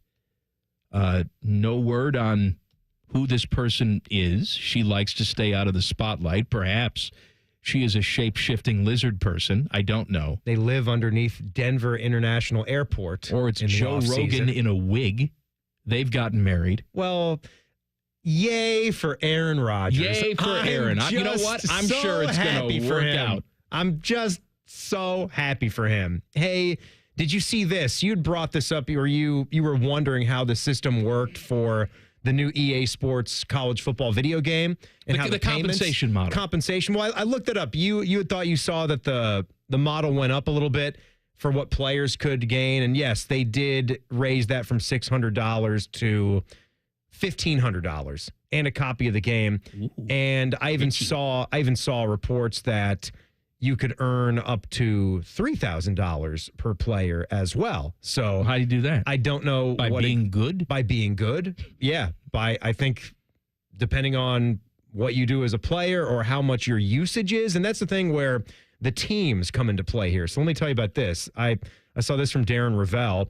No word on who this person is. She likes to stay out of the spotlight. Perhaps she is a shape-shifting lizard person. I don't know. They live underneath Denver International Airport. Or it's Joe Rogan in a wig. They've gotten married. Well, yay for Aaron Rodgers. Yay for Aaron. You know what? I'm sure it's going to work out. I'm just so happy for him. Hey, did you see this? You'd brought this up, or you were wondering how the system worked for the new EA Sports college football video game and how the compensation model. Compensation. Well, I looked it up. You had thought you saw that the model went up a little bit for what players could gain, and yes, they did raise that from $600 to $1,500 and a copy of the game. Ooh, and I even saw reports that you could earn up to $3,000 per player as well. So how do you do that? I don't know. By being good? By being good. Yeah. I think depending on what you do as a player or how much your usage is. And that's the thing where the teams come into play here. So let me tell you about this. I saw this from Darren Ravel.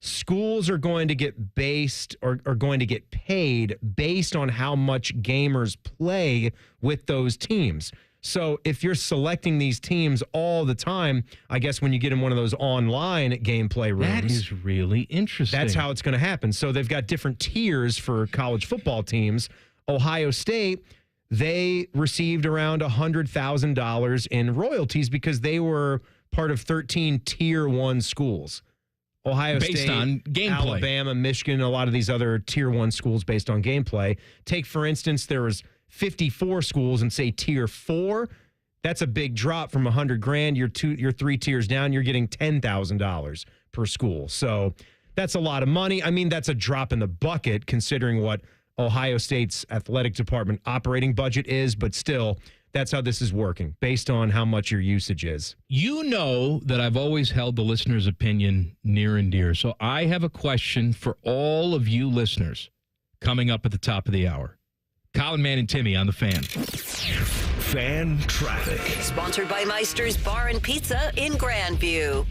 Schools are going to get going to get paid based on how much gamers play with those teams. So if you're selecting these teams all the time, I guess when you get in one of those online gameplay rooms. That is really interesting. That's how it's going to happen. So they've got different tiers for college football teams. Ohio State, they received around $100,000 in royalties because they were part of 13 Tier 1 schools. Ohio State, on gameplay. Alabama, Michigan, a lot of these other Tier 1 schools based on gameplay. Take, for instance, there was 54 schools and say Tier 4, that's a big drop from $100,000. You're 3 tiers down, you're getting $10,000 per school. So that's a lot of money. I mean, that's a drop in the bucket considering what Ohio State's athletic department operating budget is, but still, that's how this is working, based on how much your usage is. You know that I've always held the listener's opinion near and dear. So I have a question for all of you listeners coming up at the top of the hour. Colin, Man, and Timmy on the Fan. Fan traffic. Sponsored by Meister's Bar and Pizza in Grandview.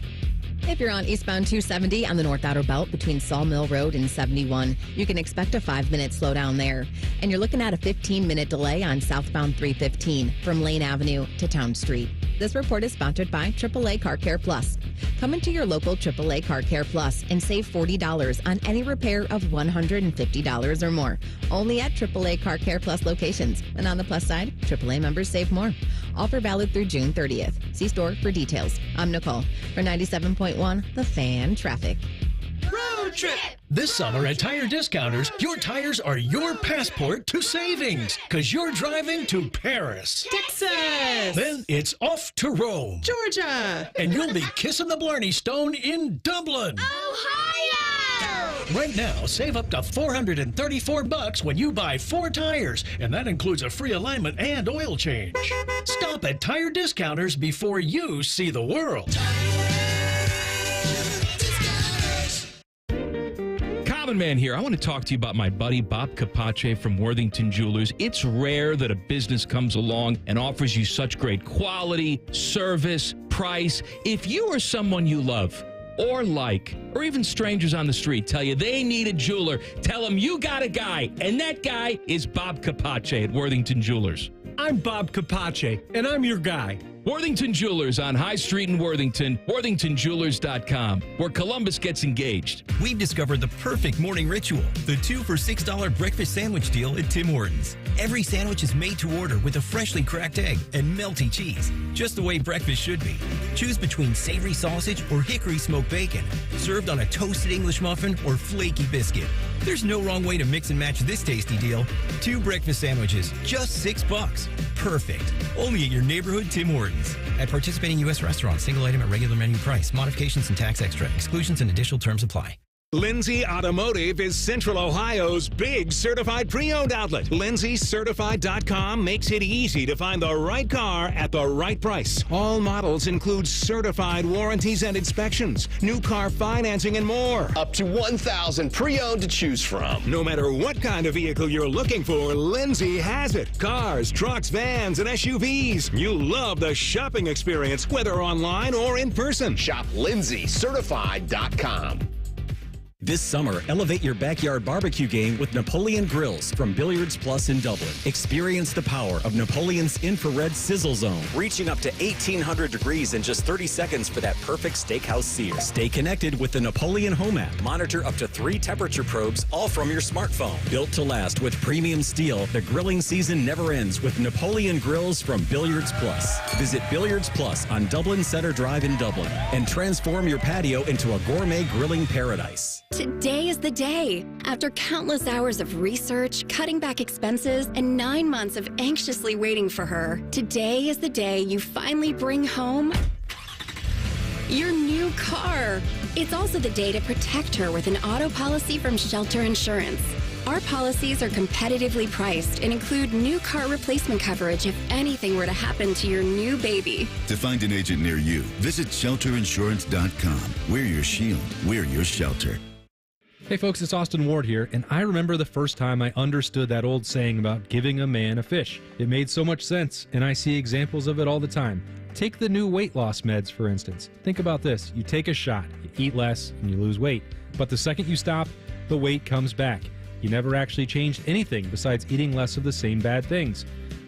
If you're on eastbound 270 on the North Outer Belt between Sawmill Road and 71, you can expect a 5-minute slowdown there. And you're looking at a 15-minute delay on southbound 315 from Lane Avenue to Town Street. This report is sponsored by AAA Car Care Plus. Come into your local AAA Car Care Plus and save $40 on any repair of $150 or more. Only at AAA Car Care Plus locations. And on the plus side, AAA members save more. Offer valid through June 30th. See store for details. I'm Nicole for 97.1 The Fan Traffic. Road trip! This summer at Tire Discounters, your tires are your passport to savings because you're driving to Paris, Texas, then it's off to Rome, Georgia, and you'll be kissing the Blarney Stone in Dublin, Ohio. Right now, save up to $434 when you buy 4 tires, and that includes a free alignment and oil change. Stop at Tire Discounters before you see the world. Common Man here. I want to talk to you about my buddy Bob Capace from Worthington Jewelers. It's rare that a business comes along and offers you such great quality, service, price. If you or someone you love or like, or even strangers on the street tell you they need a jeweler, tell them you got a guy, and that guy is Bob Capace at Worthington Jewelers. I'm Bob Capace, and I'm your guy. Worthington Jewelers on High Street in Worthington, worthingtonjewelers.com, where Columbus gets engaged. We've discovered the perfect morning ritual, the 2 for $6 breakfast sandwich deal at Tim Hortons. Every sandwich is made to order with a freshly cracked egg and melty cheese, just the way breakfast should be. Choose between savory sausage or hickory smoked bacon, served on a toasted English muffin or flaky biscuit. There's no wrong way to mix and match this tasty deal. 2 breakfast sandwiches, just $6. Perfect. Only at your neighborhood Tim Hortons. At participating U.S. restaurants, single item at regular menu price. Modifications and tax extra. Exclusions and additional terms apply. Lindsay Automotive is Central Ohio's big certified pre-owned outlet. LindsayCertified.com makes it easy to find the right car at the right price. All models include certified warranties and inspections, new car financing, and more. Up to 1,000 pre-owned to choose from. No matter what kind of vehicle you're looking for, Lindsay has it. Cars, trucks, vans, and SUVs. You love the shopping experience, whether online or in person. Shop LindsayCertified.com. This summer, elevate your backyard barbecue game with Napoleon Grills from Billiards Plus in Dublin. Experience the power of Napoleon's infrared sizzle zone, reaching up to 1,800 degrees in just 30 seconds for that perfect steakhouse sear. Stay connected with the Napoleon Home app. Monitor up to 3 temperature probes, all from your smartphone. Built to last with premium steel, the grilling season never ends with Napoleon Grills from Billiards Plus. Visit Billiards Plus on Dublin Center Drive in Dublin and transform your patio into a gourmet grilling paradise. Today is the day. After countless hours of research, cutting back expenses, and 9 months of anxiously waiting for her, today is the day you finally bring home your new car. It's also the day to protect her with an auto policy from Shelter Insurance. Our policies are competitively priced and include new car replacement coverage if anything were to happen to your new baby. To find an agent near you, visit shelterinsurance.com. We're your shield. We're your shelter. Hey folks, it's Austin Ward here, and I remember the first time I understood that old saying about giving a man a fish. It made so much sense, and I see examples of it all the time. Take the new weight loss meds, for instance. Think about this. You take a shot, you eat less, and you lose weight. But the second you stop, the weight comes back. You never actually changed anything besides eating less of the same bad things.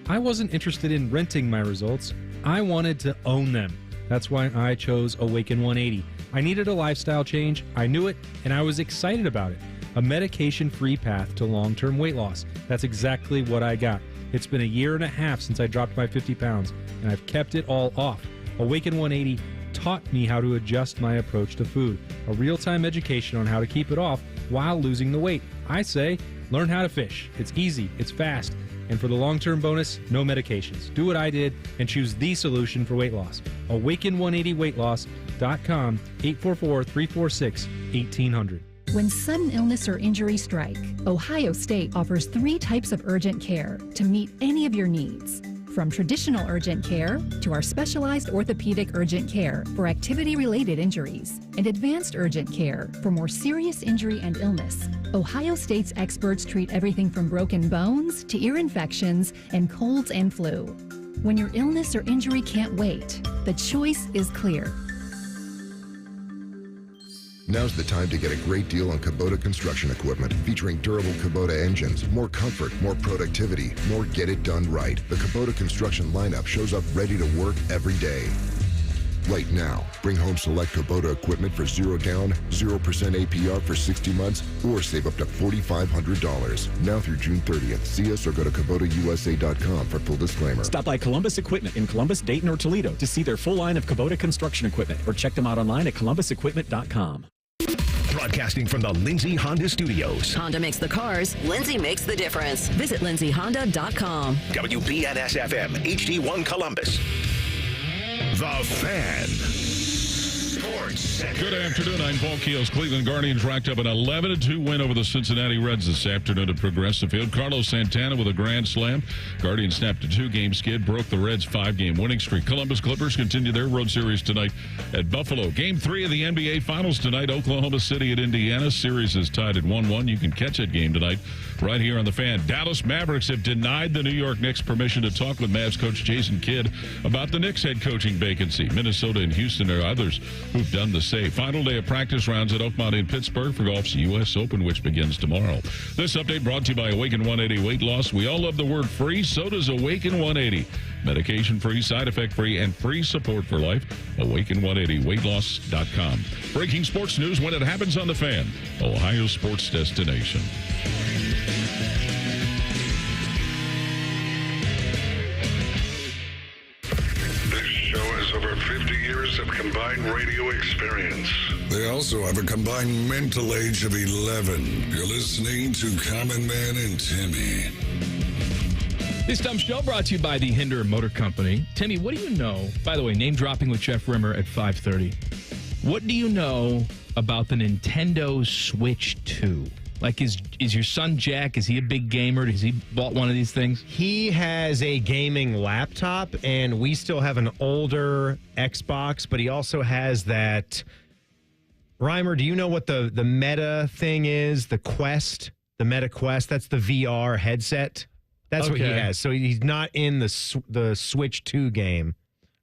I wasn't interested in renting my results. I wanted to own them. That's why I chose Awaken 180. I needed a lifestyle change, I knew it, and I was excited about it. A medication-free path to long-term weight loss. That's exactly what I got. It's been 1.5 years since I dropped my 50 pounds, and I've kept it all off. Awaken 180 taught me how to adjust my approach to food. A real-time education on how to keep it off while losing the weight. I say, learn how to fish. It's easy, it's fast, and for the long-term bonus, no medications. Do what I did and choose the solution for weight loss. Awaken180weightloss.com, 844-346-1800. When sudden illness or injury strike, Ohio State offers 3 types of urgent care to meet any of your needs. From traditional urgent care to our specialized orthopedic urgent care for activity-related injuries and advanced urgent care for more serious injury and illness. Ohio State's experts treat everything from broken bones to ear infections and colds and flu. When your illness or injury can't wait, the choice is clear. Now's the time to get a great deal on Kubota construction equipment featuring durable Kubota engines, more comfort, more productivity, more get it done right. The Kubota construction lineup shows up ready to work every day. Right now, bring home select Kubota equipment for 0 down, 0% APR for 60 months, or save up to $4,500. Now through June 30th. See us or go to KubotaUSA.com for full disclaimer. Stop by Columbus Equipment in Columbus, Dayton, or Toledo to see their full line of Kubota construction equipment, or check them out online at columbusequipment.com. Broadcasting from the Lindsay Honda Studios. Honda makes the cars, Lindsay makes the difference. Visit lindsayhonda.com. WBNS-FM, HD1 Columbus. The Fan. Sports Center. Good afternoon. I'm Paul Keels. Cleveland Guardians racked up an 11-2 win over the Cincinnati Reds this afternoon at Progressive Field. Carlos Santana with a grand slam. Guardians snapped a 2-game skid, broke the Reds' 5-game winning streak. Columbus Clippers continue their road series tonight at Buffalo. Game 3 of the NBA Finals tonight, Oklahoma City at Indiana. Series is tied at 1-1. You can catch that game tonight right here on The Fan. Dallas Mavericks have denied the New York Knicks permission to talk with Mavs coach Jason Kidd about the Knicks head coaching vacancy. Minnesota and Houston are others who've done the same. Final day of practice rounds at Oakmont in Pittsburgh for golf's U.S. Open, which begins tomorrow. This update brought to you by Awaken 180 Weight Loss. We all love the word free, so does Awaken 180. Medication-free, side-effect-free, and free support for life. Awaken180weightloss.com. Breaking sports news when it happens on The Fan, Ohio sports destination. This show has over 50 years of combined radio experience. They also have a combined mental age of 11. You're listening to Common Man and Timmy. This dumb show brought to you by the Hinder Motor Company. Timmy, what do you know? By the way, name dropping with Jeff Rimmer at 5:30. What do you know about the Nintendo Switch 2? Like, is your son Jack, is he a big gamer? Has he bought one of these things? He has a gaming laptop, and we still have an older Xbox, but he also has that. Reimer, do you know what the Meta thing is? The Quest, the Meta Quest, that's the VR headset. That's what he has. So he's not in the Switch 2 game.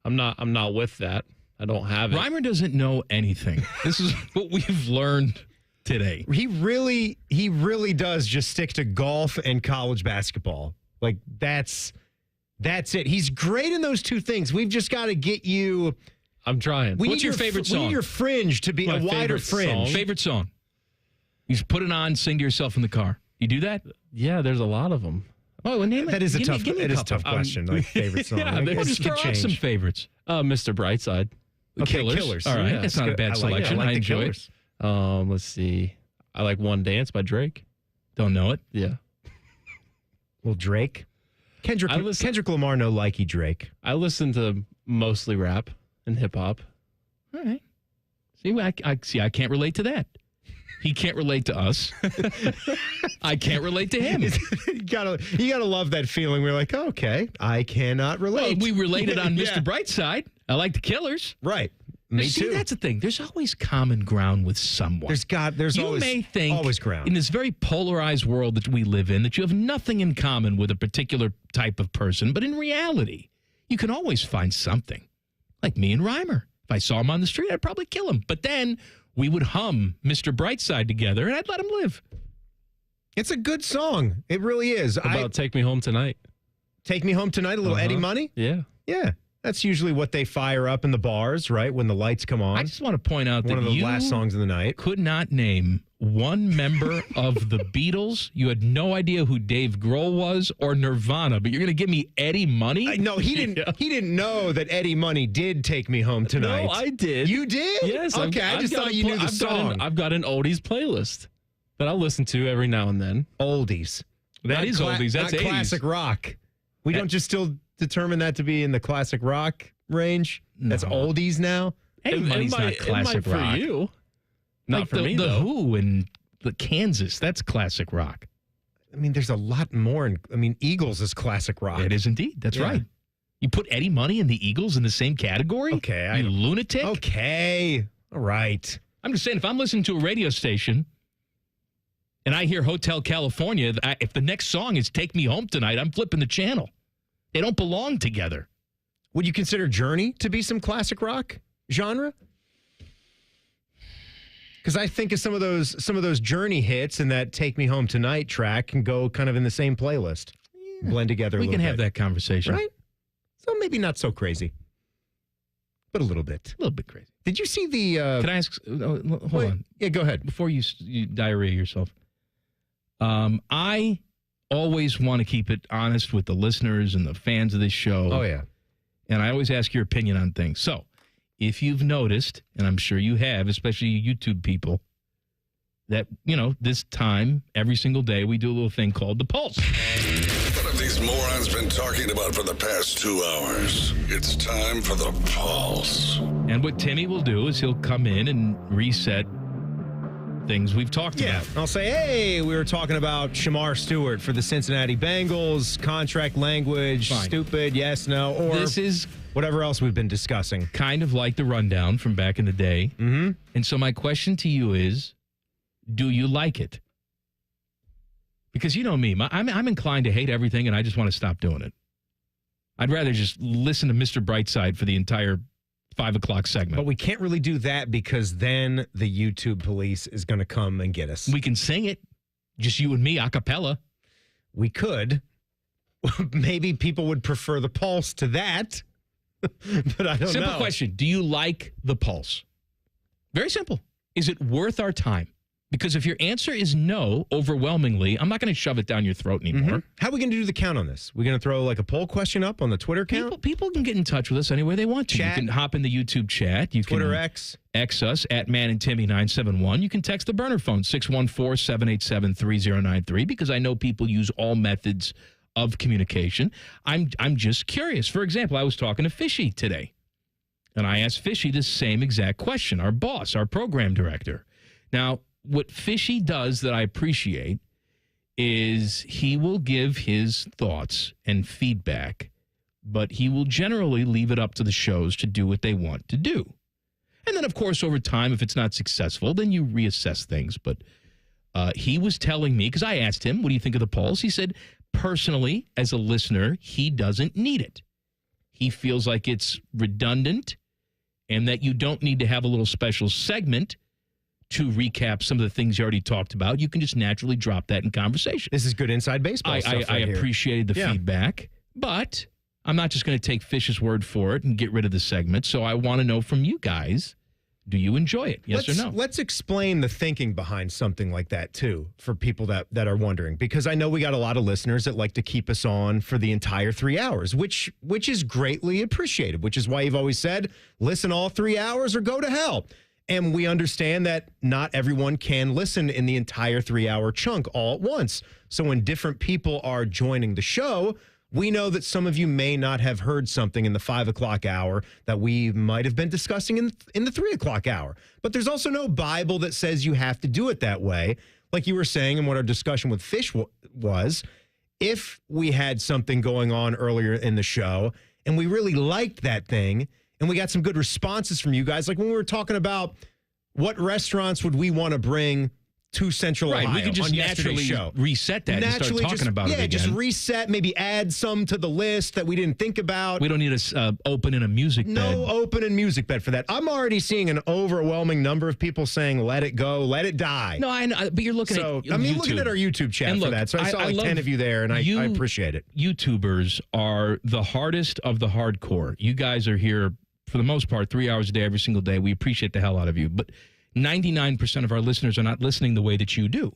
I'm not with that. I don't have it. Reimer doesn't know anything. This is what we've learned today. He really does just stick to golf and college basketball. Like that's it. He's great in those two things. We've just got to get you. I'm trying. What's your favorite song? We need your fringe to be a wider fringe. Favorite song? You just put it on, sing to yourself in the car. You do that? Yeah, there's a lot of them. Oh, well, name it. That is a tough question. Like favorite song. Yeah, just throw out some favorites. Mr. Brightside. Okay, Killers. All right, that's not a bad selection. I enjoy it. Let's see. I like One Dance by Drake. Don't know it. Yeah. Well, Drake. Kendrick Lamar, no likey Drake. I listen to mostly rap and hip hop. All right. See, I can't relate to that. He can't relate to us. I can't relate to him. You gotta love that feeling. We're like, okay, I cannot relate. Well, we related on Mr. Brightside. I like the Killers. Right. Me too. That's the thing. There's always common ground with someone. There's you always, may think always ground. In this very polarized world that we live in, that you have nothing in common with a particular type of person, but in reality, you can always find something. Like me and Reimer. If I saw him on the street, I'd probably kill him. But then we would hum Mr. Brightside together, and I'd let him live. It's a good song. It really is. About Take Me Home Tonight. Take Me Home Tonight, a little Eddie Money? Yeah. Yeah. That's usually what they fire up in the bars, right? When the lights come on. I just want to point out that one of the last songs of the night. Could not name one member of the Beatles. You had no idea who Dave Grohl was or Nirvana, but you're going to give me Eddie Money? No, he didn't. Yeah. He didn't know that Eddie Money did Take Me Home Tonight. No, I did. You did? Yes. Okay, I just thought you knew the song. I've got an oldies playlist that I'll listen to every now and then. Oldies. That is oldies. That's not 80s. Classic rock. We don't just still determine that to be in the classic rock range? No. That's oldies now? Eddie Money's not classic rock. For you. Not like for me, the though. Who and the Kansas, that's classic rock. I mean, there's a lot more. Eagles is classic rock. It is indeed. That's right. You put Eddie Money and the Eagles in the same category? Okay. You lunatic? Okay. All right. I'm just saying, if I'm listening to a radio station and I hear Hotel California, if the next song is Take Me Home Tonight, I'm flipping the channel. They don't belong together. Would you consider Journey to be some classic rock genre? Because I think of some of those Journey hits and that Take Me Home Tonight track can go kind of in the same playlist. Yeah. Blend together a little bit. We can have that conversation. Right? So maybe not so crazy. but a little bit. A little bit crazy. Did you see the... Can I ask... hold on. Yeah, go ahead. Before you diarrhea yourself. I always want to keep it honest with the listeners and the fans of this show. Oh, yeah. And I always ask your opinion on things. So, if you've noticed, and I'm sure you have, especially you YouTube people, that, this time, every single day, we do a little thing called the Pulse. What have these morons been talking about for the past 2 hours? It's time for the Pulse. And what Timmy will do is he'll come in and reset things we've talked about. I'll say, hey, we were talking about Shamar Stewart for the Cincinnati Bengals, contract language, stupid, yes, no, or this is whatever else we've been discussing. Kind of like the rundown from back in the day. Mm-hmm. And so my question to you is, do you like it? Because you know me, I'm inclined to hate everything, and I just want to stop doing it. I'd rather just listen to Mr. Brightside for the entire 5 o'clock segment. But we can't really do that because then the YouTube police is going to come and get us. We can sing it, just you and me, a cappella. We could. Maybe people would prefer the Pulse to that, but I don't know. Simple question. Do you like the Pulse? Very simple. Is it worth our time? Because if your answer is no, overwhelmingly, I'm not going to shove it down your throat anymore. Mm-hmm. How are we going to do the count on this? We're going to throw like a poll question up on the Twitter account? People can get in touch with us any way they want to. Chat. You can hop in the YouTube chat. You Twitter can X us at Man and Timmy 971. You can text the burner phone 614-787-3093 because I know people use all methods of communication. I'm just curious. For example, I was talking to Fishy today, and I asked Fishy the same exact question, our boss, our program director. Now, what Fishy does that I appreciate is he will give his thoughts and feedback, but he will generally leave it up to the shows to do what they want to do. And then, of course, over time, if it's not successful, then you reassess things. But he was telling me, because I asked him, what do you think of the Pulse? He said, personally, as a listener, he doesn't need it. He feels like it's redundant and that you don't need to have a little special segment to recap some of the things you already talked about. You can just naturally drop that in conversation. This is good inside baseball stuff I appreciated the feedback, but I'm not just going to take Fish's word for it and get rid of the segment. So I want to know from you guys, do you enjoy it? Yes or no? Let's explain the thinking behind something like that, too, for people that are wondering. Because I know we got a lot of listeners that like to keep us on for the entire 3 hours, which is greatly appreciated, which is why you've always said, listen all 3 hours or go to hell. And we understand that not everyone can listen in the entire 3-hour chunk all at once. So when different people are joining the show, we know that some of you may not have heard something in the 5 o'clock hour that we might have been discussing in the 3 o'clock hour. But there's also no Bible that says you have to do it that way. Like you were saying, and what our discussion with Fish was, if we had something going on earlier in the show and we really liked that thing, and we got some good responses from you guys. Like when we were talking about what restaurants would we want to bring to Central Ohio. We could just naturally reset that and start talking about it again. Yeah, just reset, maybe add some to the list that we didn't think about. We don't need to open in a music bed. No open and music bed for that. I'm already seeing an overwhelming number of people saying, let it go, let it die. No, I know, but you're looking at YouTube. Looking at our YouTube chat for that. So I saw 10 of you there, and I appreciate it. YouTubers are the hardest of the hardcore. You guys are here for the most part, 3 hours a day, every single day. We appreciate the hell out of you. But 99% of our listeners are not listening the way that you do.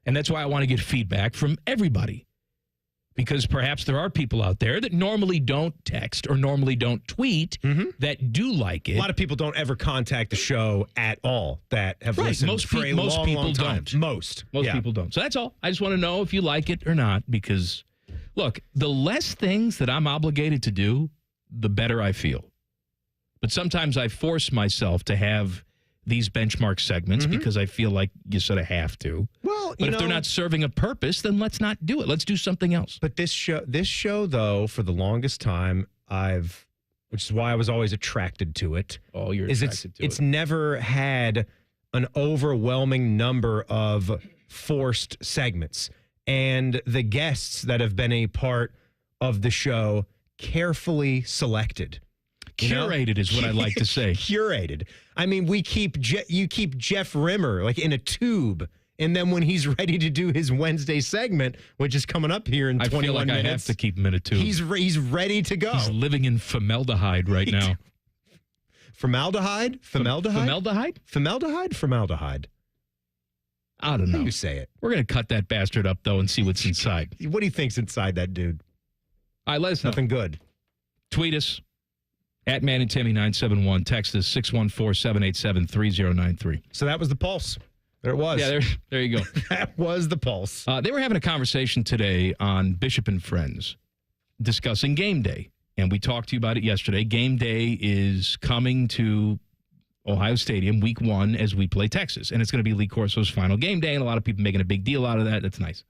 And that's why I want to get feedback from everybody. Because perhaps there are people out there that normally don't text or normally don't tweet that do like it. A lot of people don't ever contact the show at all that have listened for a long time. Most people don't. So that's all. I just want to know if you like it or not. Because, look, the less things that I'm obligated to do, the better I feel. But sometimes I force myself to have these benchmark segments because I feel like you sort of have to. Well, but if they're not serving a purpose, then let's not do it. Let's do something else. But this show, though, for the longest time, which is why I was always attracted to it. Oh, you're attracted to it. It's never had an overwhelming number of forced segments. And the guests that have been a part of the show carefully selected. Curated is what I like to say. Curated. I mean, you keep Jeff Rimmer like in a tube, and then when he's ready to do his Wednesday segment, which is coming up here in 21 minutes, I feel like I have to keep him in a tube. He's ready to go. He's living in formaldehyde right now. Formaldehyde? Formaldehyde? Formaldehyde? I don't know. How do you say it? We're going to cut that bastard up, though, and see what's inside. What do you think's inside that dude? All right, let us know. Nothing good. Tweet us at Man and Timmy 971. Text us 614-787-3093. So that was the pulse. There it was. Yeah, there you go. That was the pulse. They were having a conversation today on Bishop and Friends discussing game day. And we talked to you about it yesterday. Game day is coming to Ohio Stadium week 1 as we play Texas. And it's going to be Lee Corso's final game day. And a lot of people making a big deal out of that. That's nice.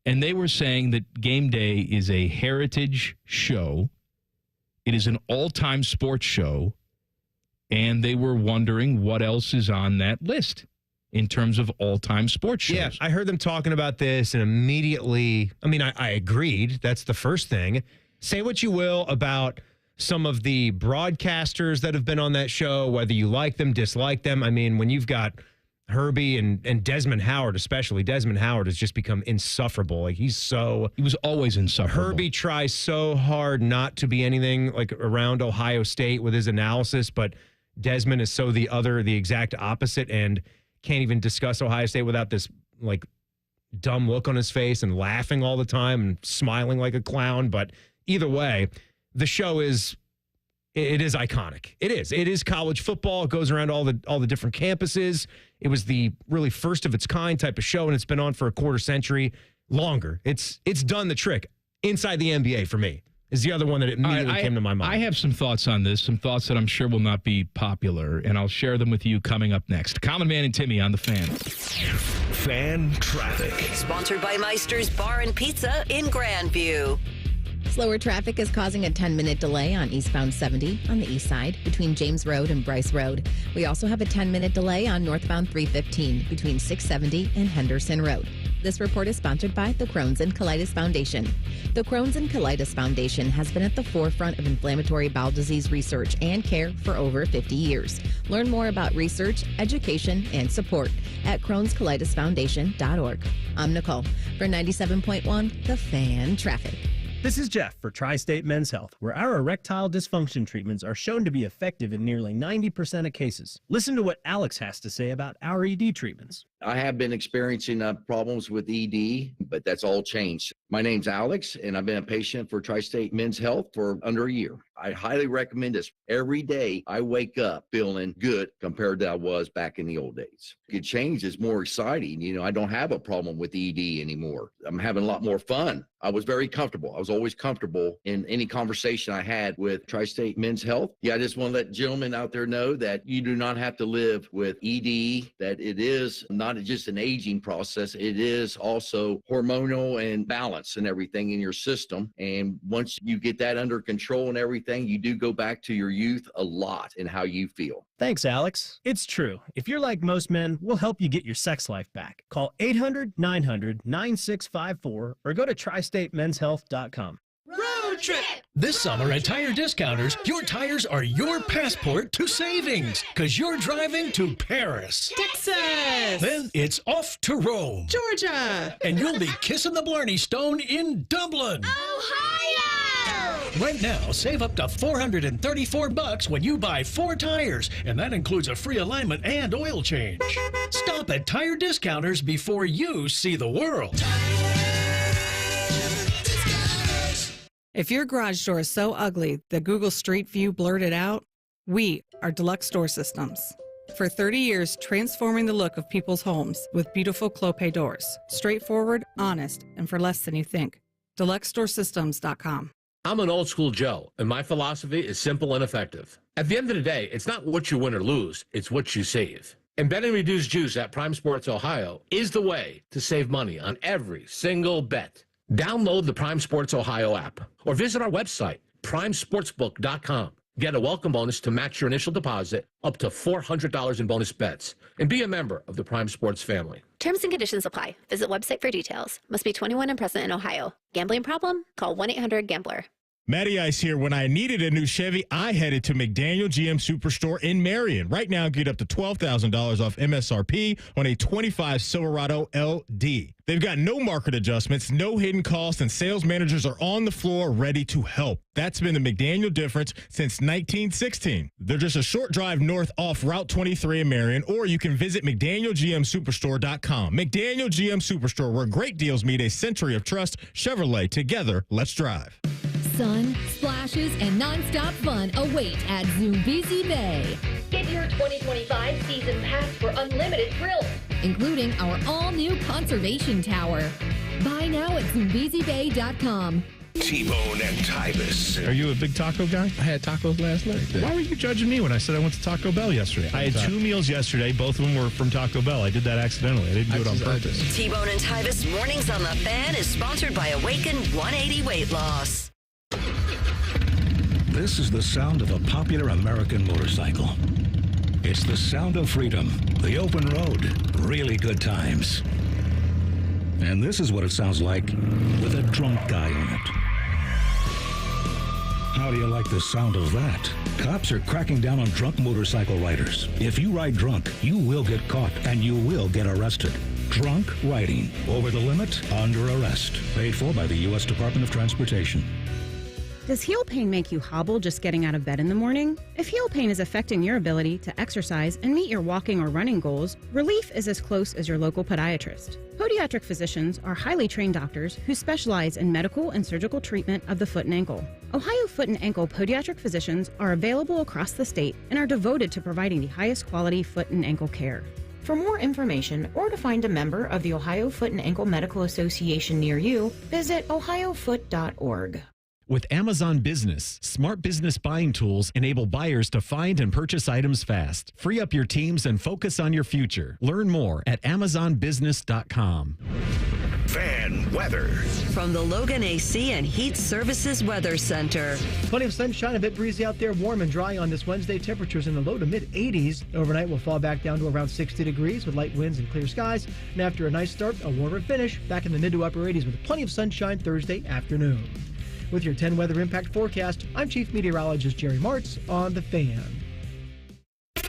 And they were saying that game day is a heritage show. It is an all-time sports show. And they were wondering what else is on that list in terms of all-time sports shows. Yeah, I heard them talking about this and immediately, I agreed. That's the first thing. Say what you will about some of the broadcasters that have been on that show, whether you like them, dislike them. I mean, when you've got Herbie and Desmond Howard, especially, Desmond Howard has just become insufferable. Like, he was always insufferable. Herbie tries so hard not to be anything like around Ohio State with his analysis, but Desmond is so the exact opposite, and can't even discuss Ohio State without this like dumb look on his face and laughing all the time and smiling like a clown. But either way, the show is iconic. It is college football. It goes around all the different campuses. It was the really first of its kind type of show, and it's been on for a quarter century longer. It's done the trick. Inside the NBA for me is the other one that immediately came to my mind. I have some thoughts on this, some thoughts that I'm sure will not be popular, and I'll share them with you coming up next. Common Man and Timmy on the Fan. Fan traffic. Sponsored by Meister's Bar and Pizza in Grandview. Slower traffic is causing a 10-minute delay on eastbound 70 on the east side between James Road and Bryce Road. We also have a 10-minute delay on northbound 315 between 670 and Henderson Road. This report is sponsored by the Crohn's and Colitis Foundation. The Crohn's and Colitis Foundation has been at the forefront of inflammatory bowel disease research and care for over 50 years. Learn more about research, education, and support at crohnscolitisfoundation.org. I'm Nicole for 97.1 The Fan Traffic. This is Jeff for Tri-State Men's Health, where our erectile dysfunction treatments are shown to be effective in nearly 90% of cases. Listen to what Alex has to say about our ED treatments. I have been experiencing problems with ED, but that's all changed. My name's Alex, and I've been a patient for Tri-State Men's Health for under a year. I highly recommend this. Every day I wake up feeling good compared to I was back in the old days. It changed. It's more exciting. You know, I don't have a problem with ED anymore. I'm having a lot more fun. I was very comfortable. I was always comfortable in any conversation I had with Tri-State Men's Health. Yeah, I just want to let gentlemen out there know that you do not have to live with ED, that it is not just an aging process. It is also hormonal and balance and everything in your system. And once you get that under control and everything, you do go back to your youth a lot in how you feel. Thanks, Alex. It's true. If you're like most men, we'll help you get your sex life back. Call 800-900-9654 or go to tristatemenshealth.com. Road trip! This summer at Tire Discounters, your tires are your passport to savings because you're driving to Paris, Texas, then it's off to Rome, Georgia, and you'll be kissing the Blarney Stone in Dublin, Ohio. Right now, save up to $434 when you buy 4 tires, and that includes a free alignment and oil change. Stop at Tire Discounters before you see the world. If your garage door is so ugly that Google Street View blurred it out, we are Deluxe Door Systems. For 30 years, transforming the look of people's homes with beautiful Clopay doors. Straightforward, honest, and for less than you think. DeluxeDoorSystems.com. I'm an old school Joe, and my philosophy is simple and effective. At the end of the day, it's not what you win or lose, it's what you save. And Bet and Reduce Juice at Prime Sports Ohio is the way to save money on every single bet. Download the Prime Sports Ohio app or visit our website, primesportsbook.com. Get a welcome bonus to match your initial deposit up to $400 in bonus bets. And be a member of the Prime Sports family. Terms and conditions apply. Visit website for details. Must be 21 and present in Ohio. Gambling problem? Call 1-800-GAMBLER. Matty Ice here. When I needed a new Chevy, I headed to McDaniel GM Superstore in Marion. Right now, get up to $12,000 off MSRP on a 25 Silverado LD. They've got no market adjustments, no hidden costs, and sales managers are on the floor ready to help. That's been the McDaniel difference since 1916. They're just a short drive north off Route 23 in Marion, or you can visit McDanielGMSuperstore.com. McDaniel GM Superstore, where great deals meet a century of trust. Chevrolet, together, let's drive. Sun, splashes, and nonstop fun await at Zoombezi Bay. Get your 2025 season pass for unlimited thrills, including our all-new conservation tower. Buy now at ZoombeziBay.com. T-Bone and Tybus. Are you a big taco guy? I had tacos last night. Why were you judging me when I said I went to Taco Bell yesterday? I had 2 meals yesterday. Both of them were from Taco Bell. I did that accidentally. I didn't do it on purpose. T-Bone and Tybus Mornings on the Fan is sponsored by Awaken 180 Weight Loss. This is the sound of a popular American motorcycle. It's the sound of freedom, the open road, really good times. And this is what it sounds like with a drunk guy on it. How do you like the sound of that? Cops are cracking down on drunk motorcycle riders. If you ride drunk, you will get caught and you will get arrested. Drunk riding, over the limit, under arrest. Paid for by the U.S. Department of Transportation. Does heel pain make you hobble just getting out of bed in the morning? If heel pain is affecting your ability to exercise and meet your walking or running goals, relief is as close as your local podiatrist. Podiatric physicians are highly trained doctors who specialize in medical and surgical treatment of the foot and ankle. Ohio Foot and Ankle podiatric physicians are available across the state and are devoted to providing the highest quality foot and ankle care. For more information or to find a member of the Ohio Foot and Ankle Medical Association near you, visit ohiofoot.org. With Amazon Business, smart business buying tools enable buyers to find and purchase items fast. Free up your teams and focus on your future. Learn more at amazonbusiness.com. Fan weather. From the Logan AC and Heat Services Weather Center. Plenty of sunshine, a bit breezy out there, warm and dry on this Wednesday. Temperatures in the low to mid 80s. Overnight will fall back down to around 60 degrees with light winds and clear skies. And after a nice start, a warmer finish, back in the mid to upper 80s with plenty of sunshine Thursday afternoon. With your 10 weather impact forecast, I'm Chief Meteorologist Jerry Martz on The Fan. The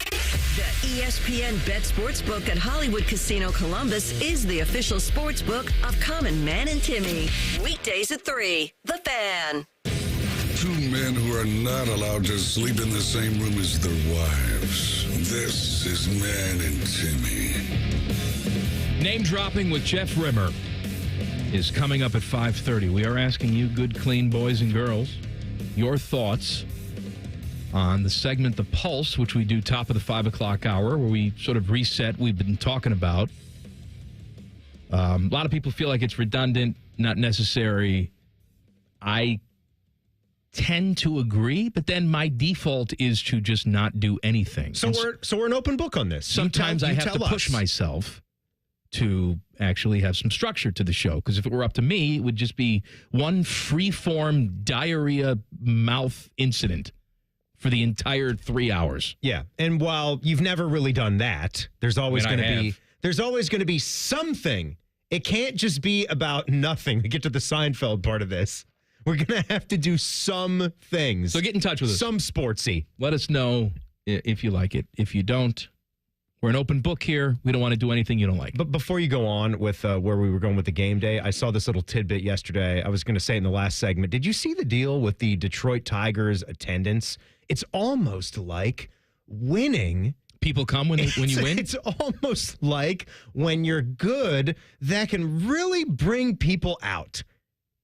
ESPN Bet Sportsbook at Hollywood Casino Columbus is the official sportsbook of Common Man and Timmy. Weekdays at 3. The Fan. 2 men who are not allowed to sleep in the same room as their wives. This is Man and Timmy. Name dropping with Jeff Rimmer is coming up at 5:30. We are asking you, good, clean boys and girls, your thoughts on the segment The Pulse, which we do top of the 5 o'clock hour, where we sort of reset we've been talking about. A lot of people feel like it's redundant, not necessary. I tend to agree, but then my default is to just not do anything. So we're an open book on this. Sometimes I have to push myself to actually have some structure to the show, because if it were up to me, it would just be one free-form diarrhea mouth incident for the entire 3 hours. Yeah, and while you've never really done that, there's always going to be something. It can't just be about nothing. To get to the Seinfeld part of this, we're going to have to do some things. So get in touch with us. Some sportsy. Let us know if you like it. If you don't, we're an open book here. We don't want to do anything you don't like. But before you go on with where we were going with the game day, I saw this little tidbit yesterday. I was going to say it in the last segment. Did you see the deal with the Detroit Tigers attendance? It's almost like winning. People come when you win? It's almost like when you're good, that can really bring people out.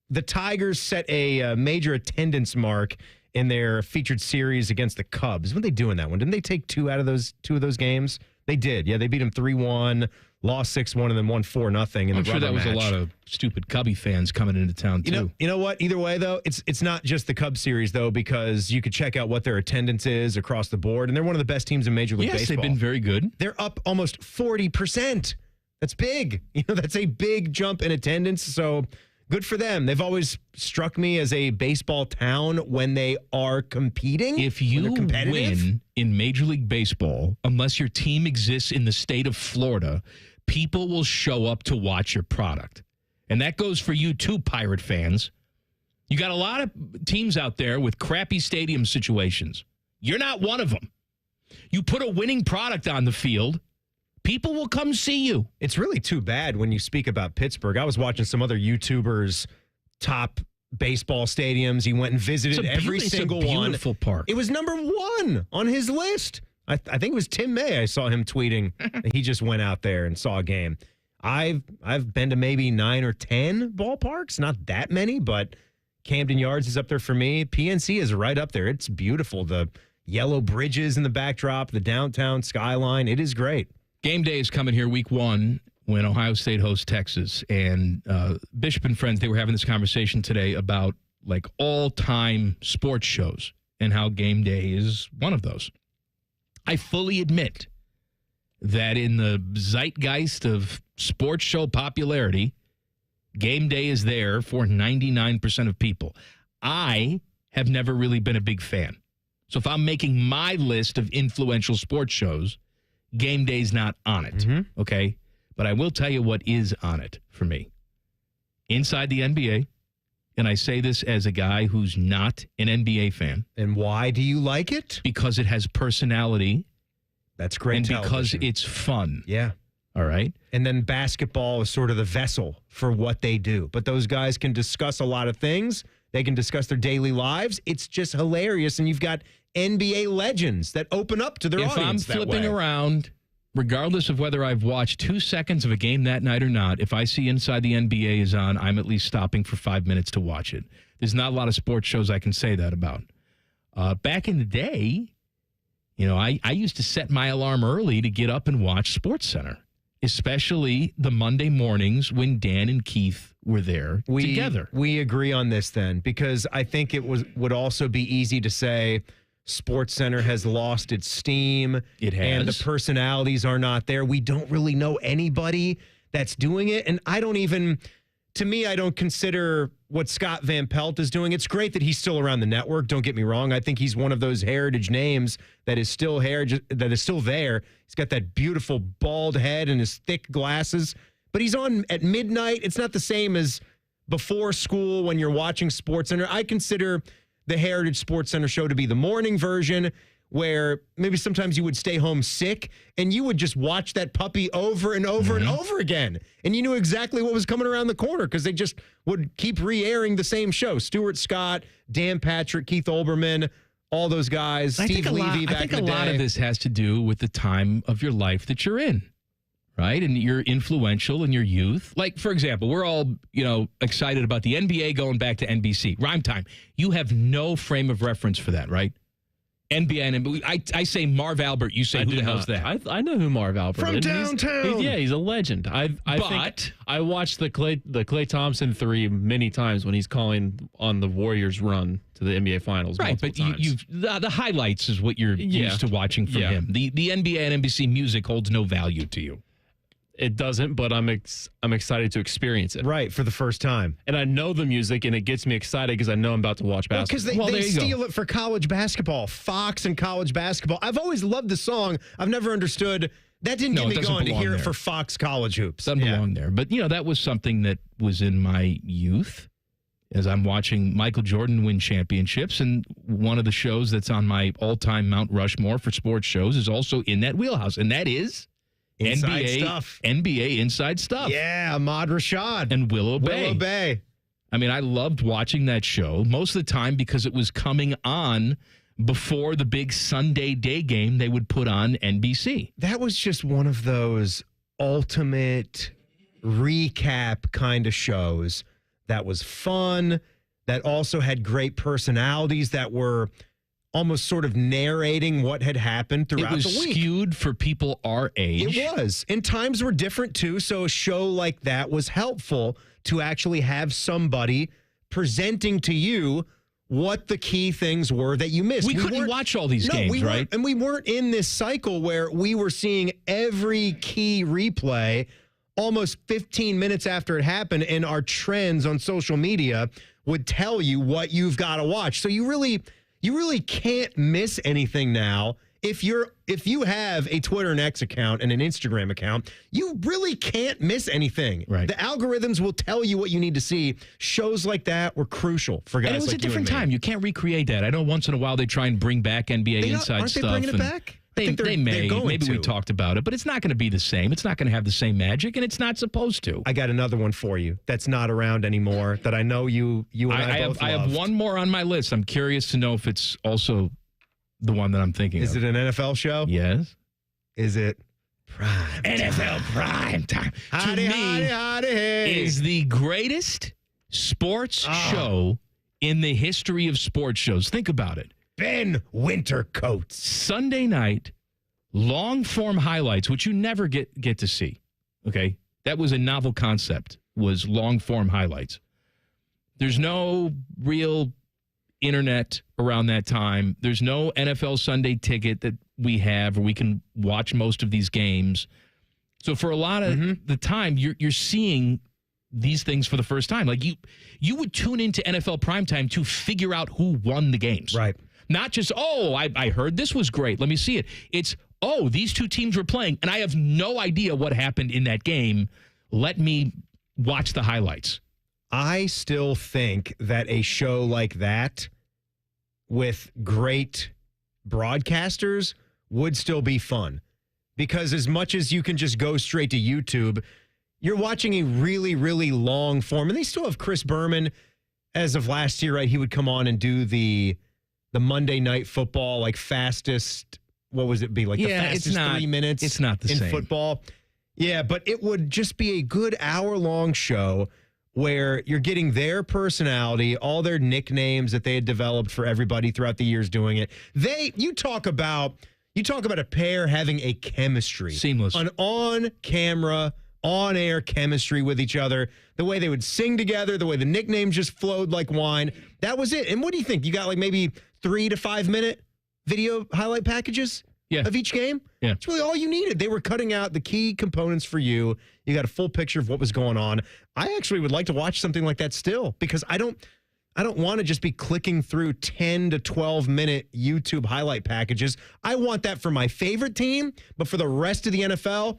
The Tigers set a major attendance mark in their featured series against the Cubs. What did they do in that one? Didn't they take two of those games? They did. Yeah, they beat them 3-1, lost 6-1, and then won 4-0 in I'm the sure that was match. A lot of stupid Cubby fans coming into town, too. You know what? Either way, though, it's not just the Cubs series, though, because you could check out what their attendance is across the board, and they're one of the best teams in Major League Baseball. Yes, they've been very good. They're up almost 40%. That's big. That's a big jump in attendance, so good for them. They've always struck me as a baseball town when they are competing. If you win in Major League Baseball, unless your team exists in the state of Florida, people will show up to watch your product. And that goes for you too, Pirate fans. You got a lot of teams out there with crappy stadium situations. You're not one of them. You put a winning product on the field, people will come see you. It's really too bad when you speak about Pittsburgh. I was watching some other YouTubers' top baseball stadiums. He went and visited every single one. It's a beautiful park. It was number 1 on his list. I think it was Tim May. I saw him tweeting that he just went out there and saw a game. I've been to maybe 9 or 10 ballparks, not that many, but Camden Yards is up there for me. PNC is right up there. It's beautiful. The yellow bridges in the backdrop, the downtown skyline. It is great. Game day is coming here week 1 when Ohio State hosts Texas. And Bishop and friends, they were having this conversation today about like all-time sports shows and how game day is one of those. I fully admit that in the zeitgeist of sports show popularity, game day is there for 99% of people. I have never really been a big fan. So if I'm making my list of influential sports shows, game day's not on it, okay? But I will tell you what is on it for me. Inside the NBA, and I say this as a guy who's not an NBA fan. And why do you like it? Because it has personality. That's great and television. because it's fun. Yeah. All right. And then basketball is sort of the vessel for what they do. But those guys can discuss a lot of things. They can discuss their daily lives. It's just hilarious. And you've got NBA legends that open up to their audience. If I'm flipping around, regardless of whether I've watched 2 seconds of a game that night or not, if I see Inside the NBA is on, I'm at least stopping for 5 minutes to watch it. There's not a lot of sports shows I can say that about. Back in the day, you know, I used to set my alarm early to get up and watch SportsCenter, especially the Monday mornings when Dan and Keith were there together. We agree on this then, because I think it would also be easy to say SportsCenter has lost its steam. It has. And the personalities are not there. We don't really know anybody that's doing it. And I don't consider what Scott Van Pelt is doing. It's great that he's still around the network. Don't get me wrong. I think he's one of those heritage names that is still there. He's got that beautiful bald head and his thick glasses. But he's on at midnight. It's not the same as before school when you're watching SportsCenter. I consider the Heritage SportsCenter show to be the morning version, where maybe sometimes you would stay home sick and you would just watch that puppy over and over and over again. And you knew exactly what was coming around the corner because they just would keep re-airing the same show. Stuart Scott, Dan Patrick, Keith Olbermann, all those guys, Steve Levy back in the day. I think a lot of this has to do with the time of your life that you're in, right? And you're influential in your youth. Like, for example, we're all, excited about the NBA going back to NBC. Rhyme time. You have no frame of reference for that, right? NBA and I say Marv Albert. You say, who the hell's that? I know who Marv Albert is. From downtown. He's a legend. I watched the Klay Thompson 3 many times when he's calling on the Warriors' run to the NBA Finals. Right, but the highlights is what you're used to watching from him. The NBA and NBC music holds no value to you. It doesn't, but I'm excited to experience it. Right, for the first time. And I know the music, and it gets me excited because I know I'm about to watch basketball. Because they steal it for college basketball. Fox and college basketball. I've always loved the song. I've never understood. That didn't get me going to hear it for Fox college hoops. Doesn't belong there. But, that was something that was in my youth as I'm watching Michael Jordan win championships. And one of the shows that's on my all-time Mount Rushmore for sports shows is also in that wheelhouse, and that is Inside Stuff. NBA Inside Stuff. Yeah, Ahmad Rashad. And Willow Bay. Willow Bay. I mean, I loved watching that show most of the time because it was coming on before the big Sunday day game they would put on NBC. That was just one of those ultimate recap kind of shows that was fun, that also had great personalities that were almost sort of narrating what had happened throughout the week. It was skewed for people our age. It was. And times were different, too. So a show like that was helpful to actually have somebody presenting to you what the key things were that you missed. We couldn't watch all these games, right? And we weren't in this cycle where we were seeing every key replay almost 15 minutes after it happened, and our trends on social media would tell you what you've got to watch. So you really can't miss anything now if you have a Twitter and X account and an Instagram account, you really can't miss anything. Right. The algorithms will tell you what you need to see. Shows like that were crucial for guys like you and me. And it was a different time. You can't recreate that. I know once in a while they try and bring back NBA inside stuff. Aren't they bringing it back? They may. Maybe we talked about it, but it's not going to be the same. It's not going to have the same magic, and it's not supposed to. I got another one for you that's not around anymore that I know you and I both I have one more on my list. I'm curious to know if it's also the one that I'm thinking of. Is it an NFL show? Yes. Is it Prime NFL Prime Time? To me, is the greatest sports show in the history of sports shows. Think about it. Ben Wintercoats. Sunday night, long-form highlights, which you never get to see. Okay? That was a novel concept, was long-form highlights. There's no real internet around that time. There's no NFL Sunday ticket that we have where we can watch most of these games. So for a lot of the time, you're seeing these things for the first time. Like you would tune into NFL primetime to figure out who won the games. Right. Not just, I heard this was great. Let me see it. It's, these two teams were playing, and I have no idea what happened in that game. Let me watch the highlights. I still think that a show like that with great broadcasters would still be fun. Because as much as you can just go straight to YouTube, you're watching a really, really long form. And they still have Chris Berman as of last year, right? He would come on and do the Monday Night Football, like fastest, what was it be? Like the fastest 3 minutes it's not the in same. football. Yeah, but it would just be a good hour-long show where you're getting their personality, all their nicknames that they had developed for everybody throughout the years doing it. You talk about a pair having a chemistry. Seamless. An on-camera, on-air chemistry with each other. The way they would sing together, the way the nicknames just flowed like wine. That was it. And what do you think? You got like maybe 3 to 5 minute video highlight packages of each game? Yeah. It's really all you needed. They were cutting out the key components for you. You got a full picture of what was going on. I actually would like to watch something like that still because I don't want to just be clicking through 10 to 12 minute YouTube highlight packages. I want that for my favorite team, but for the rest of the NFL,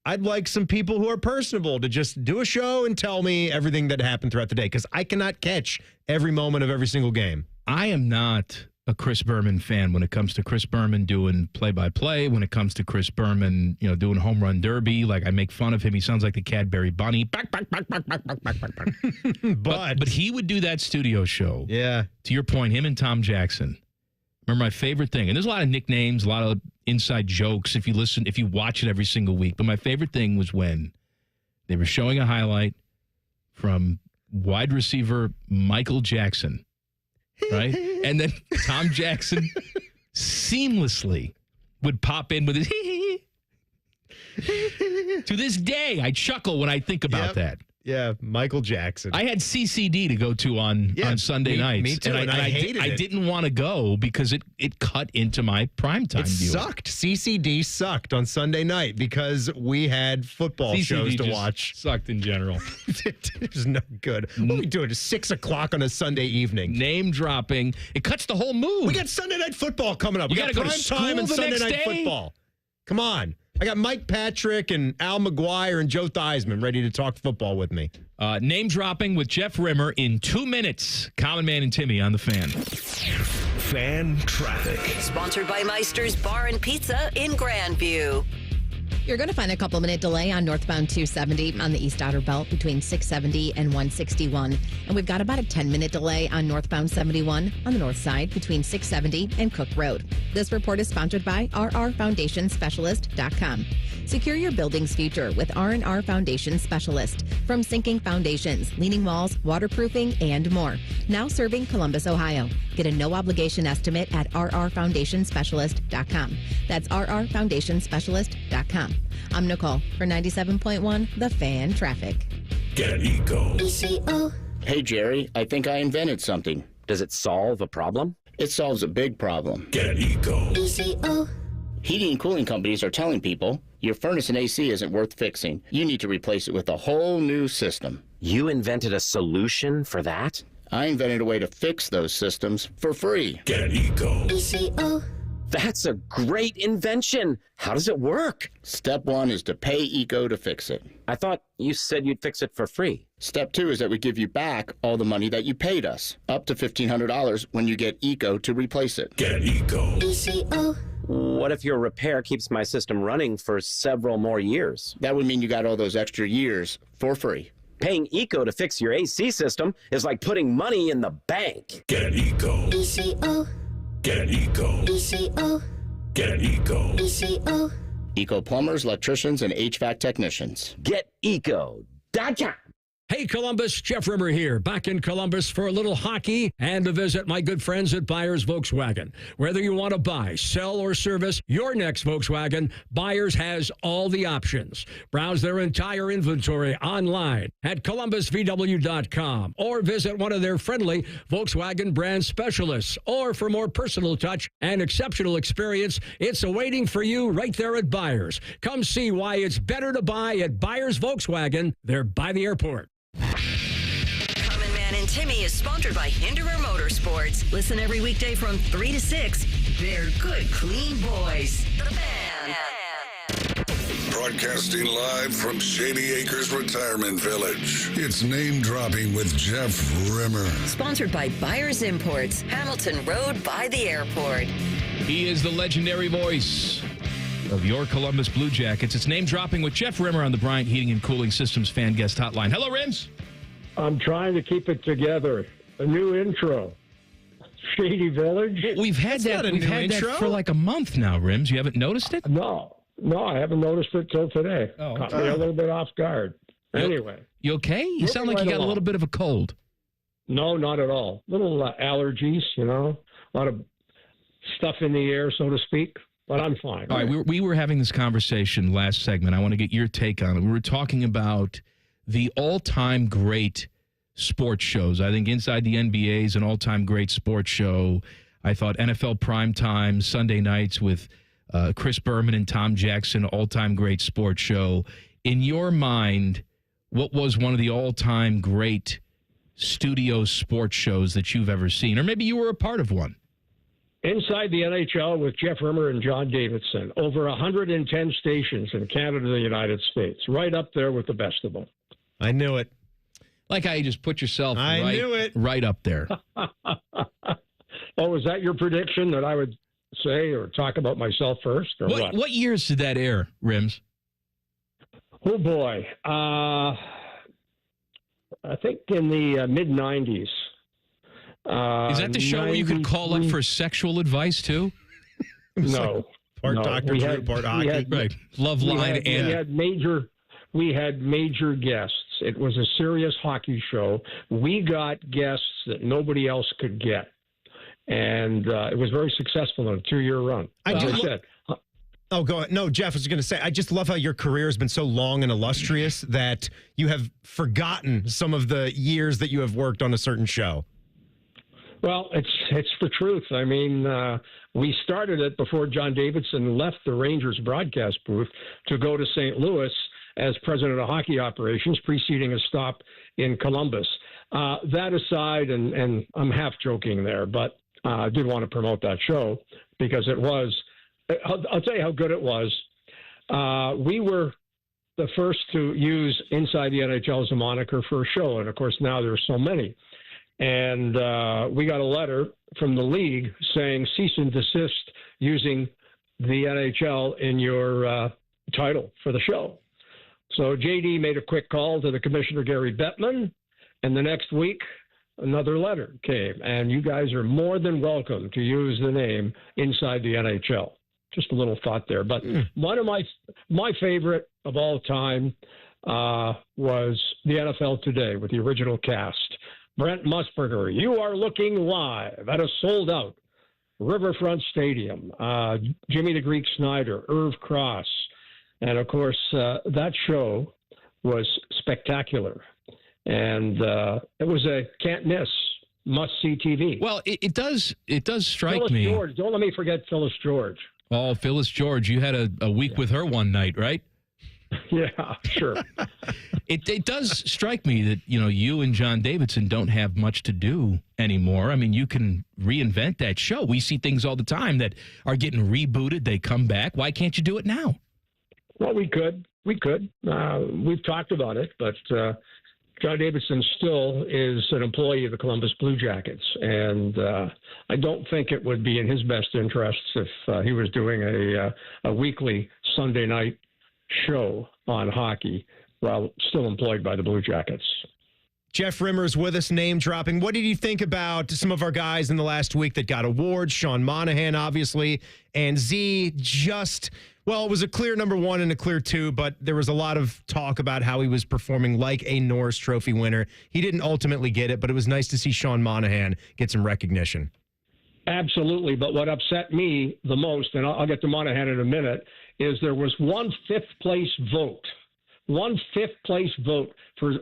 I'd like some people who are personable to just do a show and tell me everything that happened throughout the day because I cannot catch every moment of every single game. I am not a Chris Berman fan when it comes to Chris Berman doing play-by-play, when it comes to Chris Berman, doing home run derby. Like, I make fun of him. He sounds like the Cadbury Bunny. Back. But he would do that studio show. Yeah. To your point, him and Tom Jackson. Remember my favorite thing, and there's a lot of nicknames, a lot of inside jokes if you watch it every single week. But my favorite thing was when they were showing a highlight from wide receiver Michael Jackson, right? And then Tom Jackson seamlessly would pop in with his to this day, I chuckle when I think about that. Yeah, Michael Jackson. I had CCD to go to on Sunday nights. Me too, and I hated it. I didn't want to go because it cut into my primetime viewing. Sucked. CCD sucked on Sunday night because we had football shows to watch. Sucked in general. It was no good. What are we doing? It's 6 o'clock on a Sunday evening. Name dropping. It cuts the whole mood. We got Sunday Night Football coming up. You We gotta got go to prime school time and the Sunday next Night day? Football. Come on. I got Mike Patrick and Al McGuire and Joe Theismann ready to talk football with me. Name dropping with Jeff Rimmer in 2 minutes. Common Man and Timmy on the Fan. Fan traffic. Sponsored by Meister's Bar and Pizza in Grandview. You're going to find a couple-minute delay on northbound 270 on the East Outer Belt between 670 and 161. And we've got about a 10-minute delay on northbound 71 on the north side between 670 and Cook Road. This report is sponsored by rrfoundationspecialist.com. Secure your building's future with R&R Foundation Specialist. From sinking foundations, leaning walls, waterproofing, and more. Now serving Columbus, Ohio. Get a no-obligation estimate at rrfoundationspecialist.com. That's rrfoundationspecialist.com. I'm Nicole for 97.1 The Fan Traffic. Get an Eco. ECO. Hey, Jerry, I think I invented something. Does it solve a problem? It solves a big problem. Get an Eco. ECO. Heating and cooling companies are telling people your furnace and AC isn't worth fixing. You need to replace it with a whole new system. You invented a solution for that? I invented a way to fix those systems for free. Get an Eco. ECO. That's a great invention. How does it work? Step 1 is to pay Eco to fix it. I thought you said you'd fix it for free. Step 2 is that we give you back all the money that you paid us, up to $1,500 when you get Eco to replace it. Get Eco. ECO. What if your repair keeps my system running for several more years? That would mean you got all those extra years for free. Paying Eco to fix your AC system is like putting money in the bank. Get Eco. ECO. Get Eco. ECO. Get Eco. ECO. Eco plumbers, electricians, and HVAC technicians. Get Eco.com. Hey, Columbus, Jeff Rimmer here, back in Columbus for a little hockey and to visit my good friends at Buyers Volkswagen. Whether you want to buy, sell, or service your next Volkswagen, Buyers has all the options. Browse their entire inventory online at columbusvw.com or visit one of their friendly Volkswagen brand specialists. Or for more personal touch and exceptional experience, it's awaiting for you right there at Buyers. Come see why it's better to buy at Buyers Volkswagen. They're by the airport. Common Man and Timmy is sponsored by Hinderer Motorsports. Listen every weekday from 3 to 6. They're good, clean boys. The Fan. Broadcasting live from Shady Acres Retirement Village. It's Name Dropping with Jeff Rimmer. Sponsored by Buyers Imports, Hamilton Road by the airport. He is the legendary voice of your Columbus Blue Jackets. It's Name Dropping with Jeff Rimmer on the Bryant Heating and Cooling Systems fan guest hotline. Hello, Rims. I'm trying to keep it together. A new intro. Shady Village. We've had that for like a month now, Rims. You haven't noticed it? No, I haven't noticed it till today. Caught me a little bit off guard. Anyway. You okay? You sound like you got a little bit of a cold. No, not at all. Little allergies, a lot of stuff in the air, so to speak. But I'm fine. All right, we were having this conversation last segment. I want to get your take on it. We were talking about the all-time great sports shows. I think Inside the NBA is an all-time great sports show. I thought NFL Primetime, Sunday nights with Chris Berman and Tom Jackson, all-time great sports show. In your mind, what was one of the all-time great studio sports shows that you've ever seen? Or maybe you were a part of one. Inside the NHL with Jeff Rimmer and John Davidson. Over 110 stations in Canada and the United States. Right up there with the best of them. I knew it. Like how you just put yourself knew it. Right up there. Oh, is that your prediction that I would say or talk about myself first? Or what years did that air, Rims? Oh, boy. I think in the mid-90s. Is that the show where you could call up for sexual advice, too? No. Part Dr. Drew, part hockey. Right. Love line and... We had major guests. It was a serious hockey show. We got guests that nobody else could get. And it was very successful in a 2-year run. Oh, go ahead. No, Jeff, I was going to say, I just love how your career has been so long and illustrious that you have forgotten some of the years that you have worked on a certain show. Well, it's the truth. I mean, we started it before John Davidson left the Rangers broadcast booth to go to St. Louis as president of hockey operations, preceding a stop in Columbus. That aside, and I'm half joking there, but I did want to promote that show because it was, I'll tell you how good it was. We were the first to use Inside the NHL as a moniker for a show. And of course, now there's so many. And we got a letter from the league saying cease and desist using the NHL in your title for the show. So JD made a quick call to the commissioner, Gary Bettman, and the next week another letter came. And you guys are more than welcome to use the name Inside the NHL. Just a little thought there. But one of my favorite of all time was the NFL Today with the original cast. Brent Musburger, you are looking live at a sold-out Riverfront Stadium. Jimmy the Greek Snyder, Irv Cross. And, of course, that show was spectacular. And it was a can't-miss, must-see TV. Well, it does strike Phyllis me. George. Don't let me forget Phyllis George. Oh, Phyllis George. You had a week with her one night, right? Yeah, sure. It does strike me that, you and John Davidson don't have much to do anymore. I mean, you can reinvent that show. We see things all the time that are getting rebooted. They come back. Why can't you do it now? Well, we could. We've talked about it, but John Davidson still is an employee of the Columbus Blue Jackets, and I don't think it would be in his best interests if he was doing a weekly Sunday night show on hockey while still employed by the Blue Jackets. Jeff Rimmer's with us, name dropping. What did you think about some of our guys in the last week that got awards? Sean Monahan, obviously, and Z it was a clear number one and a clear two, but there was a lot of talk about how he was performing like a Norris Trophy winner. He didn't ultimately get it, but it was nice to see Sean Monahan get some recognition. Absolutely, but what upset me the most, and I'll get to Monahan in a minute, is there was one fifth place vote for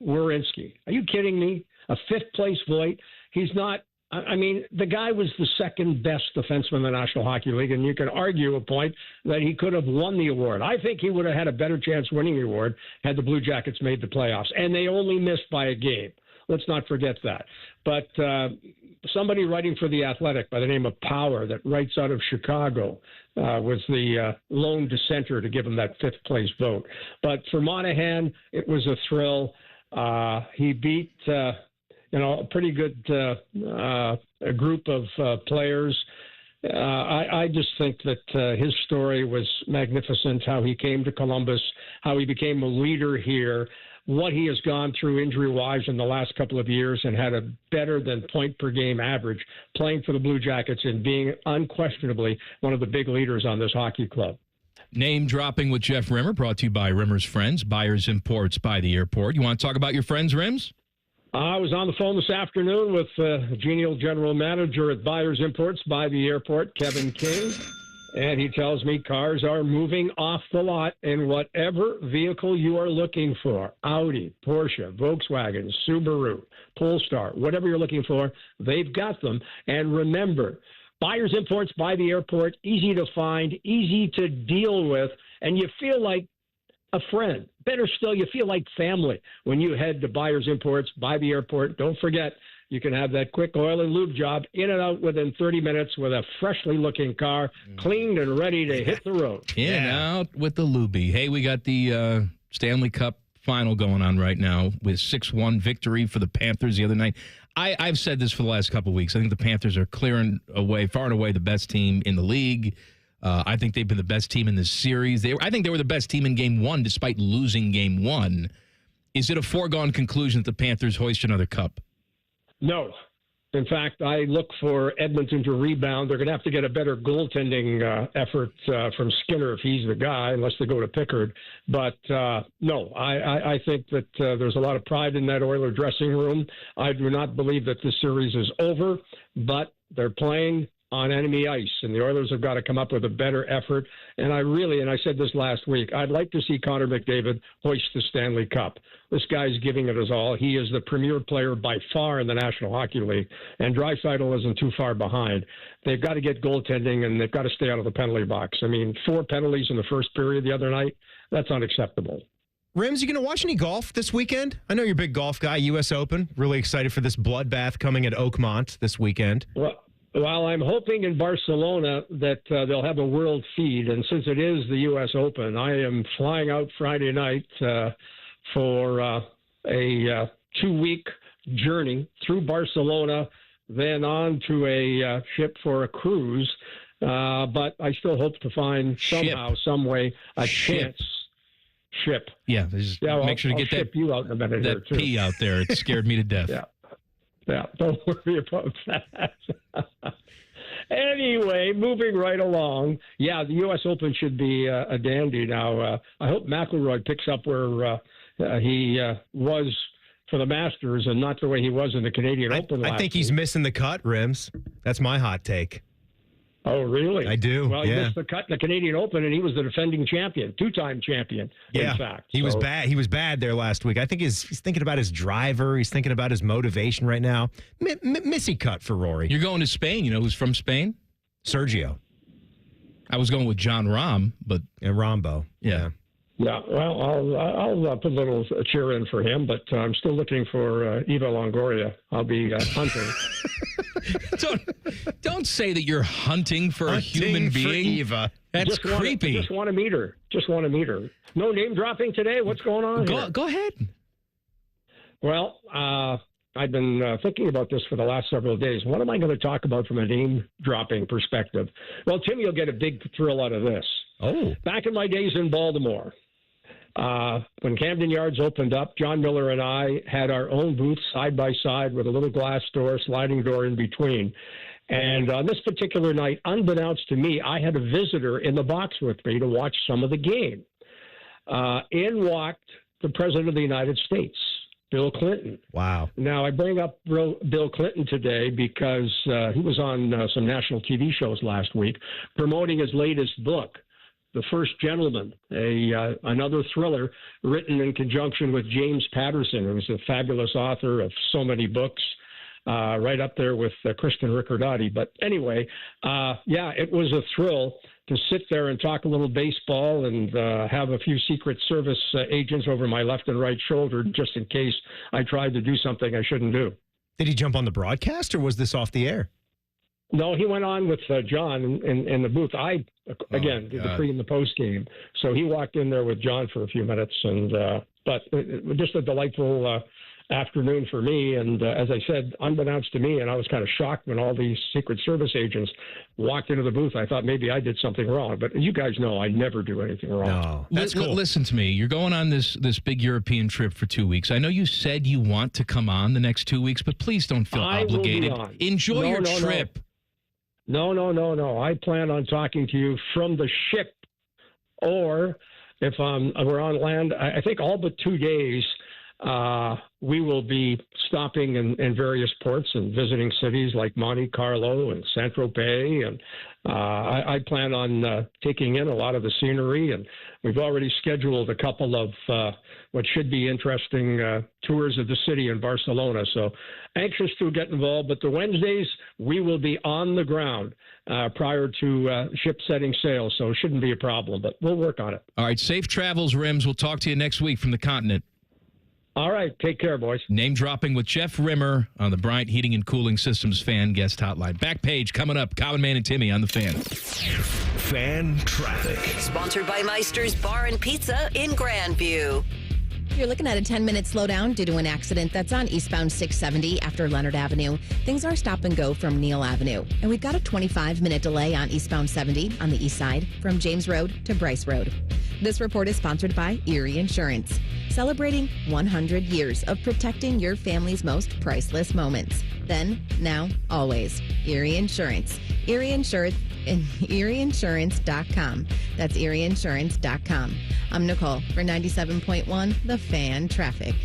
Werenski. Are you kidding me? A fifth place vote? He's not. I mean, the guy was the second best defenseman in the National Hockey League, and you can argue a point that he could have won the award. I think he would have had a better chance winning the award had the Blue Jackets made the playoffs, and they only missed by a game. Let's not forget that. But somebody writing for The Athletic by the name of Power that writes out of Chicago was the lone dissenter to give him that fifth place vote. But for Monahan, it was a thrill. He beat a pretty good a group of players. I just think that his story was magnificent, how he came to Columbus, how he became a leader here, what he has gone through injury-wise in the last couple of years and had a better than point-per-game average playing for the Blue Jackets and being unquestionably one of the big leaders on this hockey club. Name dropping with Jeff Rimmer, brought to you by Rimmer's Friends, Buyers Imports by the Airport. You want to talk about your friends, Rims? I was on the phone this afternoon with the genial general manager at Buyers Imports by the Airport, Kevin King, and he tells me cars are moving off the lot in whatever vehicle you are looking for. Audi, Porsche, Volkswagen, Subaru, Polestar, whatever you're looking for, they've got them. And remember, Buyers Imports by the Airport, easy to find, easy to deal with, and you feel like a friend. Better still, you feel like family when you head to Buyers Imports by the Airport. Don't forget, you can have that quick oil and lube job in and out within 30 minutes with a freshly looking car, cleaned and ready to hit the road. In and out with the lubie. Hey, we got the Stanley Cup final going on right now with 6-1 victory for the Panthers the other night. I've said this for the last couple of weeks. I think the Panthers are far and away the best team in the league. I think they've been the best team in this series. I think they were the best team in Game 1 despite losing Game 1. Is it a foregone conclusion that the Panthers hoist another cup? No. In fact, I look for Edmonton to rebound. They're going to have to get a better goaltending effort from Skinner if he's the guy, unless they go to Pickard. But no, I think that there's a lot of pride in that Oiler dressing room. I do not believe that this series is over, but they're playing on enemy ice, and the Oilers have got to come up with a better effort. And I said this last week, I'd like to see Connor McDavid hoist the Stanley Cup. This guy's giving it his all. He is the premier player by far in the National Hockey League, and Draisaitl isn't too far behind. They've got to get goaltending, and they've got to stay out of the penalty box. I mean, 4 penalties in the first period the other night, that's unacceptable. Rims, you going to watch any golf this weekend? I know you're a big golf guy, U.S. Open. Really excited for this bloodbath coming at Oakmont this weekend. Well, I'm hoping in Barcelona that they'll have a world feed. And since it is the U.S. Open, I am flying out Friday night for a 2-week journey through Barcelona, then on to a ship for a cruise. But I still hope to find somehow, some way, a chance. Ship. Yeah, make sure to get ship you out in a minute that pee out there. It scared me to death. Yeah, don't worry about that. Anyway, moving right along. Yeah, the U.S. Open should be a dandy. Now, I hope McIlroy picks up where he was for the Masters and not the way he was in the Canadian Open last I think he's missing the cut, Rims. That's my hot take. Oh, really? I do. Well, he missed the cut in the Canadian Open, and he was the defending champion, 2-time champion, in fact. He was bad. He was bad there last week. I think he's thinking about his driver. He's thinking about his motivation right now. Missy cut for Rory. You're going to Spain. You know who's from Spain? Sergio. I was going with John Rahm, but... And Rambo. Yeah. Yeah, well, I'll put a little cheer in for him, but I'm still looking for Eva Longoria. I'll be hunting. Don't say that you're hunting for a human being. For Eva. That's creepy. Just want to meet her. No name dropping today. What's going on here? Go ahead. Well, I've been thinking about this for the last several days. What am I going to talk about from a name dropping perspective? Well, Timmy will get a big thrill out of this. Oh. Back in my days in Baltimore, when Camden Yards opened up, John Miller and I had our own booth side by side with a little glass door, sliding door in between. And on this particular night, unbeknownst to me, I had a visitor in the box with me to watch some of the game. In walked the President of the United States, Bill Clinton. Wow. Now, I bring up Bill Clinton today because he was on some national TV shows last week promoting his latest book, The First Gentleman, another thriller written in conjunction with James Patterson, who's a fabulous author of so many books, right up there with Kristen Riccardotti. But anyway, it was a thrill to sit there and talk a little baseball and have a few Secret Service agents over my left and right shoulder just in case I tried to do something I shouldn't do. Did he jump on the broadcast or was this off the air? No, he went on with John in the booth. I, again, did the pre and the post game. So he walked in there with John for a few minutes. But just a delightful afternoon for me. And as I said, unbeknownst to me, and I was kind of shocked when all these Secret Service agents walked into the booth. I thought maybe I did something wrong. But you guys know I never do anything wrong. No, that's cool. Listen to me. You're going on this big European trip for 2 weeks. I know you said you want to come on the next 2 weeks, but please don't feel obligated. Enjoy your trip. No. I plan on talking to you from the ship, or if we're on land, I think all but 2 days, we will be stopping in various ports and visiting cities like Monte Carlo and Saint-Tropez. And I plan on taking in a lot of the scenery. And we've already scheduled a couple of what should be interesting tours of the city in Barcelona. So anxious to get involved. But the Wednesdays, we will be on the ground prior to ship setting sail. So it shouldn't be a problem, but we'll work on it. All right. Safe travels, Rims. We'll talk to you next week from the continent. All right. Take care, boys. Name dropping with Jeff Rimmer on the Bryant Heating and Cooling Systems fan guest hotline. Back page coming up. Common Man and Timmy on the Fan. Fan traffic. Sponsored by Meister's Bar and Pizza in Grandview. You're looking at a 10-minute slowdown due to an accident that's on eastbound 670 after Leonard Avenue. Things are stop and go from Neal Avenue. And we've got a 25-minute delay on eastbound 70 on the east side from James Road to Bryce Road. This report is sponsored by Erie Insurance, celebrating 100 years of protecting your family's most priceless moments. Then, now, always. Erie Insurance. Erie Insurance. ErieInsurance.com. That's ErieInsurance.com. I'm Nicole for 97.1 The Fan Traffic.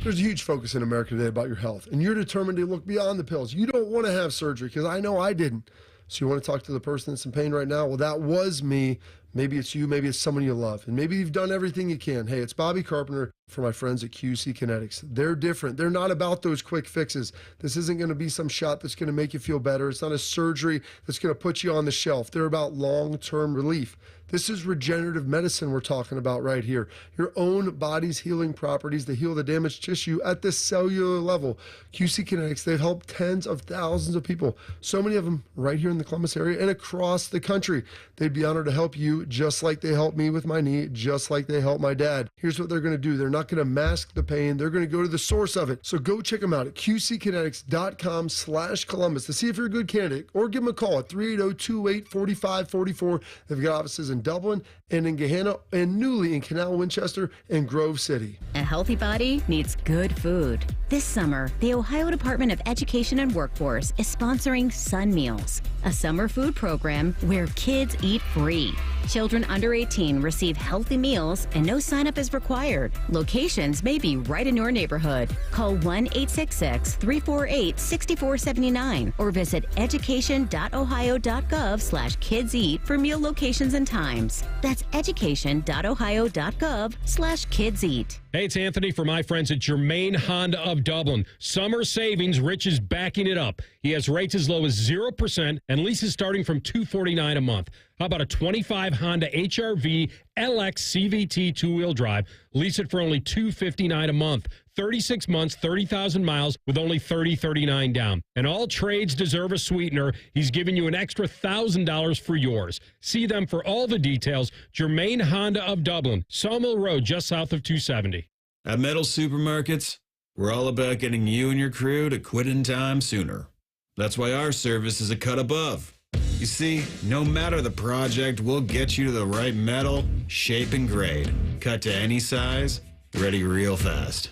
There's a huge focus in America today about your health, and you're determined to look beyond the pills. You don't want to have surgery, because I know I didn't. So you want to talk to the person that's in pain right now? Well, that was me. Maybe it's you, maybe it's someone you love, and maybe you've done everything you can. Hey, it's Bobby Carpenter for my friends at QC Kinetics. They're different. They're not about those quick fixes. This isn't going to be some shot that's going to make you feel better. It's not a surgery that's going to put you on the shelf. They're about long-term relief. This is regenerative medicine we're talking about right here. Your own body's healing properties to heal the damaged tissue at the cellular level. QC Kinetics, they've helped tens of thousands of people, so many of them right here in the Columbus area and across the country. They'd be honored to help you just like they helped me with my knee, just like they helped my dad. Here's what they're going to do. They're not going to mask the pain. They're going to go to the source of it. So go check them out at qckinetics.com/Columbus to see if you're a good candidate, or give them a call at 380-28-4544. They've got offices in Dublin and in Gahanna and newly in Canal Winchester and Grove City. A healthy body needs good food. This summer, the Ohio Department of Education and Workforce is sponsoring Sun Meals, a summer food program where kids eat free. Children under 18 receive healthy meals and no sign-up is required. Locations may be right in your neighborhood. Call 1-866-348-6479 or visit education.ohio.gov/kidseat for meal locations and times. That's education.ohio.gov/kidseat. Hey, it's Anthony for my friends at Germain Honda of Dublin. Summer savings, Rich is backing it up. He has rates as low as 0% and leases starting from $249 a month. How about a 25 Honda HR-V LX CVT two-wheel drive? Lease it for only $259 a month. 36 months, 30,000 miles with only $30.39 down. And all trades deserve a sweetener. He's giving you an extra $1,000 for yours. See them for all the details. Germain Honda of Dublin, Sawmill Road, just south of 270. At Metal Supermarkets, we're all about getting you and your crew to quit in time sooner. That's why our service is a cut above. You see, no matter the project, we'll get you to the right metal, shape, and grade. Cut to any size, ready real fast.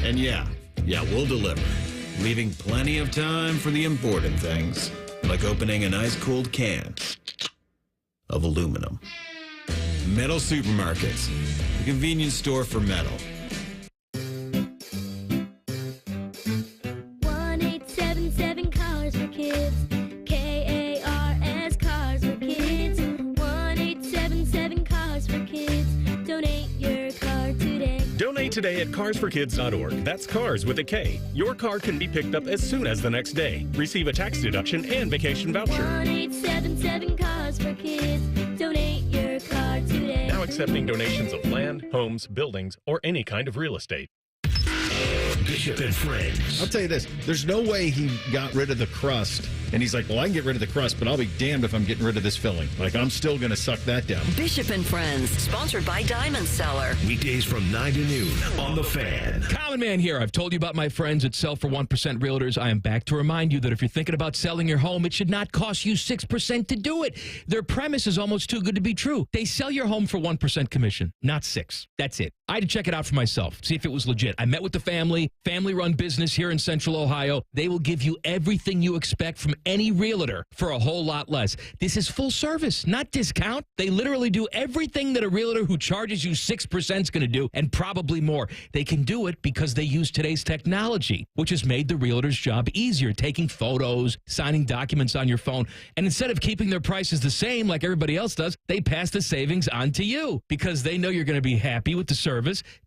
And yeah, we'll deliver, leaving plenty of time for the important things, like opening an ice-cold can of aluminum. Metal Supermarkets, the convenience store for metal. 1-877 Cars for Kids. KARS Cars for Kids. 1-877 Cars for Kids. Donate your car today. Donate today at carsforkids.org. That's cars with a K. Your car can be picked up as soon as the next day. Receive a tax deduction and vacation voucher. 1-877 Cars for Kids. Donate your car today. Now accepting donations of land, homes, buildings, or any kind of real estate. Bishop and Friends. I'll tell you this, there's no way he got rid of the crust. And he's like, well, I can get rid of the crust, but I'll be damned if I'm getting rid of this filling. Like, I'm still going to suck that down. Bishop and Friends, sponsored by Diamond Seller. Weekdays from 9 to noon on The Fan. Common Man here. I've told you about my friends at Sell for 1% Realtors. I am back to remind you that if you're thinking about selling your home, it should not cost you 6% to do it. Their premise is almost too good to be true. They sell your home for 1% commission, not 6%. That's it. I had to check it out for myself, see if it was legit. I met with the family-run business here in Central Ohio. They will give you everything you expect from any realtor for a whole lot less. This is full service, not discount. They literally do everything that a realtor who charges you 6% is going to do, and probably more. They can do it because they use today's technology, which has made the realtor's job easier, taking photos, signing documents on your phone. And instead of keeping their prices the same like everybody else does, they pass the savings on to you because they know you're going to be happy with the service.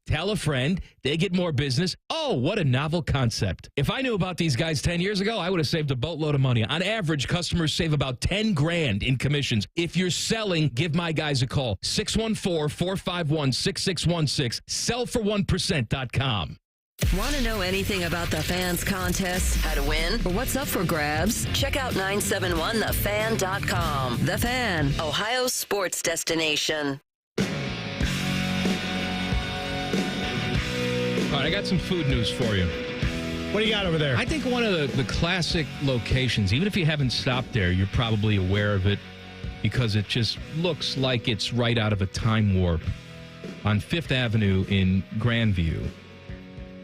Tell a friend, they get more business. Oh, what a novel concept. If I knew about these guys 10 years ago, I would have saved a boatload of money. On average, customers save about $10,000 in commissions. If you're selling, give my guys a call. 614-451-6616. Sellfor1%.com. Want to know anything about the Fans contest, how to win, or what's up for grabs? Check out 971thefan.com. The Fan, Ohio's sports destination. All right, I got some food news for you. What do you got over there? I think one of the classic locations, even if you haven't stopped there, you're probably aware of it because it just looks like it's right out of a time warp. On 5th Avenue in Grandview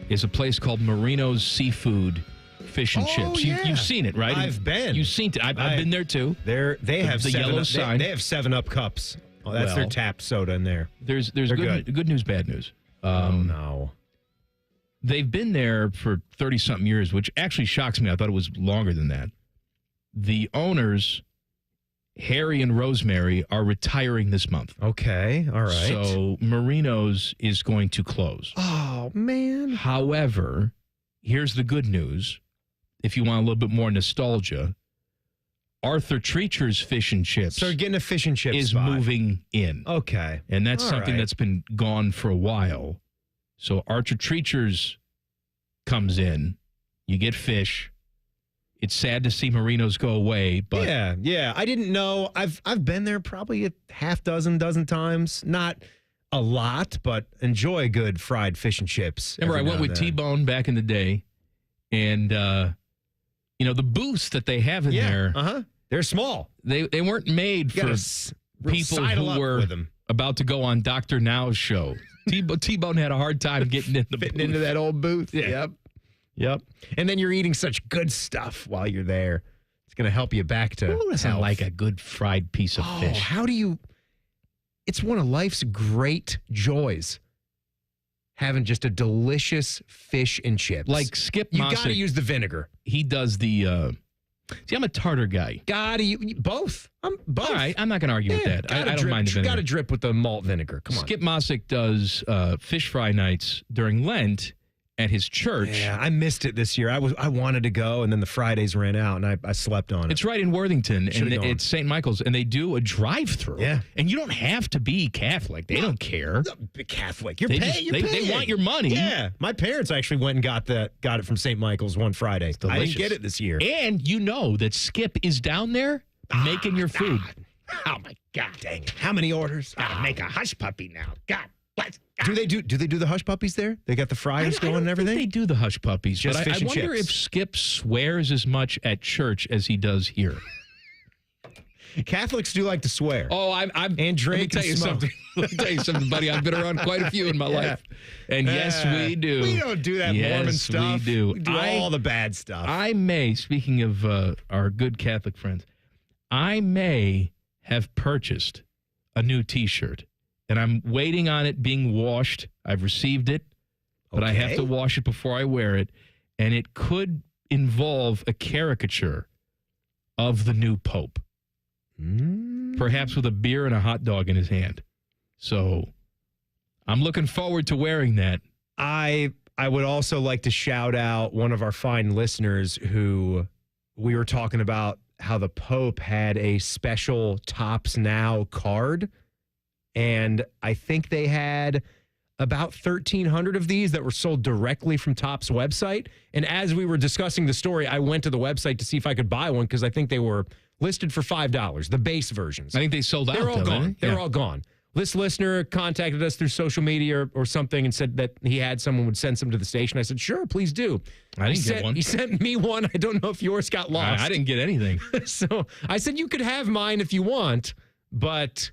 is a place called Marino's Seafood Fish and Chips. Yeah. You've seen it, right? I've been. You've seen it. I've been there too. They have the seven yellow up, sign. They have 7-Up cups. Oh, that's their tap soda in there. There's They're good news, bad news. Oh, no. They've been there for 30-something years, which actually shocks me. I thought it was longer than that. The owners, Harry and Rosemary, are retiring this month. Okay, all right. So Marino's is going to close. Oh, man. However, here's the good news. If you want a little bit more nostalgia, Arthur Treacher's Fish and Chips. So getting a fish and chips is spot. moving in. Okay. And that's All something right. that's been gone for a while. So Arthur Treacher's comes in. You get fish. It's sad to see Marino's go away, but yeah. I didn't know. I've been there probably a dozen times. Not a lot, but enjoy good fried fish and chips. remember I every went now with and then. T-Bone back in the day, and the booths that they have in there, they're small. They weren't made You for gotta people sidle who up were with 'em. about to go on Dr. Now's show. T-Bone had a hard time getting in the Fitting booth. into that old booth. Yeah. Yep. And then you're eating such good stuff while you're there. It's going to help you back to Who doesn't health. like a good fried piece of fish? How do you? It's one of life's great joys. Having just a delicious fish and chips. Like Skip You Mossick. got to use the vinegar. He does the. See, I'm a tartar guy. Both. I'm both. All right, I'm not going to argue with that. I don't mind the vinegar. Got to drip with the malt vinegar. Come on. Skip Mossick does fish fry nights during Lent, at his church. Yeah, I missed it this year. I wanted to go, and then the Fridays ran out, and I slept on it. It's right in Worthington, and gone. it's St. Michael's, and they do a drive-through. Yeah. And you don't have to be Catholic. They don't care. Catholic. You're They paying. just- they want your money. Yeah. My parents actually went and got it from St. Michael's one Friday. I didn't get it this year. And you know that Skip is down there making your food. Oh, my God. Dang it. How many orders? Gotta make a hush puppy now. God bless. Do they do the hush puppies there? They got the fryers going and everything? They do the hush puppies. Just but fish I and wonder chips. if Skip swears as much at church as he does here. Catholics do like to swear. Oh, I'm and drink. Let me tell you something. Let me tell you something, buddy. I've been around quite a few in my life, and yes, we do. We don't do that Mormon stuff. We do. We do all the bad stuff. I may. Speaking of our good Catholic friends, I may have purchased a new T-shirt, and I'm waiting on it being washed. I've received it, but I have to wash it before I wear it, and it could involve a caricature of the new Pope. Perhaps with a beer and a hot dog in his hand. So I'm looking forward to wearing that. I would also like to shout out one of our fine listeners who we were talking about how the Pope had a special Tops Now card. And I think they had about 1,300 of these that were sold directly from Top's website. And as we were discussing the story, I went to the website to see if I could buy one because I think they were listed for $5, the base versions. I think they sold out. They're all though, gone. right? They're all gone. This listener contacted us through social media or something and said that he had someone would send some to the station. I said, sure, please do. I didn't get one. He sent me one. I don't know if yours got lost. I didn't get anything. So I said, you could have mine if you want, but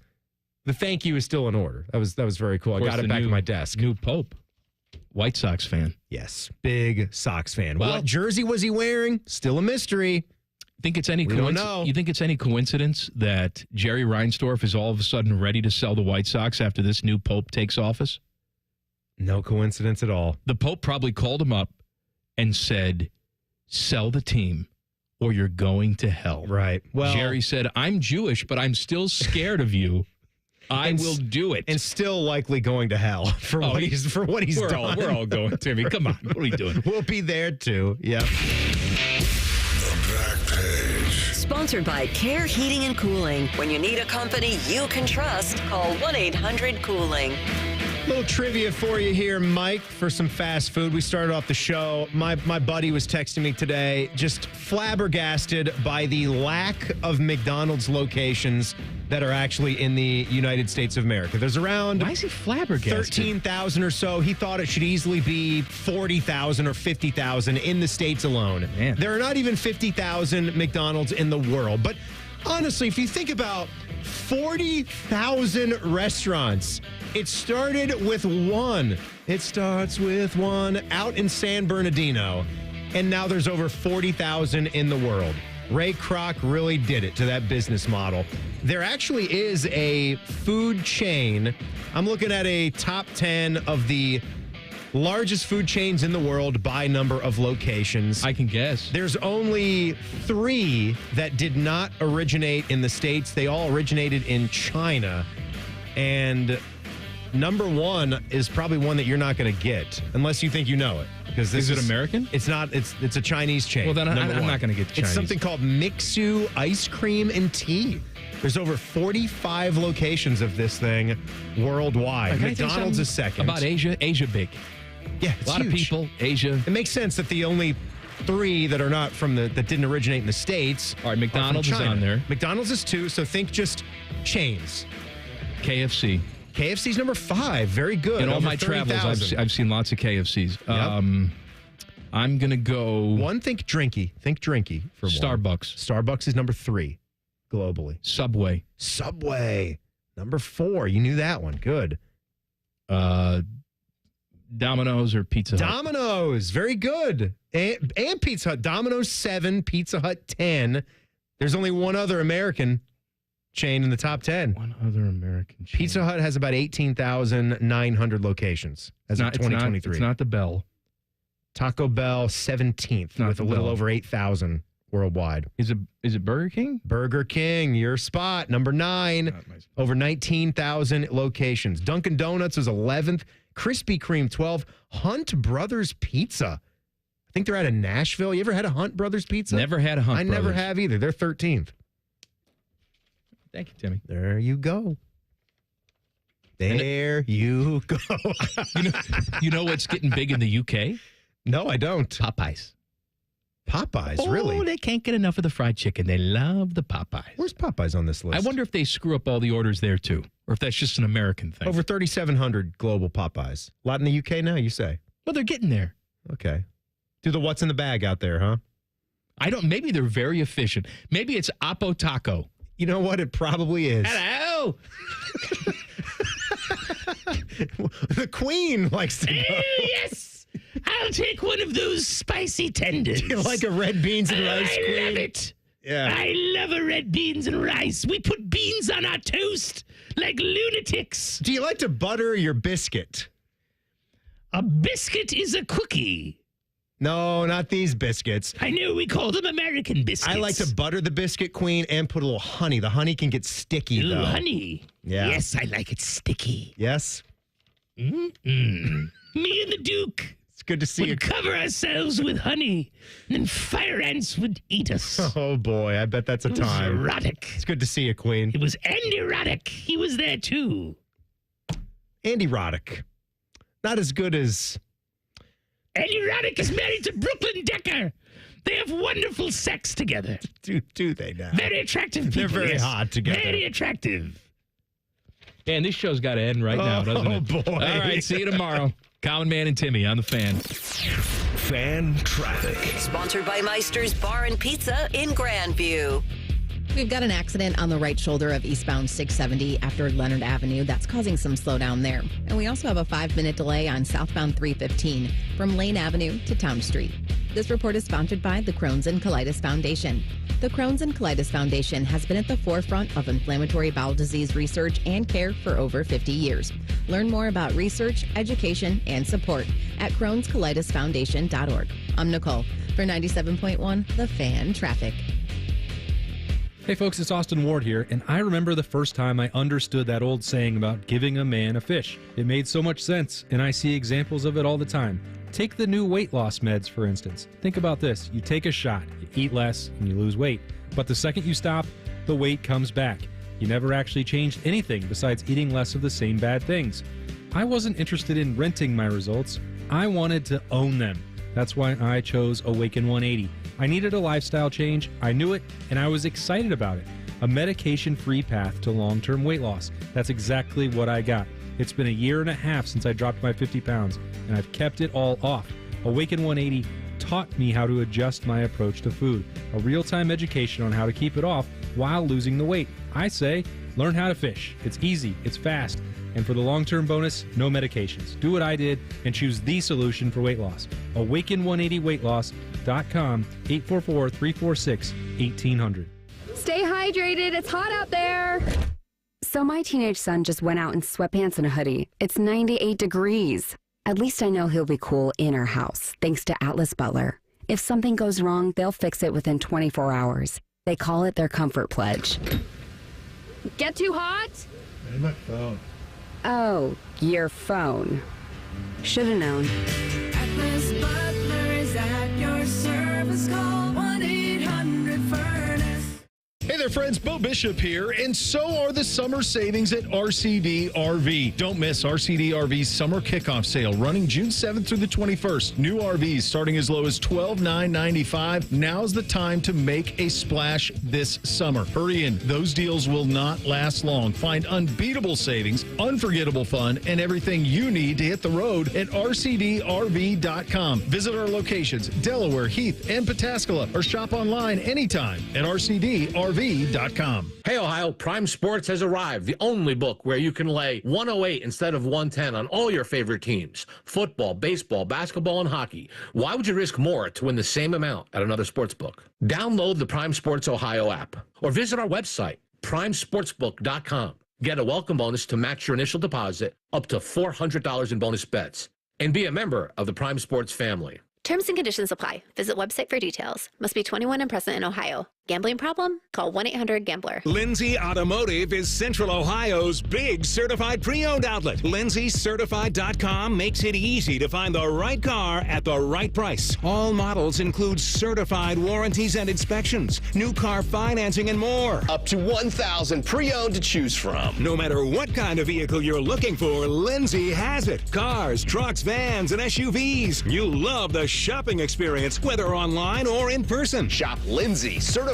the thank you is still in order. That was very cool. I got it back at my desk. New Pope. White Sox fan. Yes. Big Sox fan. Well, what jersey was he wearing? Still a mystery. Think it's any We don't know. You think it's any coincidence that Jerry Reinsdorf is all of a sudden ready to sell the White Sox after this new Pope takes office? No coincidence at all. The Pope probably called him up and said, sell the team or you're going to hell. Right. Well, Jerry said, I'm Jewish, but I'm still scared of you. I will do it. And still likely going to hell for what he's done. We're all going, Timmy. Come on. What are we doing? We'll be there too. Yep. Sponsored by Care Heating and Cooling. When you need a company you can trust, call 1-800-COOLING. Little trivia for you here, Mike, for some fast food. We started off the show. My buddy was texting me today, just flabbergasted by the lack of McDonald's locations that are actually in the United States of America. There's around Why is he flabbergasted? 13,000 or so. He thought it should easily be 40,000 or 50,000 in the States alone. Man. There are not even 50,000 McDonald's in the world. But honestly, if you think about 40,000 restaurants, it started with one. It starts with one out in San Bernardino. And now there's over 40,000 in the world. Ray Kroc really did it to that business model. There actually is a food chain. I'm looking at a top 10 of the largest food chains in the world by number of locations. I can guess. There's only 3 that did not originate in the States. They all originated in China. And number 1 is probably one that you're not going to get unless you think you know it. Because this is it American? It's not. It's a Chinese chain. Well, then I'm number one. not going to get the Chinese. It's something called Mixu Ice Cream and Tea. There's over 45 locations of this thing worldwide. Can I tell you McDonald's is something second. About Asia? Asia big. Yeah, a lot of people. Asia. It makes sense that the only 3 that are not that didn't originate in the States. All right, McDonald's is on there. McDonald's is 2, so think just chains. KFC. KFC's number 5. Very good. In all Over my 30,000. travels, I've seen lots of KFCs. I'm going to go... One, think drinky. Think drinky for Starbucks. One. Starbucks is number 3 globally. Subway. Number 4. You knew that one. Good. Domino's or Pizza Hut? Domino's. Very good. And Pizza Hut. Domino's 7, Pizza Hut 10. There's only one other American chain in the top 10. One other American chain. Pizza Hut has about 18,900 locations as of 2023. It's not the Bell. Taco Bell 17th with a little over 8,000 worldwide. Is it Burger King? Burger King, your spot. Number 9, over 19,000 locations. Dunkin' Donuts is 11th. Krispy Kreme 12, Hunt Brothers Pizza. I think they're out of Nashville. You ever had a Hunt Brothers Pizza? Never had a Hunt I Brothers. never have either. They're 13th. Thank you, Timmy. There you go. There you go. You know what's getting big in the UK? No, I don't. Popeyes. Popeyes, really? Oh, they can't get enough of the fried chicken. They love the Popeyes. Where's Popeyes on this list? I wonder if they screw up all the orders there, too, or if that's just an American thing. Over 3,700 global Popeyes. A lot in the UK now, you say? Well, they're getting there. Okay. Do the what's in the bag out there, huh? Maybe they're very efficient. Maybe it's Oppo Taco. You know what? It probably is. Hello. The Queen likes to go. Yes. I'll take one of those spicy tenders. Do you like a red beans and rice, Queen? I love it. Yeah. I love a red beans and rice. We put beans on our toast like lunatics. Do you like to butter your biscuit? A biscuit is a cookie. No, not these biscuits. I know we call them American biscuits. I like to butter the biscuit, Queen, and put a little honey. The honey can get sticky, though. Honey. Yeah. Yes, I like it sticky. Yes? Mm-mm. Me and the Duke. It's good to see you. Would cover ourselves with honey, and then fire ants would eat us. Oh, boy. I bet that's a time. It was erotic. It's good to see you, Queen. It was Andy Roddick. He was there, too. Andy Roddick. Not as good as... Andy Roddick is married to Brooklyn Decker. They have wonderful sex together. Do they now? Very attractive people. They're very hot together. Very attractive. And this show's got to end right now, doesn't it? Oh, boy. All right, see you tomorrow. Common Man and Timmy on the Fan. Fan traffic. Sponsored by Meister's Bar and Pizza in Grandview. We've got an accident on the right shoulder of eastbound 670 after Leonard Avenue. That's causing some slowdown there. And we also have a 5-minute delay on southbound 315 from Lane Avenue to Town Street. This report is sponsored by the Crohn's and Colitis Foundation. The Crohn's and Colitis Foundation has been at the forefront of inflammatory bowel disease research and care for over 50 years. Learn more about research, education, and support at Crohn'sColitisFoundation.org. I'm Nicole for 97.1 The Fan Traffic. Hey folks, it's Austin Ward here, and I remember the first time I understood that old saying about giving a man a fish. It made so much sense, and I see examples of it all the time. Take the new weight loss meds, for instance. Think about this. You take a shot, you eat less, and you lose weight. But the second you stop, the weight comes back. You never actually changed anything besides eating less of the same bad things. I wasn't interested in renting my results. I wanted to own them. That's why I chose Awaken 180. I needed a lifestyle change, I knew it, and I was excited about it. A medication-free path to long-term weight loss. That's exactly what I got. It's been a year and a half since I dropped my 50 pounds, and I've kept it all off. Awaken 180 taught me how to adjust my approach to food. A real-time education on how to keep it off while losing the weight. I say, learn how to fish. It's easy, it's fast, and for the long-term bonus, no medications. Do what I did and choose the solution for weight loss. Awaken180weightloss.com, 844-346-1800. Stay hydrated. It's hot out there. So my teenage son just went out in sweatpants and a hoodie. It's 98 degrees. At least I know he'll be cool in our house, thanks to Atlas Butler. If something goes wrong, they'll fix it within 24 hours. They call it their comfort pledge. Get too hot? My phone. Oh, your phone. Should have known. Atlas Butler is at your service. Call 1-800-FURNACE. Hey there, friends. Bo Bishop here, and so are the summer savings at RCD RV. Don't miss RCD RV's summer kickoff sale running June 7th through the 21st. New RVs starting as low as $12,995. Now's the time to make a splash this summer. Hurry in. Those deals will not last long. Find unbeatable savings, unforgettable fun, and everything you need to hit the road at RCDRV.com. Visit our locations, Delaware, Heath, and Pataskala, or shop online anytime at RCDRV.com. Hey, Ohio, Prime Sports has arrived, the only book where you can lay 108 instead of 110 on all your favorite teams. Football, baseball, basketball, and hockey. Why would you risk more to win the same amount at another sports book? Download the Prime Sports Ohio app or visit our website, primesportsbook.com. Get a welcome bonus to match your initial deposit up to $400 in bonus bets. And be a member of the Prime Sports family. Terms and conditions apply. Visit website for details. Must be 21 and present in Ohio. Gambling problem? Call 1-800-GAMBLER. Lindsay Automotive is Central Ohio's big certified pre-owned outlet. LindsayCertified.com makes it easy to find the right car at the right price. All models include certified warranties and inspections, new car financing, and more. Up to 1,000 pre-owned to choose from. No matter what kind of vehicle you're looking for, Lindsay has it. Cars, trucks, vans, and SUVs. You'll love the shopping experience, whether online or in person. Shop LindsayCertified.com.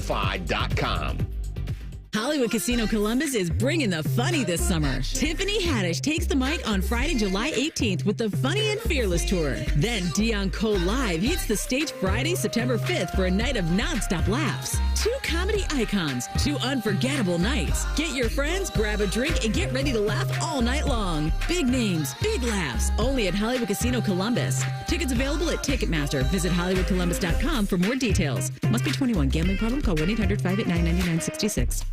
Hollywood Casino Columbus is bringing the funny this summer. Tiffany Haddish takes the mic on Friday, July 18th with the Funny and Fearless Tour. Then Dion Cole Live hits the stage Friday, September 5th for a night of nonstop laughs. 2 comedy icons, 2 unforgettable nights. Get your friends, grab a drink, and get ready to laugh all night long. Big names, big laughs, only at Hollywood Casino Columbus. Tickets available at Ticketmaster. Visit HollywoodColumbus.com for more details. Must be 21. Gambling problem? Call 1-800-589-9966.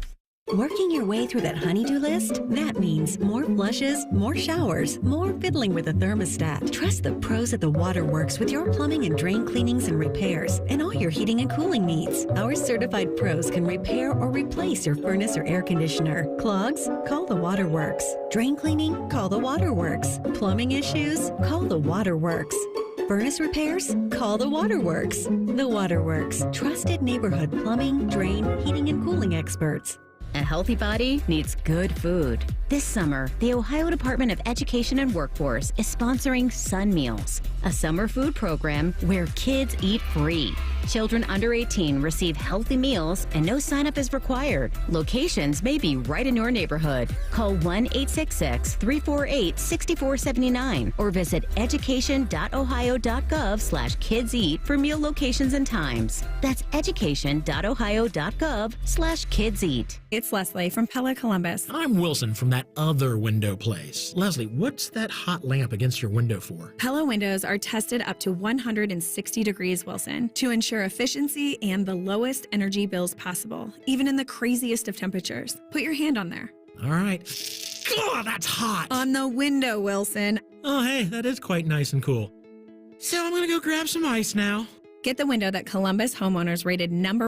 Working your way through that honey-do list? That means more flushes, more showers, more fiddling with the thermostat. Trust the pros at the Waterworks with your plumbing and drain cleanings and repairs and all your heating and cooling needs. Our certified pros can repair or replace your furnace or air conditioner. Clogs? Call the Waterworks. Drain cleaning? Call the Waterworks. Plumbing issues? Call the Waterworks. Furnace repairs? Call the Waterworks. The Waterworks. Trusted neighborhood plumbing, drain, heating, and cooling experts. A healthy body needs good food. This summer, the Ohio Department of Education and Workforce is sponsoring Sun Meals, a summer food program where kids eat free. Children under 18 receive healthy meals and no sign-up is required. Locations may be right in your neighborhood. Call 1-866-348-6479 or visit education.ohio.gov/kidseat for meal locations and times. That's education.ohio.gov/kidseat. It's Leslie from Pella Columbus. I'm Wilson from that other window place. Leslie, what's that hot lamp against your window for? Pella windows are tested up to 160 degrees, Wilson, to ensure efficiency and the lowest energy bills possible, even in the craziest of temperatures. Put your hand on there. All right. God, that's hot. On the window, Wilson. Oh, hey, that is quite nice and cool. So I'm going to go grab some ice now. Get the window that Columbus homeowners rated number